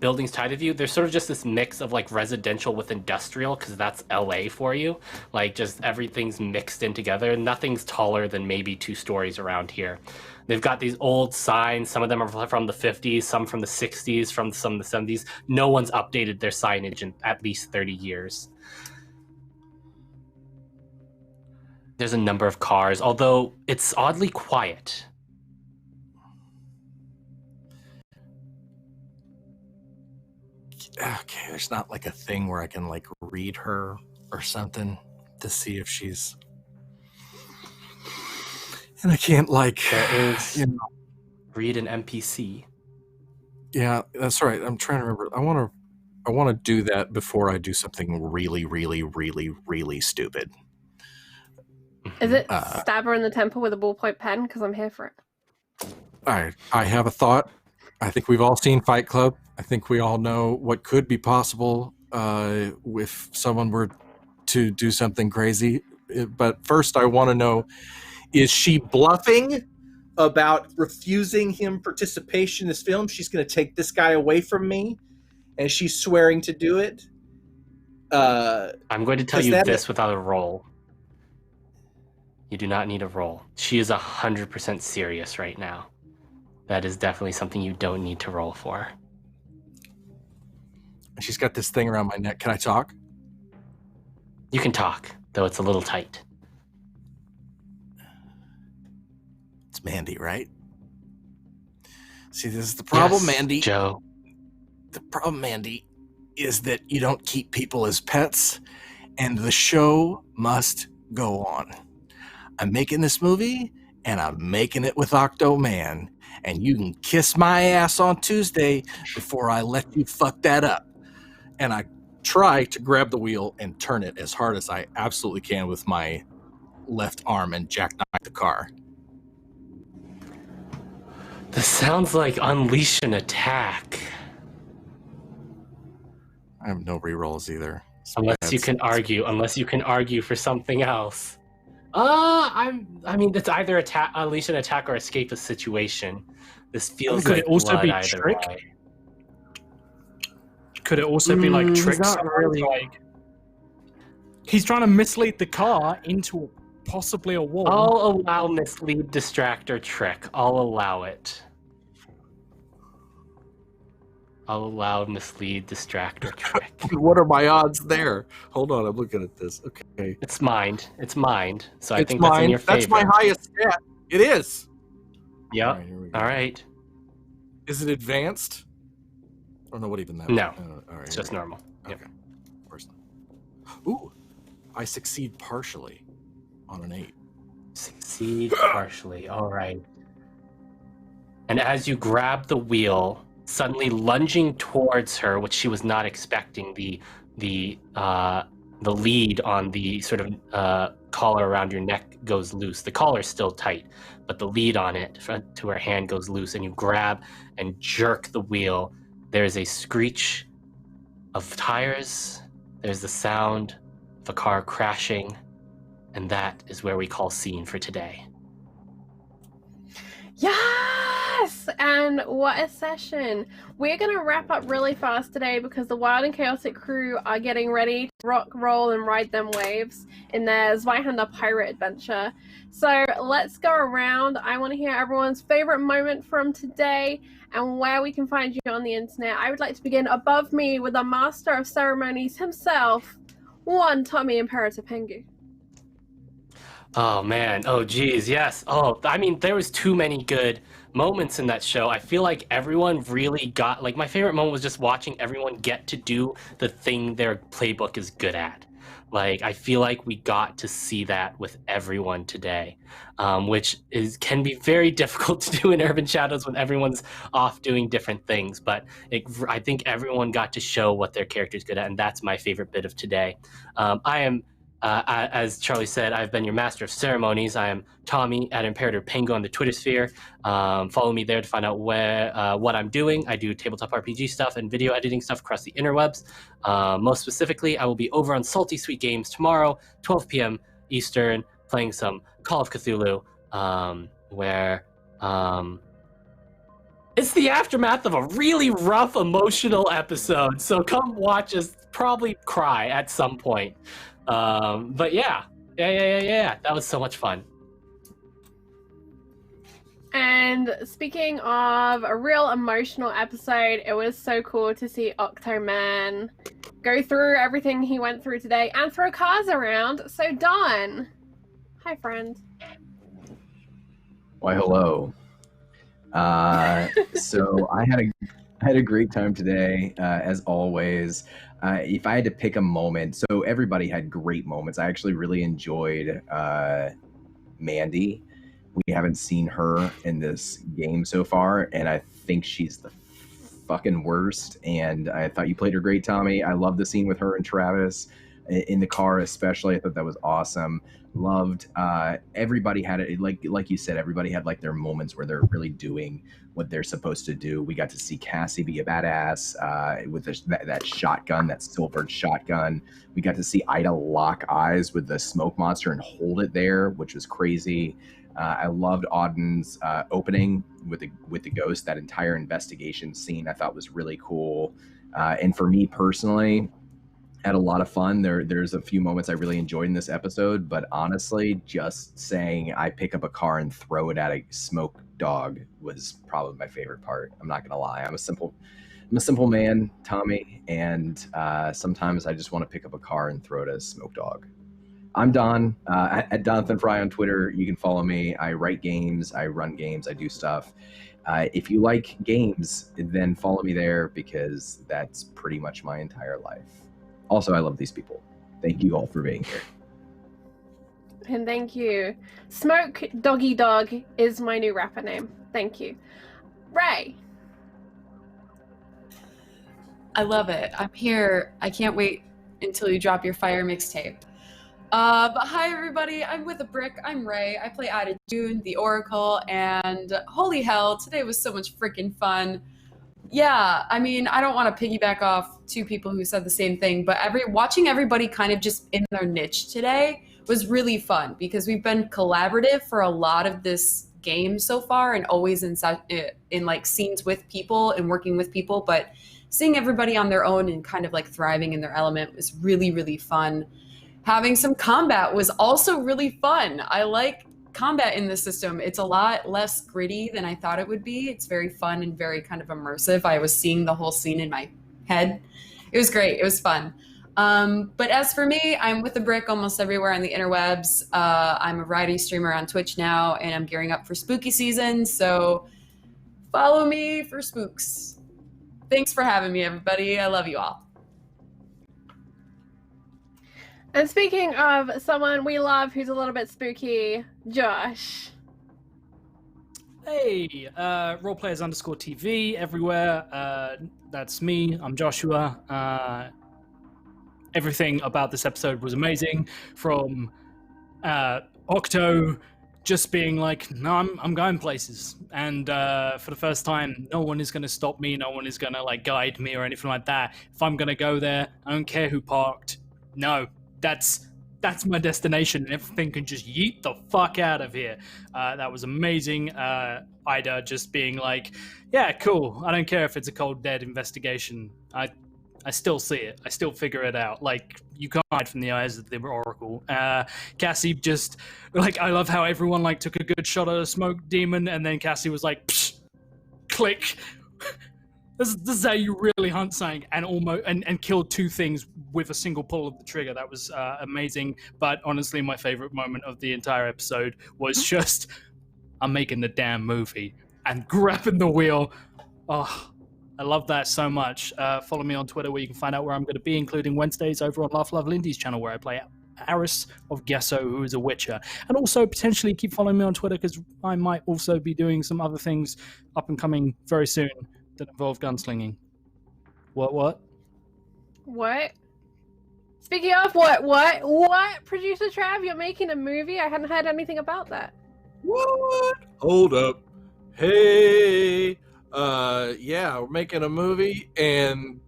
buildings tied to you. There's sort of just this mix of like residential with industrial because that's LA for you. Like just everything's mixed in together. Nothing's taller than maybe 2 stories around here. They've got these old signs. Some of them are from the 50s, some from the 60s, from some of the 70s. No one's updated their signage in at least 30 years. There's a number of cars, although it's oddly quiet. Okay, there's not like a thing where I can like read her or something to see if she's. And I can't like. There is You know, read an NPC. yeah, that's right. I'm trying to remember. I want to do that before I do something really, really, really, really stupid. Is it Uh, stab her in the temple with a ballpoint pen? Because I'm here for it. I have a thought. I think we've all seen Fight Club. I think we all know what could be possible if someone were to do something crazy. But first, I want to know, is she bluffing about refusing him participation in this film? She's going to take this guy away from me, and she's swearing to do it? I'm going to tell you that- this without a roll. You do not need a roll. She is 100% serious right now. That is definitely something you don't need to roll for. She's got this thing around my neck. Can I talk? You can talk, though it's a little tight. It's Mandy, right? See, this is the problem, Yes, Mandy. Joe. The problem, Mandy, is that you don't keep people as pets, and the show must go on. I'm making this movie, and I'm making it with Octo-Man, and you can kiss my ass on Tuesday before I let you fuck that up. And I try to grab the wheel and turn it as hard as I absolutely can with my left arm and jackknife the car. This sounds like unleash an attack. I have no rerolls either. So Unless you can argue for something else. I mean, it's either unleash an attack or escape a situation. This feels Could like it also blood be either trick? way. Could it also be like He's trick? not really- Like he's trying to mislead the car into possibly a wall. I'll allow mislead, distract, or trick. I'll allow it. I'll allow mislead, distract, or trick. What are my odds there? Hold on, I'm looking at this. Okay. It's mind. It's mind. So I It's think that's in mine. your favor. That's my highest stat. It is. Yep. All here we go. All right. Is it advanced? I don't know what even that No. all right, It's here just we go. normal. Yep. Okay. Of course not. Ooh, I succeed partially on an 8. Succeed partially. All right. And as you grab the wheel, suddenly lunging towards her, which she was not expecting, the lead on the sort of collar around your neck goes loose. The collar is still tight, but the lead on it to her hand goes loose, and you grab and jerk the wheel. There's a screech of tires. There's the sound of a car crashing, and that is where we call scene for today. Yes! And what a session. We're going to wrap up really fast today because the Wild and Chaotic crew are getting ready to rock, roll, and ride them waves in their Zweihander pirate adventure. So let's go around. I want to hear everyone's favorite moment from today and where we can find you on the internet. I would like to begin above me with the master of ceremonies himself, one Tommy Imperator Pengu. Oh man, oh geez, yes. Oh, I mean, there was too many good moments in that show. I feel like everyone really got, like, my favorite moment was just watching everyone get to do the thing their playbook is good at. Like, I feel like we got to see that with everyone today, which can be very difficult to do in Urban Shadows when everyone's off doing different things. But I think everyone got to show what their character's good at, and that's my favorite bit of today. I am as Charlie said, I've been your master of ceremonies. I am Tommy at Imperator Pengu on the Twitter sphere. Follow me there to find out what I'm doing. I do tabletop RPG stuff and video editing stuff across the interwebs. Most specifically, I will be over on Salty Sweet Games tomorrow, 12 p.m. Eastern, playing some Call of Cthulhu, where It's the aftermath of a really rough emotional episode, so come watch us probably cry at some point. But yeah. That was so much fun. And speaking of a real emotional episode, it was so cool to see Octoman go through everything he went through today and throw cars around. So Don, hi friend. Why, hello. So I had a great time today, as always. If I had to pick a moment, so everybody had great moments. I actually really enjoyed Mandy. We haven't seen her in this game so far, and I think she's the fucking worst. And I thought you played her great, Tommy. I love the scene with her and Travis in the car, especially. I thought that was awesome. Loved everybody had it, like you said, everybody had like their moments where they're really doing what they're supposed to do. We got to see Cassie be a badass with that shotgun, that silvered shotgun. We got to see Ida lock eyes with the smoke monster and hold it there, which was crazy. I loved Auden's opening with the ghost. That entire investigation scene I thought was really cool. And for me personally, had a lot of fun. There's a few moments I really enjoyed in this episode, but honestly, just saying I pick up a car and throw it at a smoke dog was probably my favorite part. I'm not gonna lie. I'm a simple man, Tommy, and sometimes I just want to pick up a car and throw it at a smoke dog. I'm Don, at Donathan Fry on Twitter. You can follow me. I write games, I run games, I do stuff. If you like games, then follow me there because that's pretty much my entire life. Also, I love these people. Thank you all for being here. And thank you. Smoke Doggy Dog is my new rapper name. Thank you. Ray. I love it. I'm here. I can't wait until you drop your fire mixtape. But hi everybody, I'm with a brick. I'm Ray. I play Ida June, the Oracle, and holy hell, today was so much freaking fun. Yeah, I mean, I don't want to piggyback off two people who said the same thing, but watching everybody kind of just in their niche today was really fun because we've been collaborative for a lot of this game so far and always in like scenes with people and working with people, but seeing everybody on their own and kind of like thriving in their element was really, really fun. Having some combat was also really fun. I like combat in this system. It's a lot less gritty than I thought it would be. It's very fun and very kind of immersive. I was seeing the whole scene in my head. It was great. It was fun. But as for me, I'm with the brick almost everywhere on the interwebs. I'm a variety streamer on Twitch now, and I'm gearing up for spooky season. So follow me for spooks. Thanks for having me, everybody. I love you all. And speaking of someone we love who's a little bit spooky, Josh. Hey, roleplayers_TV everywhere. That's me. I'm Joshua. Everything about this episode was amazing. From Octo just being like, no, I'm going places. And for the first time, no one is going to stop me. No one is going to like guide me or anything like that. If I'm going to go there, I don't care who parked. No. That's my destination, and everything can just yeet the fuck out of here. That was amazing. Ida just being like, yeah, cool. I don't care if it's a cold dead investigation. I still see it. I still figure it out. Like, you can't hide from the eyes of the Oracle. Cassie just, like, I love how everyone, like, took a good shot at a smoke demon, and then Cassie was like, psh, click. This is how you really hunt something and kill two things with a single pull of the trigger. That was amazing. But honestly, my favorite moment of the entire episode was just, I'm making the damn movie and grabbing the wheel. Oh, I love that so much. Follow me on Twitter where you can find out where I'm going to be, including Wednesdays over on Laugh Love Lindy's channel where I play Aris of Gesso, who is a Witcher. And also potentially keep following me on Twitter because I might also be doing some other things up and coming very soon that involve gunslinging. What? Speaking of what? Producer Trav, you're making a movie? I hadn't heard anything about that. What? Hold up. Hey. Yeah, we're making a movie, and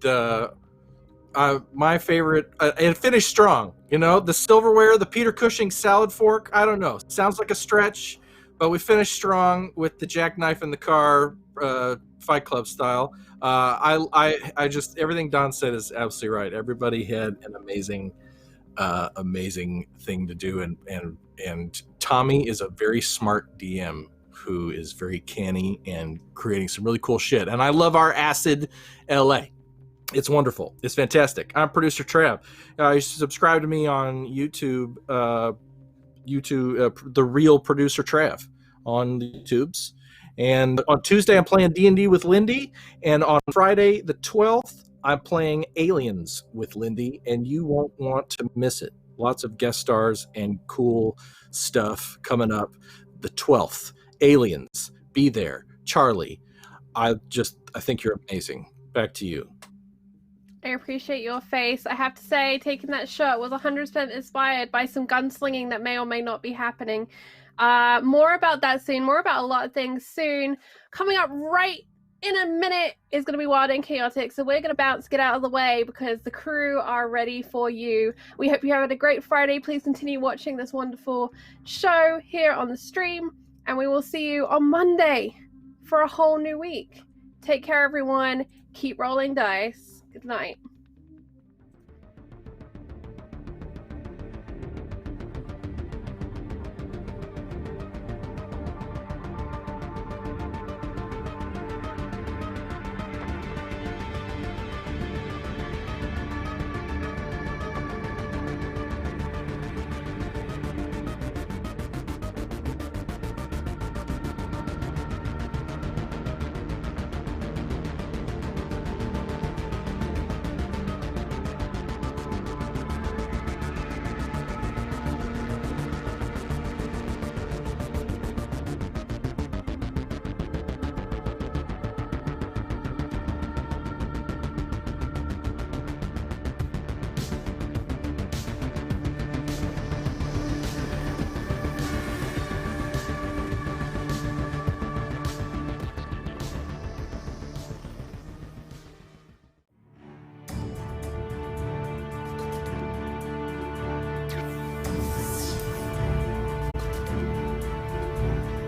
my favorite, it finished strong. You know, the silverware, the Peter Cushing salad fork, I don't know. Sounds like a stretch, But we finished strong with the jackknife in the car, Fight Club style. I just everything Don said is absolutely right. Everybody had an amazing thing to do, and Tommy is a very smart DM who is very canny and creating some really cool shit. And I love our Acid LA. It's wonderful. It's fantastic. I'm producer Trav. You subscribe to me on YouTube. The real producer Trav on the YouTubes. And on Tuesday, I'm playing D&D with Lindy. And on Friday, the 12th, I'm playing Aliens with Lindy. And you won't want to miss it. Lots of guest stars and cool stuff coming up. The 12th, Aliens. Be there. Charlie, I think you're amazing. Back to you. I appreciate your face. I have to say, taking that shot was 100% inspired by some gunslinging that may or may not be happening. More about that soon. More about a lot of things soon. Coming up right in a minute is going to be Wild and Chaotic. So we're going to bounce, get out of the way because the crew are ready for you. We hope you're having a great Friday. Please continue watching this wonderful show here on the stream. And we will see you on Monday for a whole new week. Take care, everyone. Keep rolling dice. Good night.